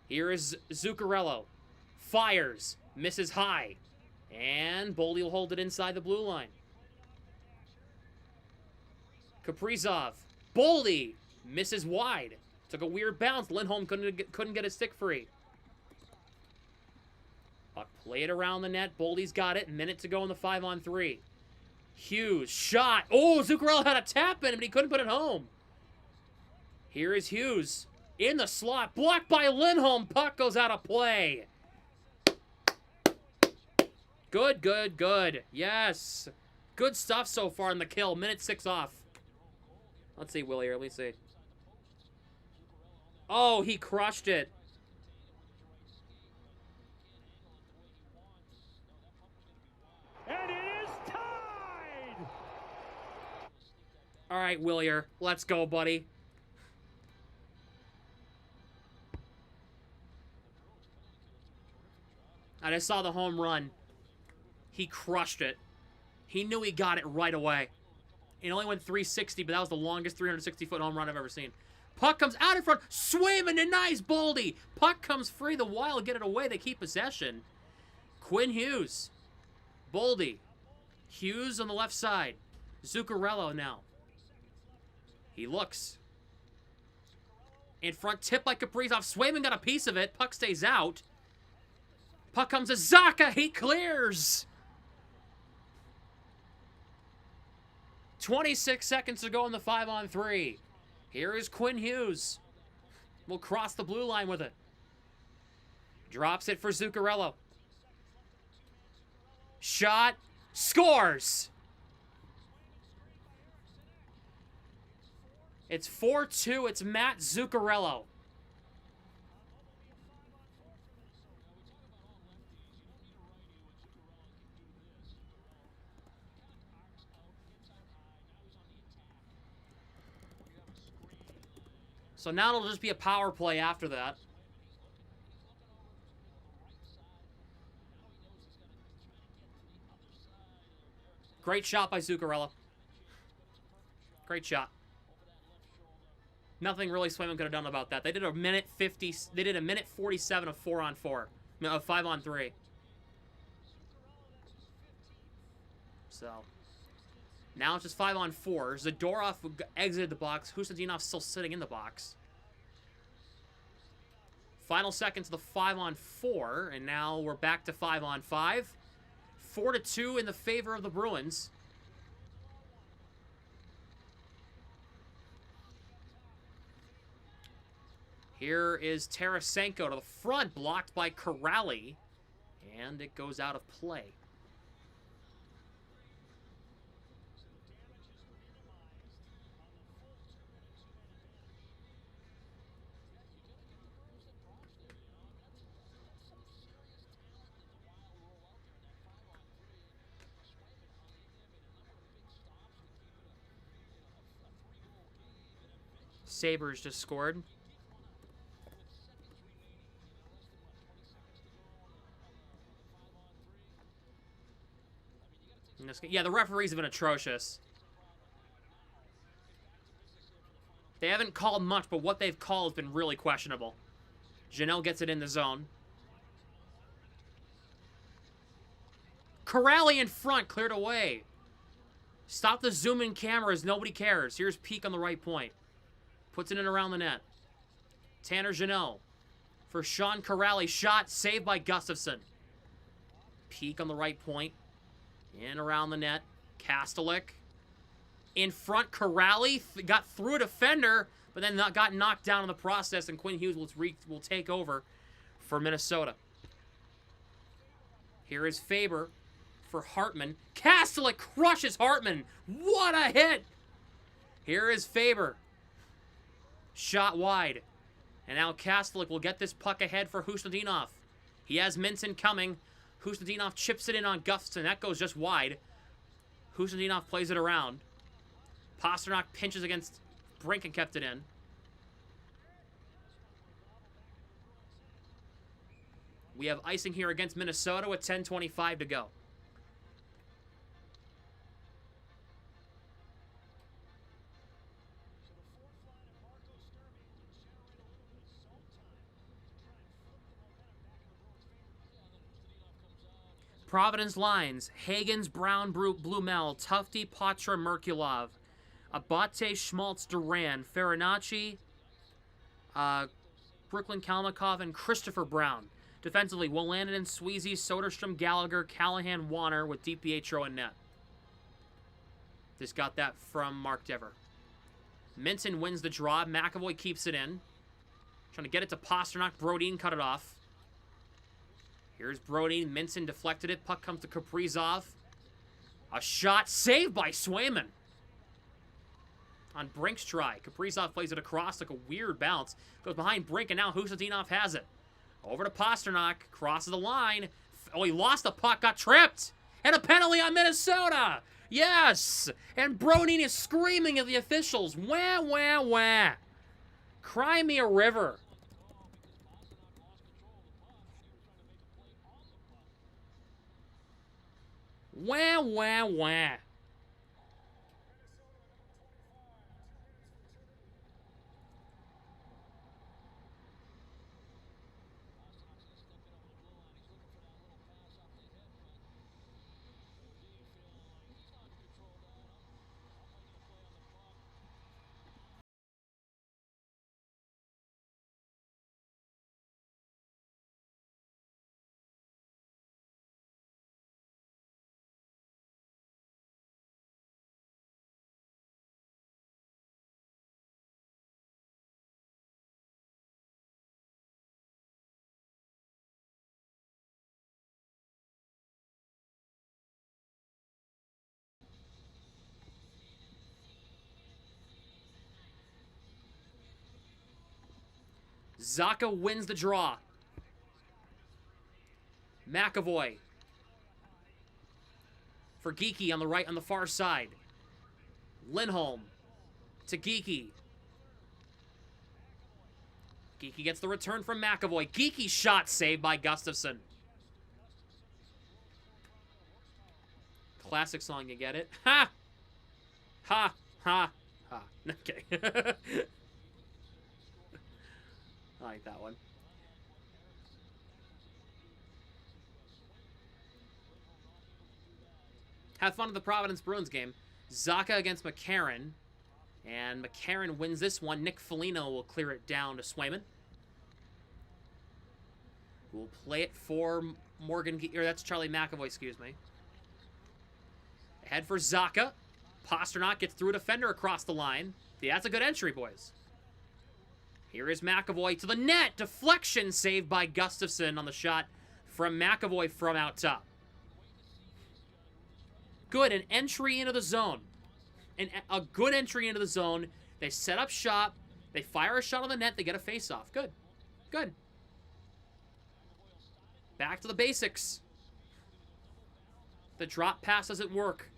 Here is Zuccarello. Fires. Misses high. And Boldy will hold it inside the blue line. Kaprizov. Boldy. Misses wide. Took a weird bounce. Lindholm couldn't get his stick free. Puck played around the net. Boldy's got it. Minute to go in the 5-on-3. Hughes. Shot. Oh, Zuccarello had a tap in him, but he couldn't put it home. Here is Hughes. In the slot. Blocked by Lindholm. Puck goes out of play. Good. Yes. Good stuff so far in the kill. Minute 6 off. Let's see, Willie. Let me see. Oh, he crushed it. And it is tied! All right, Willier. Let's go, buddy. I just saw the home run. He crushed it. He knew he got it right away. It only went 360, but that was the longest 360-foot home run I've ever seen. Puck comes out in front. Swayman denies Boldy. Puck comes free. The Wild get it away. They keep possession. Quinn Hughes. Boldy. Hughes on the left side. Zuccarello now. He looks. In front, tip by Kaprizov. Swayman got a piece of it. Puck stays out. Puck comes to Zacha. He clears. 26 seconds to go in the 5-on-3. Here is Quinn Hughes. Will cross the blue line with it. Drops it for Zuccarello. Shot. Scores. It's 4-2. It's Matt Zuccarello. So now it'll just be a power play after that. Great shot by Zuccarello. Great shot. Nothing really Swayman could have done about that. They did a minute 50. They did a minute 47 of 4-on-4, of 5-on-3. So now it's just 5-on-4. Zadorov exited the box. Hustadinov still sitting in the box. Final seconds of the 5-on-4, and now we're back to 5-on-5. 4-2 in the favor of the Bruins. Here is Tarasenko to the front, blocked by Corrali, and it goes out of play. Sabres just scored. Yeah, the referees have been atrocious. They haven't called much, but what they've called has been really questionable. Janelle gets it in the zone. Corrali in front, cleared away. Stop the zoom-in cameras, nobody cares. Here's Peak on the right point. Puts it in around the net. Tanner Janelle for Sean Corrali. Shot, saved by Gustafson. Peak on the right point. In around the net. Kastelik. In front, Corrali got through a defender, but then got knocked down in the process, and Quinn Hughes will take over for Minnesota. Here is Faber for Hartman. Kastelik crushes Hartman. What a hit! Here is Faber. Shot wide. And now Kastelik will get this puck ahead for Husnudinov. He has Minson coming. Husnudinov chips it in on Gustafson. That goes just wide. Husnudinov plays it around. Pasternak pinches against Brink and kept it in. We have icing here against Minnesota with 10:25 to go. Providence lines: Hagens, Brown, Blumel, Tufte, Patra, Merkulov, Abate, Schmaltz, Duran, Farinacci, Brooklyn Kalmakov, and Christopher Brown. Defensively, Wolanin, Sweezy, Soderstrom, Gallagher, Callahan, Warner with DiPietro and net. Just got that from Mark Dever. Minton wins the draw. McAvoy keeps it in. Trying to get it to Pasternak. Brodin cut it off. Here's Brodin. Minton deflected it. Puck comes to Kaprizov. A shot saved by Swayman. On Brink's try. Kaprizov plays it across, like a weird bounce. Goes behind Brink, and now Husnudinov has it. Over to Pasternak. Crosses the line. Oh, he lost the puck. Got tripped. And a penalty on Minnesota. Yes. And Brodin is screaming at the officials. Wah, wah, wah. Cry me a river. Wah, wah, wah. Zaka wins the draw. McAvoy for Geeky on the right, on the far side. Lindholm to Geeky. Geeky gets the return from McAvoy. Geeky shot saved by Gustafson. Classic song, you get it? Ha! Ha! Ha! Ha. Okay. I like that one. Have fun with the Providence Bruins game. Zaka against McCarron. And McCarron wins this one. Nick Foligno will clear it down to Swayman. We'll play it for Morgan... Or that's Charlie McAvoy, excuse me. Ahead for Zaka. Pasternak gets through a defender across the line. Yeah, that's a good entry, boys. Here is McAvoy to the net. Deflection saved by Gustafson on the shot from McAvoy from out top. Good, an entry into the zone. A good entry into the zone. They set up shop. They fire a shot on the net. They get a face-off. Good. Good. Back to the basics. The drop pass doesn't work.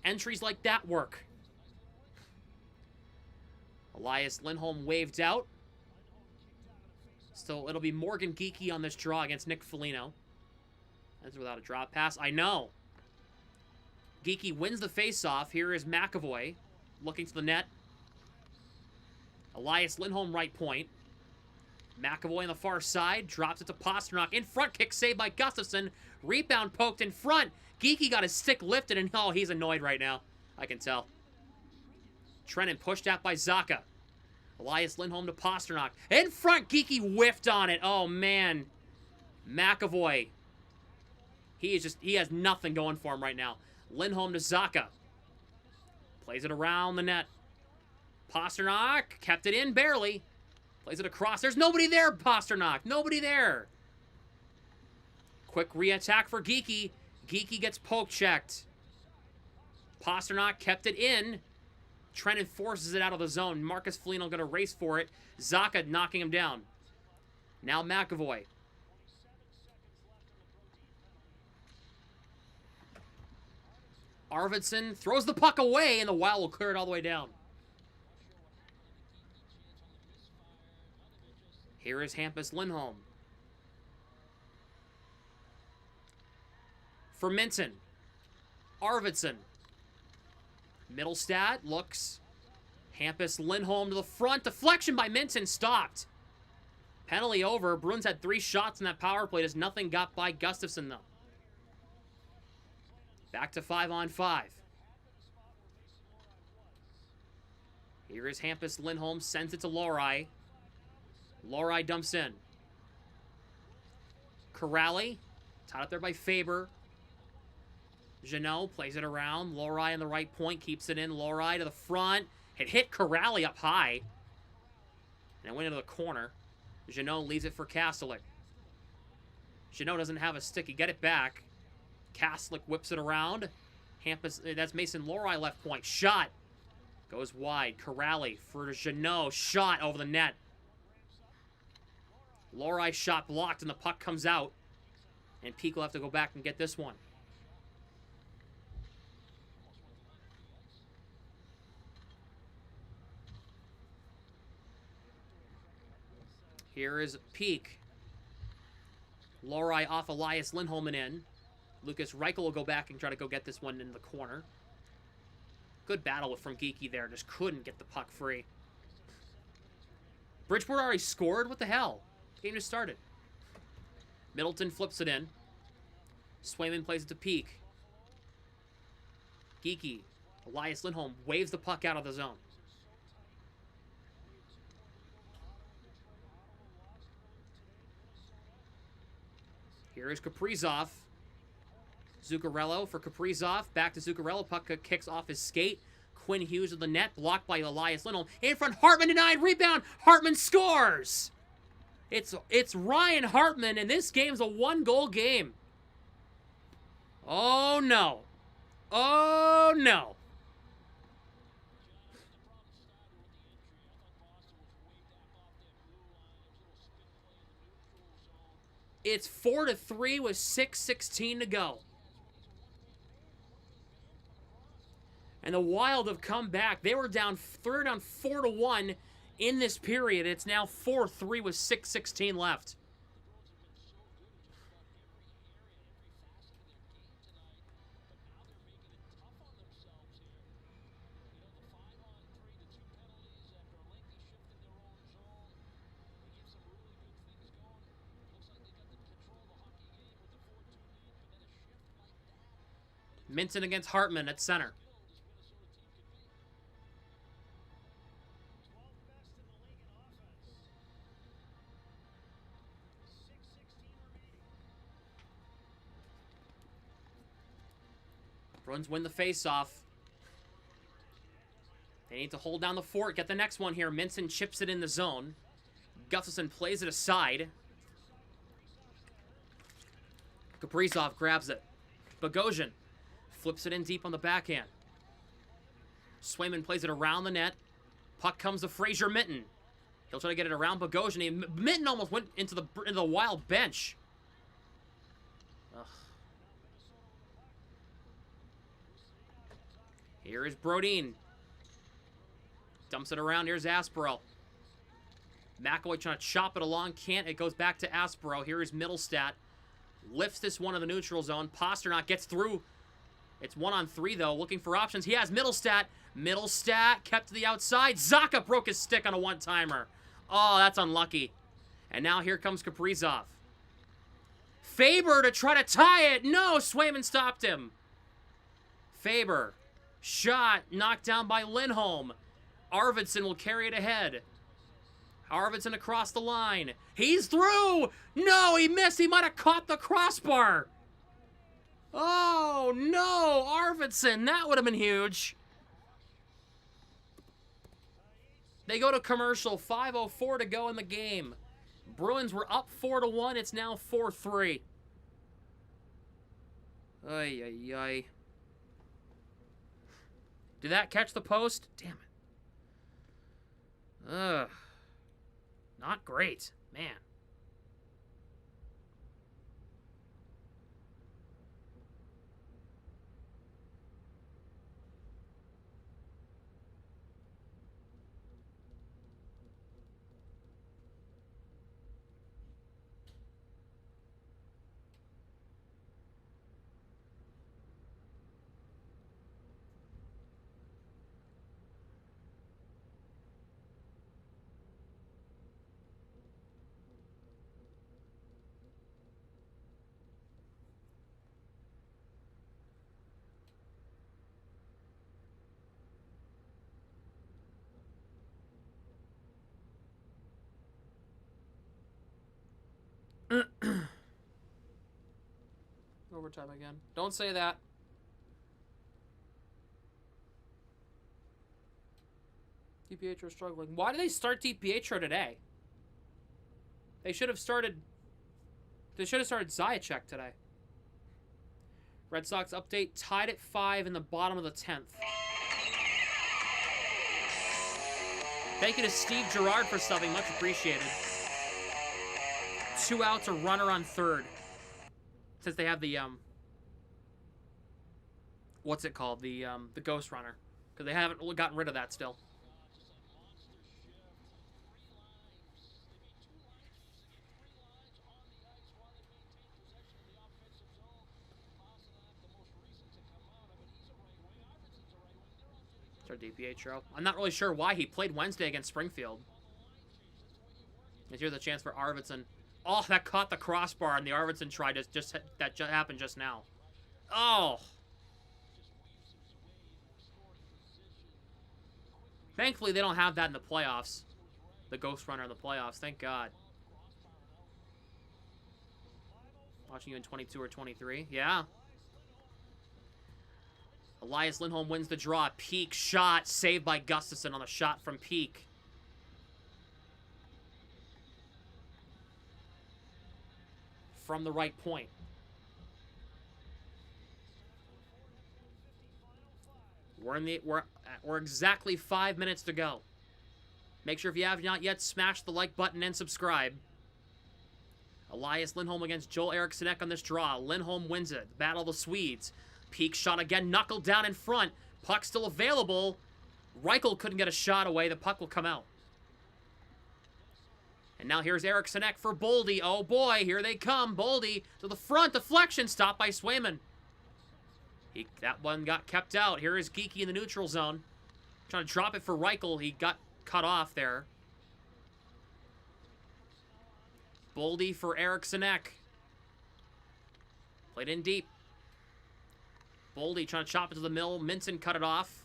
Entries like that work. Elias Lindholm waved out. So it'll be Morgan Geekie on this draw against Nick Foligno. That's without a drop pass. I know. Geekie wins the faceoff. Here is McAvoy looking to the net. Elias Lindholm right point. McAvoy on the far side. Drops it to Pasternak. In front, kick saved by Gustafsson. Rebound poked in front. Geekie got his stick lifted, and oh, he's annoyed right now. I can tell. Trennan pushed out by Zacha. Elias Lindholm to Pasternak. In front, Geekie whiffed on it. Oh, man. McAvoy. He has nothing going for him right now. Lindholm to Zacha. Plays it around the net. Pasternak kept it in barely. Plays it across. There's nobody there, Pasternak. Nobody there. Quick re-attack for Geekie. Geekie gets poke checked. Pasternak kept it in. Trennan forces it out of the zone. Marcus Foligno going to race for it. Zacha knocking him down. Now McAvoy. Arvidsson throws the puck away, and the Wild will clear it all the way down. Here is Hampus Lindholm. For Minton. Arvidsson. Middlestad looks. Hampus Lindholm to the front. Deflection by Minton. Stopped. Penalty over. Bruins had 3 shots in that power play. As nothing got by Gustafsson, though. Back to 5-on-5. Here is Hampus Lindholm. Sends it to Lohrei. Lohrei dumps in. Corrali. Tied up there by Faber. Jeannot plays it around. Lohrei on the right point. Keeps it in. Lohrei to the front. It hit Corrali up high. And it went into the corner. Jeannot leaves it for Kastelik. Jeannot doesn't have a stick. He get it back. Kastelik whips it around. Hampus, that's Mason Lohrei left point. Shot. Goes wide. Corrali for Jeannot. Shot over the net. Lohrei shot blocked and the puck comes out. And Peak will have to go back and get this one. Here is Peak. Lohrei off Elias Lindholm and in. Lucas Reichel will go back and try to go get this one in the corner. Good battle from Geekie there. Just couldn't get the puck free. Bridgeport already scored? What the hell? Game just started. Middleton flips it in. Swayman plays it to Peak. Geekie. Elias Lindholm waves the puck out of the zone. Here is Kaprizov. Zuccarello for Kaprizov. Back to Zuccarello. Puck kicks off his skate. Quinn Hughes of the net. Blocked by Elias Lindholm. In front. Hartman denied. Rebound. Hartman scores. It's Ryan Hartman, and this game's a 1-goal game. Oh, no. Oh, no. It's 4-3 with 6:16 to go. And the Wild have come back. They were down 4-1 in this period. It's now 4-3 with 6:16 left. Minton against Hartman at center. Bruins win the faceoff. They need to hold down the fort. Get the next one here. Minton chips it in the zone. Gustafsson plays it aside. Kaprizov grabs it. Bogosian flips it in deep on the backhand. Swayman plays it around the net. Puck comes to Fraser Minton. He'll try to get it around Bogosian. Minton almost went into the Wild bench. Ugh. Here is Brodin. Dumps it around. Here's Aspero. McAvoy trying to chop it along. Can't. It goes back to Aspero. Here is Middlestat. Lifts this one in the neutral zone. Pasternak gets through. It's 1-on-3, though. Looking for options. He has Middlestat. Middlestat kept to the outside. Zacha broke his stick on a one-timer. Oh, that's unlucky. And now here comes Kaprizov. Faber to try to tie it. No, Swayman stopped him. Faber. Shot knocked down by Lindholm. Arvidsson will carry it ahead. Arvidsson across the line. He's through. No, he missed. He might have caught the crossbar. Oh, no. Arvidsson. That would have been huge. They go to commercial. 5:04 to go in the game. Bruins were up 4-1. It's now 4-3. Ay, ay, ay. Did that catch the post? Damn it. Ugh. Not great. Man. Overtime again. Don't say that. DiPietro struggling. Why did they start DiPietro today? They should have started Zajac today. Red Sox update, tied at 5 in the bottom of the 10th. Thank you to Steve Gerard for subbing, much appreciated. 2 outs, a runner on third. Since they have the, what's it called? The Ghost Runner. Because they haven't gotten rid of that still. Start DiPietro. I'm not really sure why he played Wednesday against Springfield. Here's a chance for Arvidsson. Oh, that caught the crossbar, and the Arvidsson try that happened just now. Oh. Thankfully, they don't have that in the playoffs. The Ghost Runner in the playoffs. Thank God. Watching you in 22 or 23. Yeah. Elias Lindholm wins the draw. Peak shot. Saved by Gustafsson on a shot from Peak. From the right point. We're exactly 5 minutes to go. Make sure if you have not yet, smash the like button and subscribe. Elias Lindholm against Joel Eriksson on this draw. Lindholm wins it. Battle of the Swedes. Peak shot again, knuckled down in front. Puck still available. Reichel couldn't get a shot away. The puck will come out. And now here's Eriksson for Boldy. Oh boy, here they come. Boldy to the front. Deflection stopped by Swayman. That one got kept out. Here is Geeky in the neutral zone. Trying to drop it for Reichel. He got cut off there. Boldy for Eriksson. Played in deep. Boldy trying to chop it to the middle. Minson cut it off.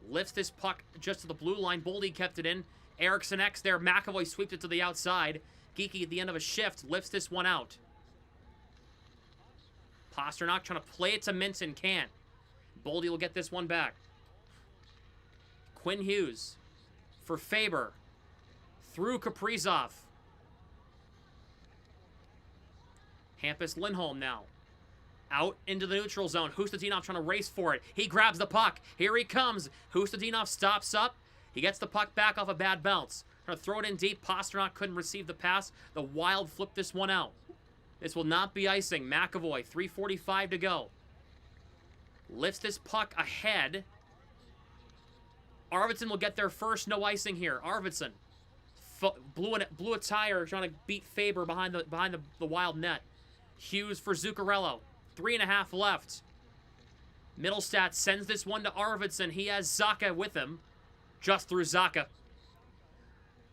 Lifts this puck just to the blue line. Boldy kept it in. Eriksson there. McAvoy sweeps it to the outside. Geeky at the end of a shift lifts this one out. Pasternak trying to play it to Minson. Can't. Boldy will get this one back. Quinn Hughes for Faber. Through Kaprizov. Hampus Lindholm now. Out into the neutral zone. Hustadinov trying to race for it. He grabs the puck. Here he comes. Hustadinov stops up. He gets the puck back off a bad bounce. Trying to throw it in deep. Pasternak couldn't receive the pass. The Wild flipped this one out. This will not be icing. McAvoy, 3:45 to go. Lifts this puck ahead. Arvidsson will get there first. No icing here. Arvidsson blew a tire trying to beat Faber behind the wild net. Hughes for Zuccarello. 3.5 left. Middlestat sends this one to Arvidsson. He has Zacha with him. Just through Zacha.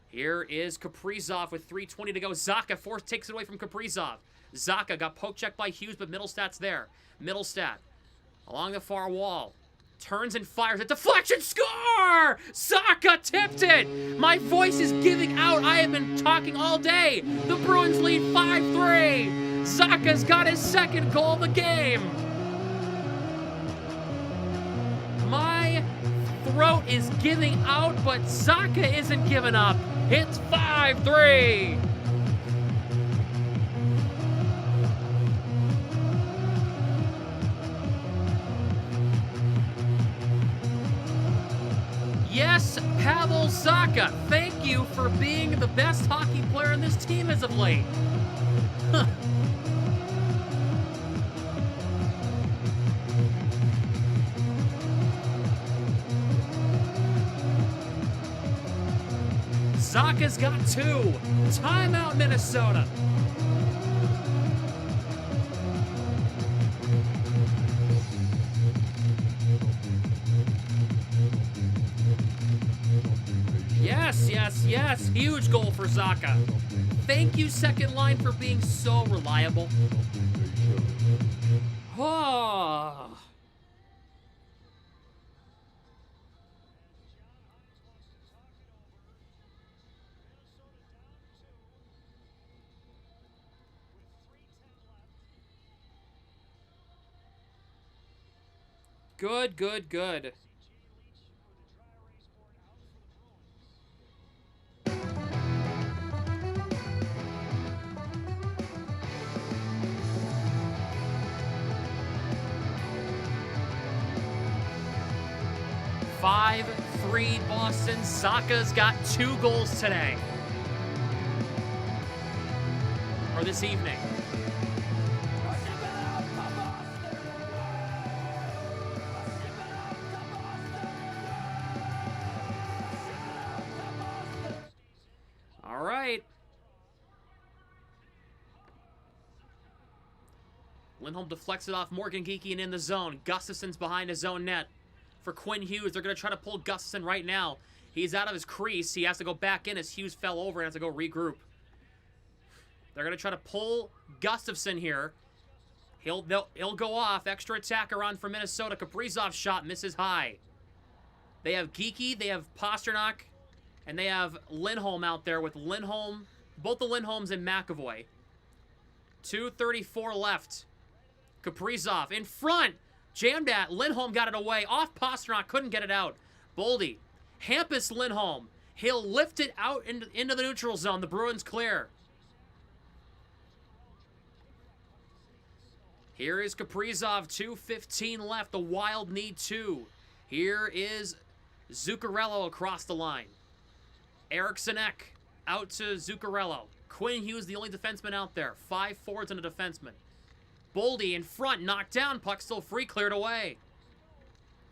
Here is Kaprizov with 3:20 to go. Zacha takes it away from Kaprizov. Zacha got poke checked by Hughes, but Middlestat's there. Middlestat along the far wall. Turns and fires. A deflection. Score! Zacha tipped it! My voice is giving out. I have been talking all day. The Bruins lead 5-3. Zacha's got his second goal of the game. My throat is giving out, but Zacha isn't giving up. It's 5-3. Yes, Pavel Zacha, thank you for being the best hockey player on this team as of late. Huh. Zacha's got 2. Timeout, Minnesota. Yes, yes, yes. Huge goal for Zacha. Thank you, second line, for being so reliable. Oh. Good, good, good. Five, 3 Boston. Zacha's got 2 goals today. Or this evening. All right. Lindholm deflects it off Morgan Geekie and in the zone. Gustafson's behind his own net. For Quinn Hughes, they're going to try to pull Gustafson right now. He's out of his crease. He has to go back in as Hughes fell over and has to go regroup. They're going to try to pull Gustafson here. He'll go off. Extra attacker on for Minnesota. Kaprizov's shot misses high. They have Geekie, they have Pasternak, and they have Lindholm out there with Lindholm, both the Lindholms and McAvoy. 2:34 left. Kaprizov in front. Jammed at. Lindholm got it away. Off Pasternak. Couldn't get it out. Boldy. Hampus Lindholm. He'll lift it out into the neutral zone. The Bruins clear. Here is Kaprizov. 2:15 left. The Wild need 2. Here is Zuccarello across the line. Eriksson Ek out to Zuccarello. Quinn Hughes, the only defenseman out there. 5 forwards and a defenseman. Boldy in front, knocked down, puck still free, cleared away.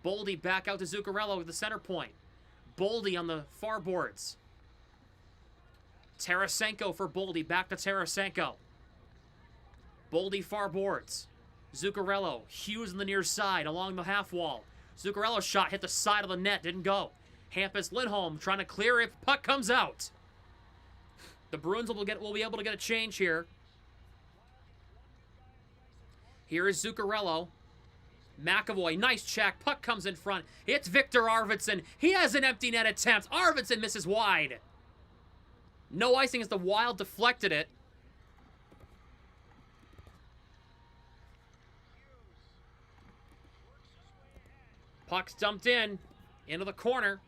Boldy back out to Zuccarello with the center point. Boldy on the far boards. Tarasenko for Boldy, back to Tarasenko. Boldy far boards. Zuccarello, Hughes on the near side, along the half wall. Zuccarello's shot hit the side of the net, didn't go. Hampus Lindholm trying to clear it, puck comes out. The Bruins will be able to get a change here. Here is Zuccarello. McAvoy, nice check. Puck comes in front. It's Victor Arvidsson. He has an empty net attempt. Arvidsson misses wide. No icing as the Wild deflected it. Puck's dumped into the corner.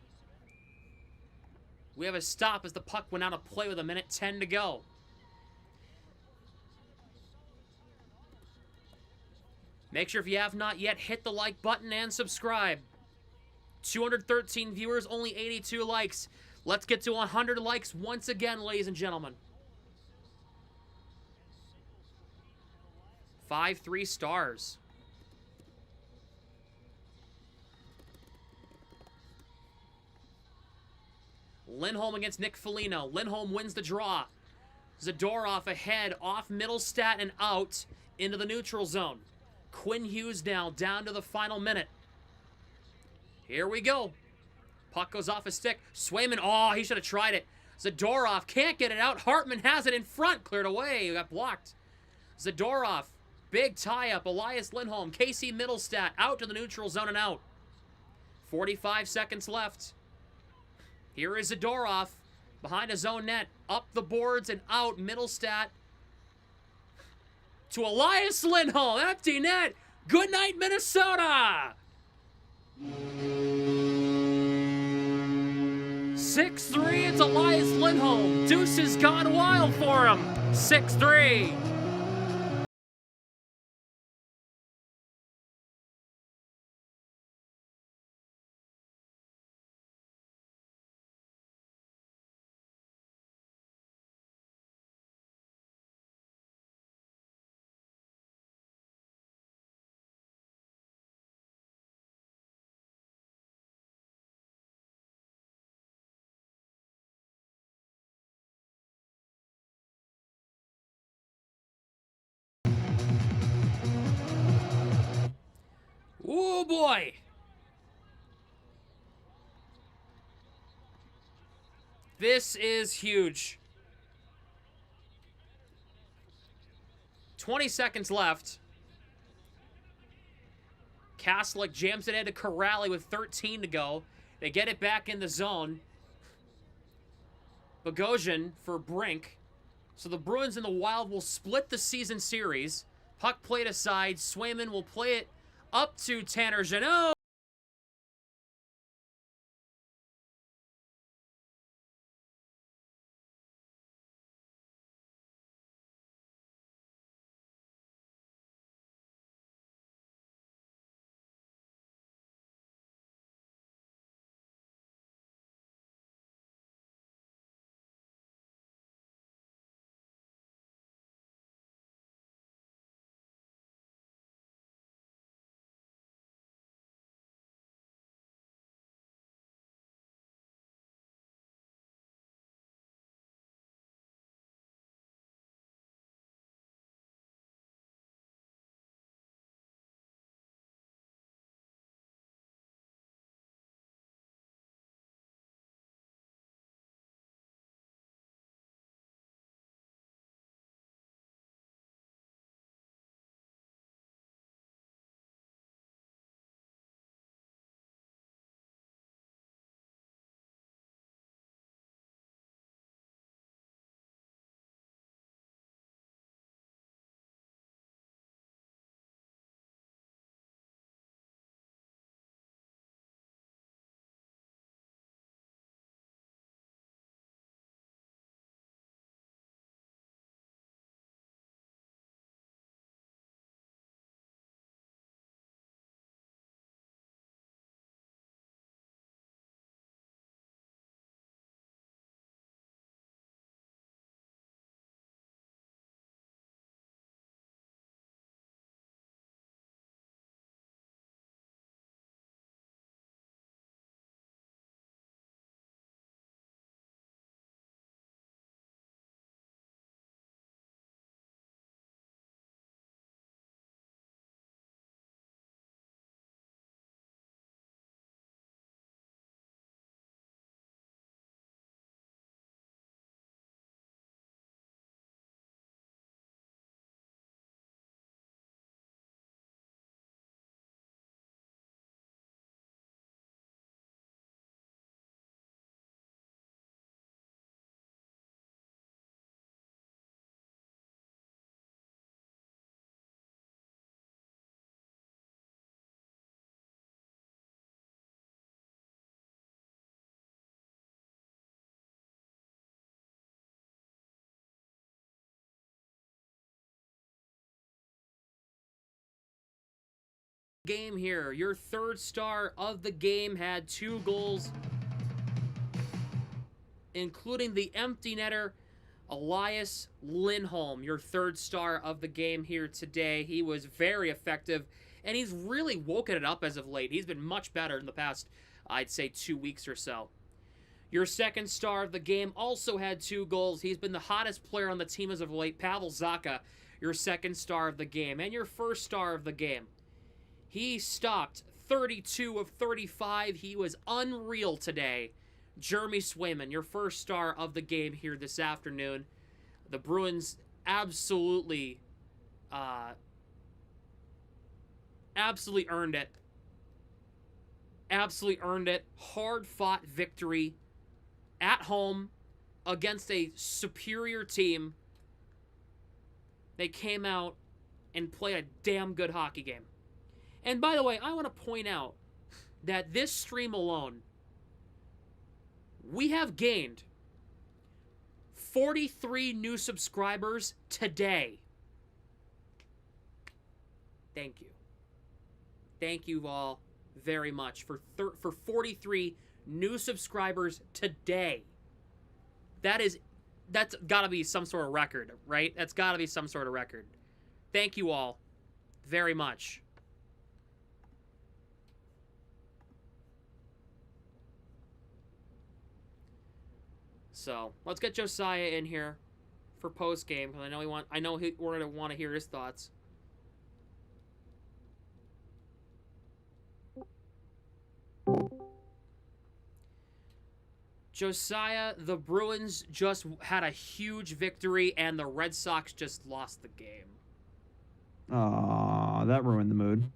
We have a stop as the puck went out of play with 1:10 to go. Make sure if you have not yet, hit the like button and subscribe. 213 viewers, only 82 likes. Let's get to 100 likes once again, ladies and gentlemen. 5 Lindholm against Nick Foligno. Lindholm wins the draw. Zadorov ahead, off Middlestat and out into the neutral zone. Quinn Hughes now down to the final minute. Here we go. Puck goes off his stick. Swayman, oh, he should have tried it. Zadorov can't get it out. Hartman has it in front. Cleared away. Got blocked. Zadorov, big tie-up. Elias Lindholm, Casey Middlestat out to the neutral zone and out. 45 seconds left. Here is Zadorov behind his own net. Up the boards and out. Middlestat to Elias Lindholm. Empty net. Good night, Minnesota. 6-3. It's Elias Lindholm. Deuce has gone wild for him. 6-3. Oh boy. This is huge. 20 seconds left. Kaslik jams it into Corrali with 13 to go. They get it back in the zone. Bogosian for Brink. So the Bruins and the Wild will split the season series. Puck played aside. Swayman will play it up to Tanner Jeannot. Game here. Your third star of the game had 2 goals, including the empty netter, Elias Lindholm, your third star of the game here today. He was very effective, and he's really woken it up as of late. He's been much better in the past, I'd say, 2 weeks or so. Your second star of the game also had 2 goals. He's been the hottest player on the team as of late, Pavel Zacha, your second star of the game. And your first star of the game. He stopped 32 of 35. He was unreal today. Jeremy Swayman, your first star of the game here this afternoon. The Bruins absolutely earned it. Absolutely earned it. Hard-fought victory at home against a superior team. They came out and played a damn good hockey game. And by the way, I want to point out that this stream alone, we have gained 43 new subscribers today. Thank you. Thank you all very much for 43 new subscribers today. That's got to be some sort of record, right? That's got to be some sort of record. Thank you all very much. So let's get Josiah in here for post game because I know we're gonna want to hear his thoughts. Josiah, the Bruins just had a huge victory and the Red Sox just lost the game. Aw, that ruined the mood.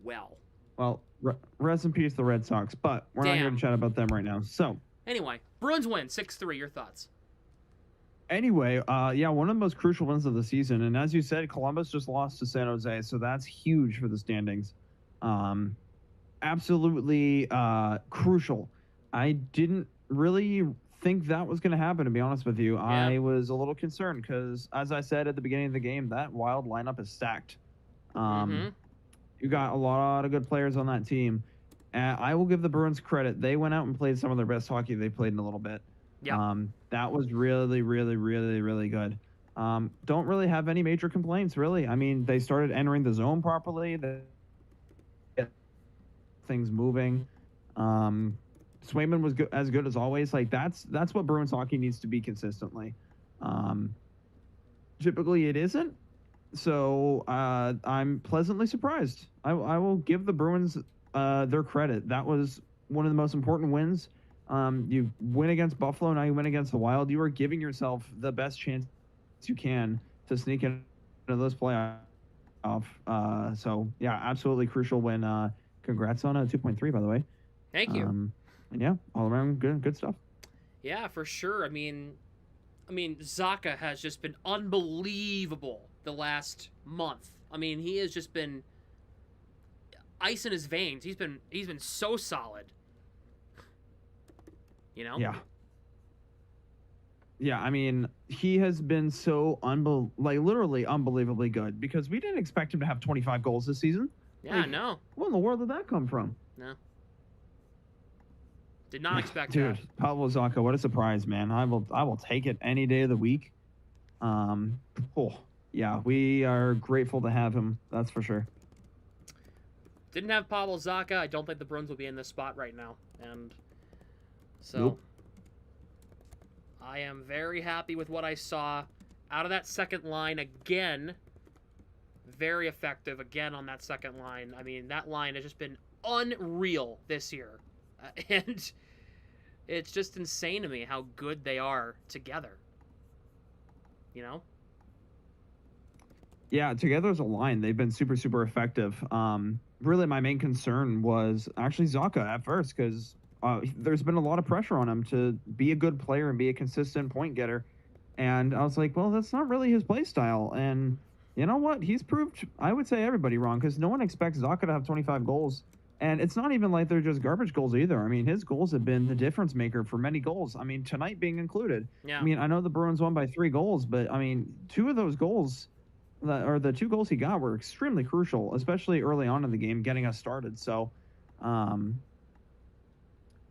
Well, rest in peace, the Red Sox, but we're not here to chat about them right now. So, anyway, Bruins win 6-3. Your thoughts? Anyway, yeah, one of the most crucial wins of the season, and as you said, Columbus just lost to San Jose, so that's huge for the standings. Absolutely crucial. I didn't really think that was going to happen, to be honest with you. Yeah. I was a little concerned because, as I said at the beginning of the game, that Wild lineup is stacked. You got a lot of good players on that team. And I will give the Bruins credit. They went out and played some of their best hockey they've played in a little bit. Yeah. That was really, really, really, really good. Don't really have any major complaints, really. I mean, they started entering the zone properly. They get things moving. Swayman was as good as always. Like, that's what Bruins hockey needs to be consistently. Typically, it isn't. So I'm pleasantly surprised. I will give the Bruins their credit. That was one of the most important wins. You win against Buffalo, now you win against the Wild. You are giving yourself the best chance you can to sneak into those playoffs. So, yeah, absolutely crucial win. Congrats on a 2.3, by the way. Thank you. And, yeah, all around good stuff. Yeah, for sure. I mean, Zacha has just been unbelievable the last month. I mean, he has just been ice in his veins. He's been so solid. You know? Yeah. Yeah, I mean, he has been so literally unbelievably good because we didn't expect him to have 25 goals this season. Yeah, no. Where in the world did that come from? No. Did not expect that. Dude, Pavel Zacha, what a surprise, man. I will take it any day of the week. Yeah, we are grateful to have him. That's for sure. Didn't have Pavel Zacha, I don't think the Bruins would be in this spot right now. And so nope. I am very happy with what I saw out of that second line again. Very effective again on that second line. I mean, that line has just been unreal this year. And it's just insane to me how good they are together. You know? Yeah, together as a line, they've been super, super effective. Really, my main concern was actually Zacha at first because there's been a lot of pressure on him to be a good player and be a consistent point getter. And I was like, well, that's not really his play style. And you know what? He's proved, I would say, everybody wrong because no one expects Zacha to have 25 goals. And it's not even like they're just garbage goals either. I mean, his goals have been the difference maker for many goals. I mean, tonight being included. Yeah. I mean, I know the Bruins won by 3 goals, but I mean, 2 of those goals, the 2 goals he got were extremely crucial, especially early on in the game, getting us started. So,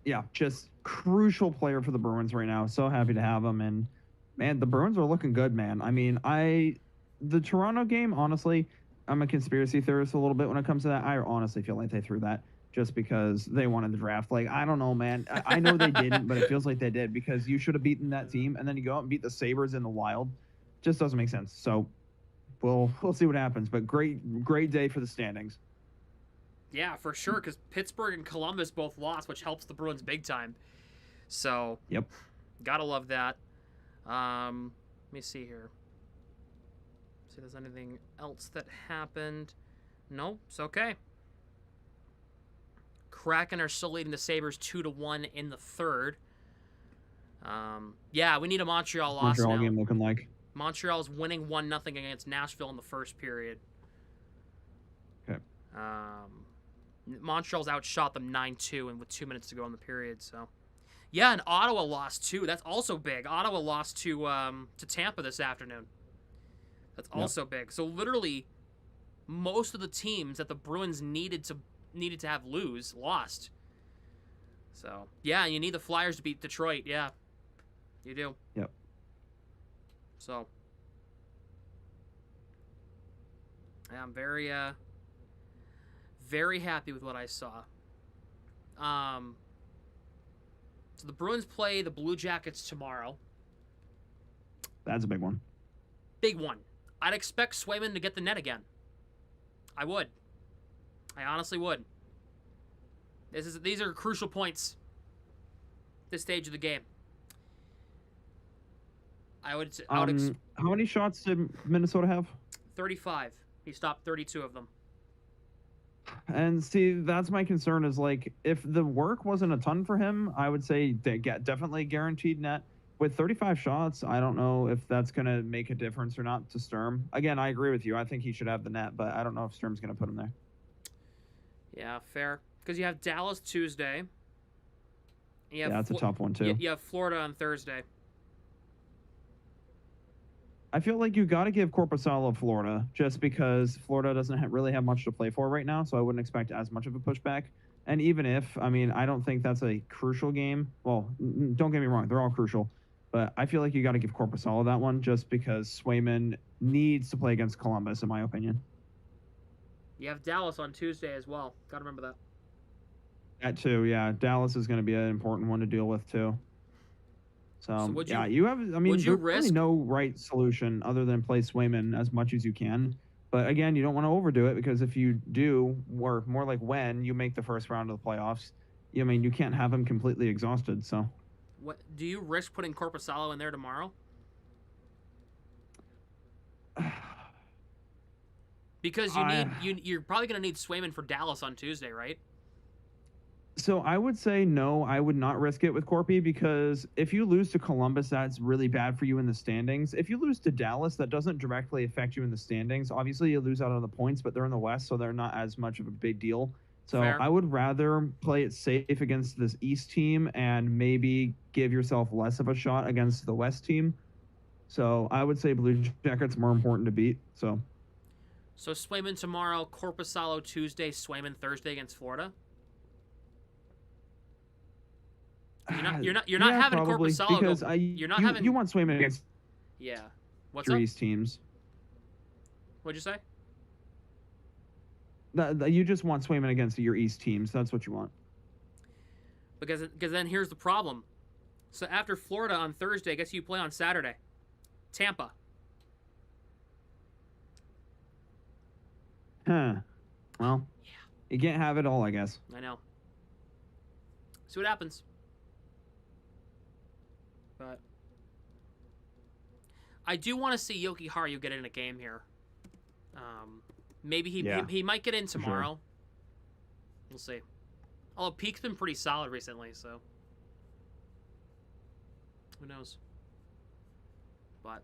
yeah, just crucial player for the Bruins right now. So happy to have him. And, man, the Bruins are looking good, man. I mean, the Toronto game, honestly, I'm a conspiracy theorist a little bit when it comes to that. I honestly feel like they threw that just because they wanted the draft. Like, I don't know, man. I know they didn't, but it feels like they did because you should have beaten that team, and then you go out and beat the Sabres in the Wild. Just doesn't make sense. So we'll see what happens. But great day for the standings. Yeah, for sure, because Pittsburgh and Columbus both lost, which helps the Bruins big time. So, Yep. Gotta love that. Let me see here. See if there's anything else that happened. Nope, it's okay. Kraken are still leading the Sabres 2-1 in the third. Yeah, we need a Montreal loss Montreal now. game looking like. Montreal's winning 1-0 against Nashville in the first period. Okay. Montreal's outshot them 9-2 and with 2 minutes to go in the period. So, yeah, and Ottawa lost too. That's also big. Ottawa lost to Tampa this afternoon. That's also big. So literally, most of the teams that the Bruins needed to have lose lost. So yeah, you need the Flyers to beat Detroit. Yeah, you do. Yep. So yeah, I'm very very happy with what I saw. So the Bruins play the Blue Jackets tomorrow. That's a big one. Big one. I'd expect Swayman to get the net again. I would. I honestly would. These are crucial points. This stage of the game. How many shots did Minnesota have? 35. He stopped 32 of them. And see, that's my concern is like, if the work wasn't a ton for him, I would say definitely guaranteed net. With 35 shots, I don't know if that's going to make a difference or not to Sturm. Again, I agree with you. I think he should have the net, but I don't know if Sturm's going to put him there. Yeah, fair. Because you have Dallas Tuesday. Yeah, that's a tough one, too. You have Florida on Thursday. I feel like you got to give Korpisalo Florida just because Florida doesn't really have much to play for right now, so I wouldn't expect as much of a pushback. And even if, I mean, I don't think that's a crucial game. Well, don't get me wrong, they're all crucial. But I feel like you got to give Korpisalo that one just because Swayman needs to play against Columbus, in my opinion. You have Dallas on Tuesday as well. Got to remember that. That too, yeah. Dallas is going to be an important one to deal with too. So you have. I mean, there's really no right solution other than play Swayman as much as you can. But again, you don't want to overdo it because if you do, or more like when you make the first round of the playoffs, I mean, you can't have him completely exhausted. So, what do you risk putting Korpisalo in there tomorrow? Because you're probably going to need Swayman for Dallas on Tuesday, right? So I would say no, I would not risk it with Corpy because if you lose to Columbus, that's really bad for you in the standings. If you lose to Dallas, that doesn't directly affect you in the standings. Obviously, you lose out on the points, but they're in the West, so they're not as much of a big deal. So Fair. I would rather play it safe against this East team and maybe give yourself less of a shot against the West team. So I would say Blue Jackets more important to beat. So Swayman tomorrow, Korpisalo Tuesday, Swayman Thursday against Florida. You're not having probably, Korpisalo because go. You're not having. You want Swayman against Yeah. What's your up? East teams. What'd you say? You just want Swayman against your East teams. That's what you want. Because then here's the problem. So after Florida on Thursday, I guess you play on Saturday. Tampa. Huh. Well, Yeah. you can't have it all, I guess. I know. See what happens. But I do want to see Yoki Haru get in a game here. Maybe he might get in tomorrow. Sure. We'll see. Although Peak's been pretty solid recently, so who knows? But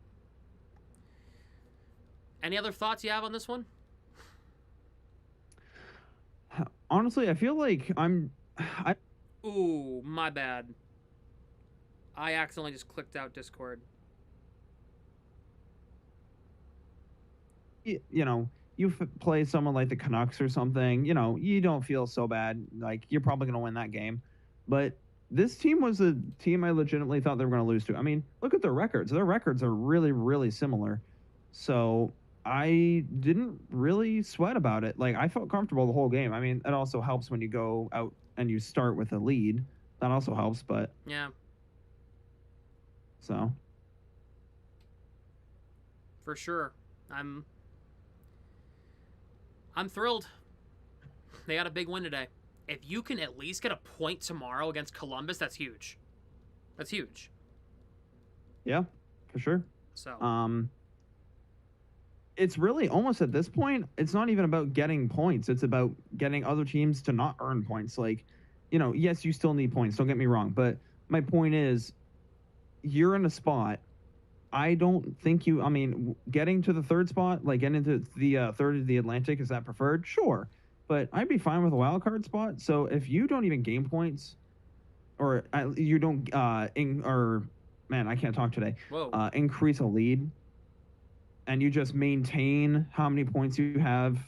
any other thoughts you have on this one? Honestly, I feel like Ooh, my bad. I accidentally just clicked out Discord. You play someone like the Canucks or something, you don't feel so bad. Like, you're probably going to win that game. But this team was a team I legitimately thought they were going to lose to. I mean, look at their records. Their records are really, really similar. So I didn't really sweat about it. Like, I felt comfortable the whole game. I mean, it also helps when you go out and you start with a lead. That also helps, but Yeah, so for sure. I'm thrilled. They got a big win today. If you can at least get a point tomorrow against Columbus, that's huge. That's huge. yeah, for sure. So, It's really almost at this point, it's not even about getting points. It's about getting other teams to not earn points. Like, yes, you still need points. Don't get me wrong. But my point is, you're in a spot. I don't think I mean, getting to the third spot, like getting into the third of the Atlantic, is that preferred? Sure. But I'd be fine with a wild card spot. So if you don't even gain points, or you don't, man, I can't talk today. whoa. Increase a lead, and you just maintain how many points you have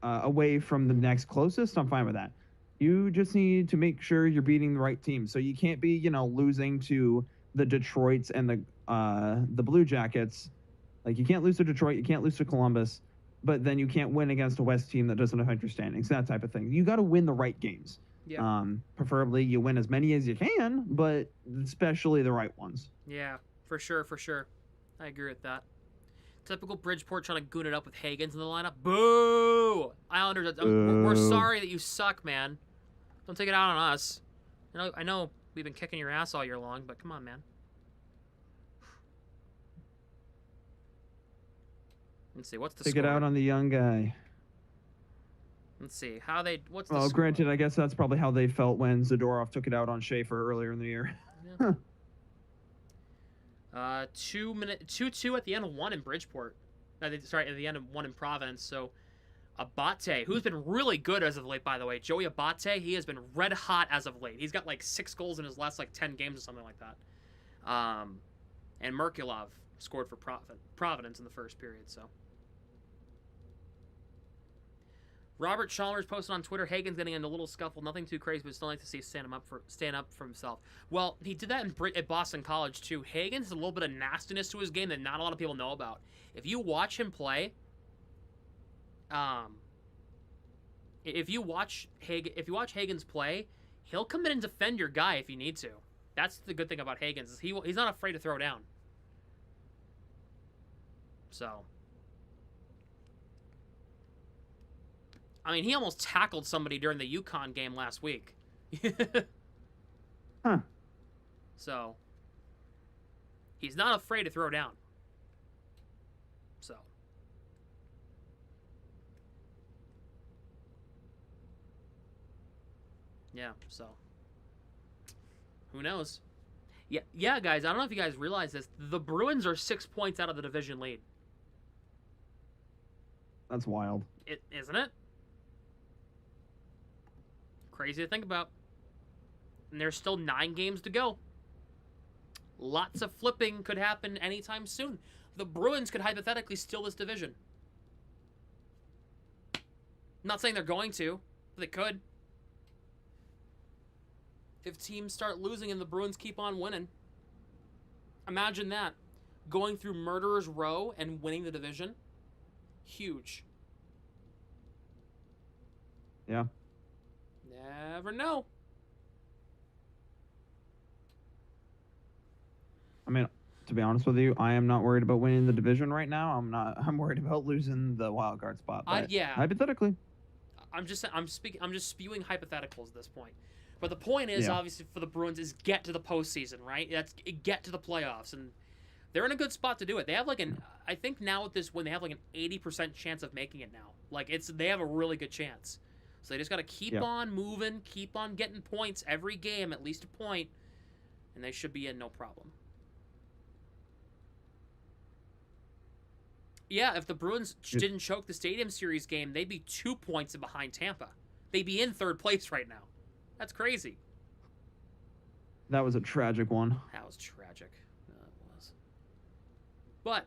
away from the next closest, I'm fine with that. You just need to make sure you're beating the right team. So you can't be, losing to the Detroits and the Blue Jackets. Like, you can't lose to Detroit, you can't lose to Columbus, but then you can't win against a West team that doesn't affect your standings, that type of thing. You got to win the right games. Yeah. Preferably you win as many as you can, but especially the right ones. Yeah, for sure, for sure. I agree with that. Typical Bridgeport trying to goon it up with Hagens in the lineup. Boo! Islanders, we're sorry that you suck, man. Don't take it out on us. I know we've been kicking your ass all year long, but come on, man. Let's see, what's the Take score? it out on the young guy. Let's see, what's the Well, score? granted, I guess that's probably how they felt when Zadorov took it out on Schaefer earlier in the year. Yeah. 2-2 at the end of one in Bridgeport. Sorry, at the end of one in Providence. So, Abate, who's been really good as of late, by the way. Joey Abate, he has been red hot as of late. He's got like 6 goals in his last like 10 games or something like that. And Merkulov scored for Providence in the first period. So, Robert Chalmers posted on Twitter, Hagen's getting into a little scuffle, nothing too crazy, but still like to see stand up for himself. Well, he did that at Boston College too. Hagen has a little bit of nastiness to his game that not a lot of people know about. If you watch him play, if you watch Hagen's play, he'll come in and defend your guy if you need to. That's the good thing about Hagen's, is he's not afraid to throw down. So, I mean, he almost tackled somebody during the UConn game last week. Huh. So, he's not afraid to throw down. So. Yeah, so. Who knows? Yeah, guys, I don't know if you guys realize this. The Bruins are 6 points out of the division lead. That's wild. Isn't it? Crazy to think about. And there's still 9 games to go. Lots of flipping could happen anytime soon. The Bruins could hypothetically steal this division. I'm not saying they're going to, but they could. If teams start losing and the Bruins keep on winning. Imagine that. Going through Murderer's Row and winning the division. Huge. Yeah. Never know. I mean, to be honest with you, I am not worried about winning the division right now. I'm worried about losing the wild card spot. But Yeah. hypothetically. I'm just spewing hypotheticals at this point. But the point is, obviously, for the Bruins, is get to the postseason, right? Get to the playoffs, and they're in a good spot to do it. They have I think now with this win, they have like an 80% chance of making it now. Like they have a really good chance. So they just got to keep on moving, keep on getting points every game, at least a point, and they should be in no problem. Yeah, if the Bruins didn't choke the Stadium Series game, they'd be 2 points behind Tampa. They'd be in third place right now. That's crazy. That was a tragic one. That was tragic. It was. But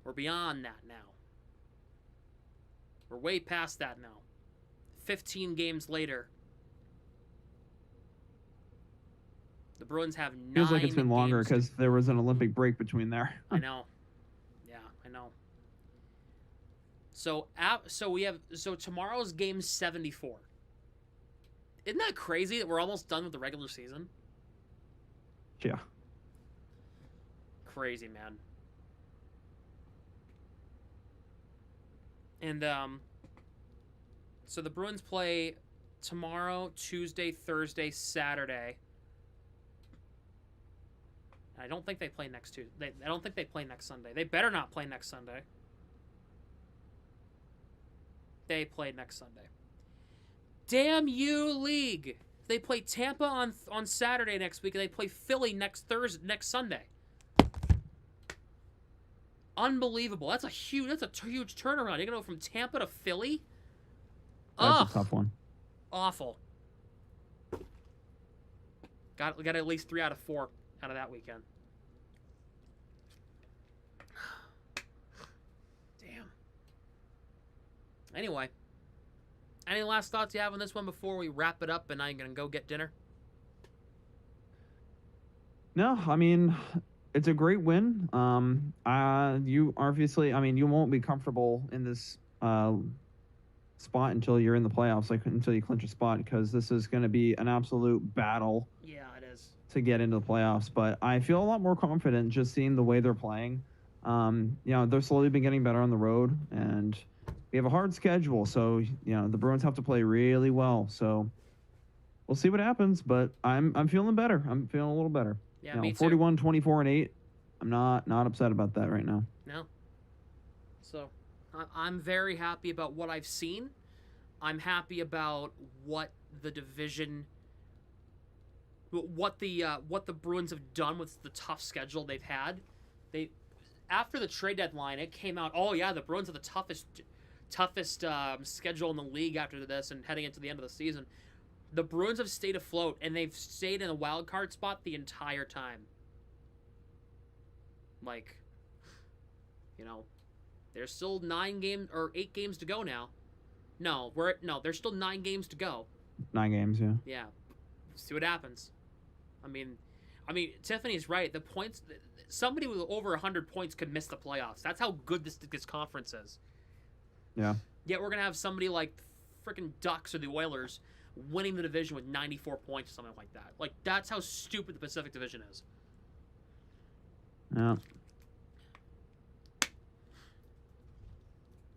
we're beyond that now. We're way past that now. 15 games later. The Bruins have 9 Feels like it's been longer games to- because there was an Olympic break between there. I know. Yeah, I know. So tomorrow's game 74. Isn't that crazy that we're almost done with the regular season? Yeah. Crazy, man. And so the Bruins play tomorrow, Tuesday, Thursday, Saturday. I don't think they play next Tuesday. I don't think they play next Sunday. They better not play next Sunday. They play next Sunday. Damn you, league! They play Tampa on Saturday next week, and they play Philly next Sunday. Unbelievable! That's a huge turnaround. You're gonna go from Tampa to Philly. That's a tough one. Awful. Got at least 3 out of 4 out of that weekend. Damn. Anyway, any last thoughts you have on this one before we wrap it up and I'm gonna go get dinner? No, I mean, it's a great win. You obviously, I mean, you won't be comfortable in this spot until you're in the playoffs, like until you clinch a spot, because this is going to be an absolute battle. Yeah, it is. To get into the playoffs, but I feel a lot more confident just seeing the way they're playing. They're slowly been getting better on the road, and we have a hard schedule, so the Bruins have to play really well. So we'll see what happens, but I'm feeling better. I'm feeling a little better. Yeah, me too. 41, 24, and 8. I'm not upset about that right now. No. So I'm very happy about what I've seen. I'm happy about what the division. What the Bruins have done with the tough schedule they've had. After the trade deadline, it came out, oh yeah, the Bruins have the toughest schedule in the league after this and heading into the end of the season. The Bruins have stayed afloat, and they've stayed in a wild card spot the entire time. Like, there's still 8 games to go now. No, there's still 9 games to go. 9 games, yeah. Yeah. See what happens. I mean, Tiffany's right. The points, somebody with over 100 points could miss the playoffs. That's how good this conference is. Yeah. Yet we're gonna have somebody like freaking Ducks or the Oilers winning the division with 94 points or something like that. Like, that's how stupid the Pacific Division is. Yeah.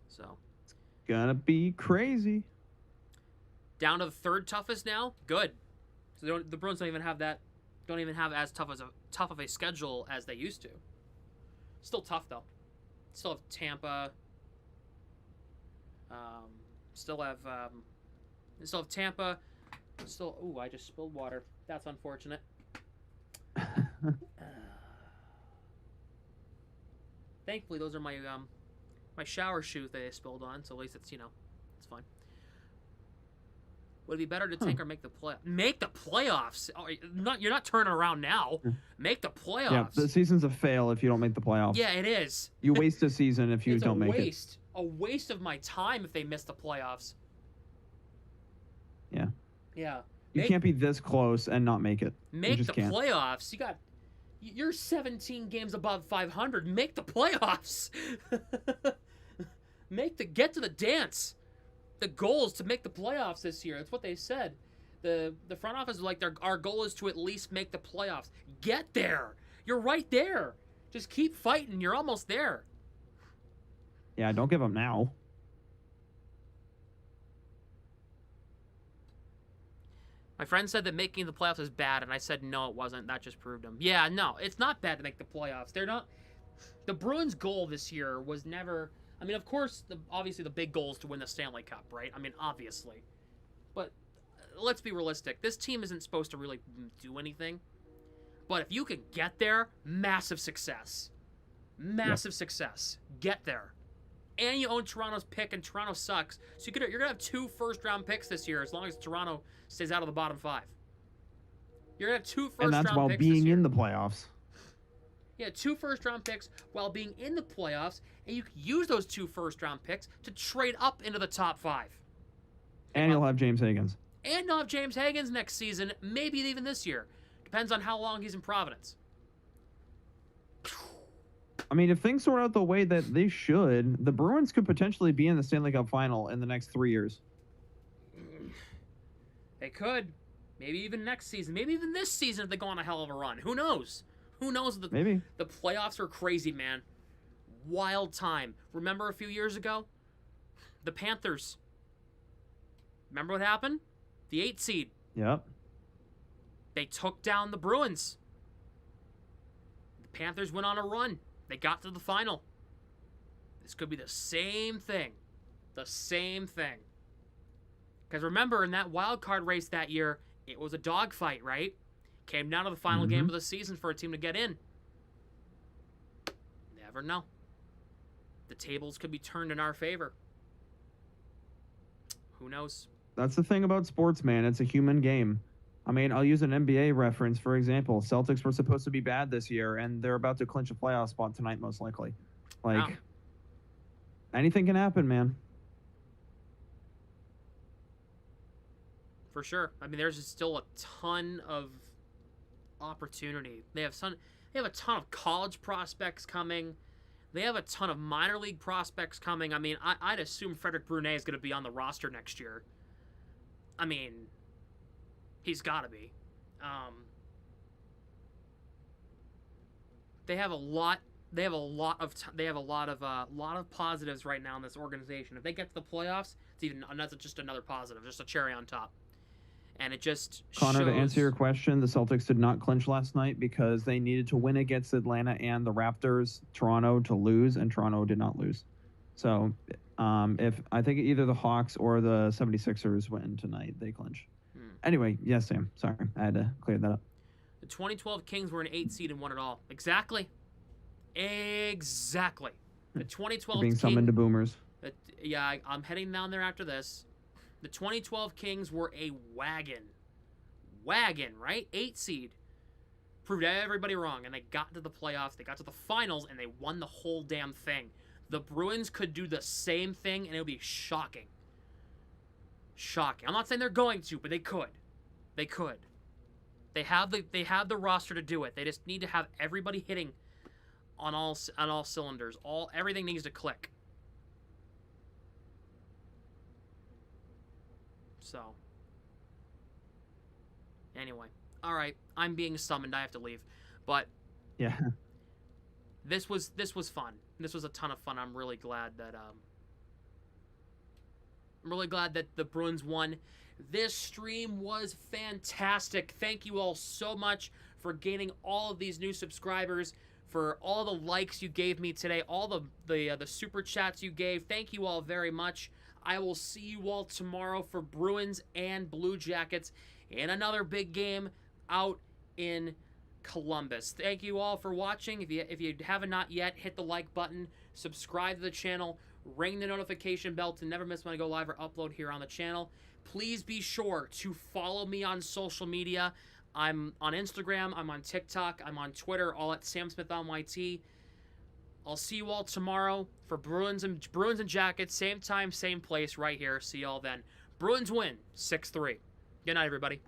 So. Gonna be crazy. Down to the 3rd toughest now. Good. So the Bruins don't even have as tough of a schedule as they used to. Still tough though. Still have Tampa. Still have Tampa. Ooh, I just spilled water. That's unfortunate. Thankfully, those are my shower shoes that I spilled on. So at least it's it's fine. Would it be better to tank or make the play? Make the playoffs. Oh, you're not turning around now. Make the playoffs. Yeah, the season's a fail if you don't make the playoffs. Yeah, it is. You waste a season if you don't make it. A waste of my time if they miss the playoffs. Yeah. Yeah. You can't be this close and not make it. Make the playoffs. You're 17 games above 500. Make the playoffs. Get to the dance. The goal is to make the playoffs this year. That's what they said. The front office is like, our goal is to at least make the playoffs. Get there. You're right there. Just keep fighting. You're almost there. Yeah, don't give up now. My friend said that making the playoffs is bad, and I said no, it wasn't. That just proved him. Yeah, no, it's not bad to make the playoffs. They're not. The Bruins' goal this year was never. I mean, of course, obviously the big goal is to win the Stanley Cup, right? I mean, obviously. But let's be realistic. This team isn't supposed to really do anything. But if you can get there, massive success. Massive success. Get there. And you own Toronto's pick, and Toronto sucks. So you're going to have 2 first-round picks this year as long as Toronto stays out of the bottom 5. You're going to have 2 first-round picks this year. And that's while being in the playoffs. Yeah, 2 first-round picks while being in the playoffs, and you can use those 2 first-round picks to trade up into the top 5. And you'll have James Higgins. And you'll have James Higgins next season, maybe even this year. Depends on how long he's in Providence. I mean, if things sort out the way that they should, the Bruins could potentially be in the Stanley Cup final in the next 3 years. They could. Maybe even next season. Maybe even this season if they go on a hell of a run. Who knows? Who knows? Maybe. The playoffs are crazy, man. Wild time. Remember a few years ago? The Panthers. Remember what happened? The 8 seed. Yep. They took down the Bruins. The Panthers went on a run. They got to the final. This could be the same thing. The same thing. Because remember, in that wild card race that year, it was a dogfight, right? Came down to the final game of the season for a team to get in. Never know. The tables could be turned in our favor. Who knows? That's the thing about sports, man. It's a human game. I mean, I'll use an NBA reference, for example. Celtics were supposed to be bad this year, and they're about to clinch a playoff spot tonight, most likely. Like, anything can happen, man. For sure. I mean, there's still a ton of opportunity. They have a ton of college prospects coming. They have a ton of minor league prospects coming. I mean, I'd assume Frederick Brunet is going to be on the roster next year. I mean, he's got to be. They have a lot. They have a lot of positives right now in this organization. If they get to the playoffs, that's just another positive, just a cherry on top. And it just Connor, shows... to answer your question, the Celtics did not clinch last night because they needed to win against Atlanta and the Raptors, Toronto to lose, and Toronto did not lose. So if I think either the Hawks or the 76ers win tonight, they clinch. Anyway, yes, Sam. Sorry, I had to clear that up. The 2012 Kings were an 8 seed and won it all. Exactly. The 2012 You're being summoned to boomers. Yeah, I'm heading down there after this. The 2012 Kings were a wagon, right? 8 seed. Proved everybody wrong, and they got to the playoffs, they got to the finals, and they won the whole damn thing. The Bruins could do the same thing, and it would be shocking. Shocking. I'm not saying they're going to, but they could. They could. They have the roster to do it. They just need to have everybody hitting on all cylinders. Everything needs to click. So, anyway, all right, I'm being summoned. I have to leave, but yeah, this was fun. This was a ton of fun. I'm really glad that the Bruins won. This stream was fantastic. Thank you all so much for gaining all of these new subscribers, for all the likes you gave me today, all the super chats you gave. Thank you all very much. I will see you all tomorrow for Bruins and Blue Jackets in another big game out in Columbus. Thank you all for watching. If you haven't not yet, hit the like button, subscribe to the channel, ring the notification bell to never miss when I go live or upload here on the channel. Please be sure to follow me on social media. I'm on Instagram, I'm on TikTok, I'm on Twitter, all at SamSmithNYT. I'll see you all tomorrow for Bruins and Jackets. Same time, same place, right here. See y'all then. Bruins win 6-3. Good night, everybody.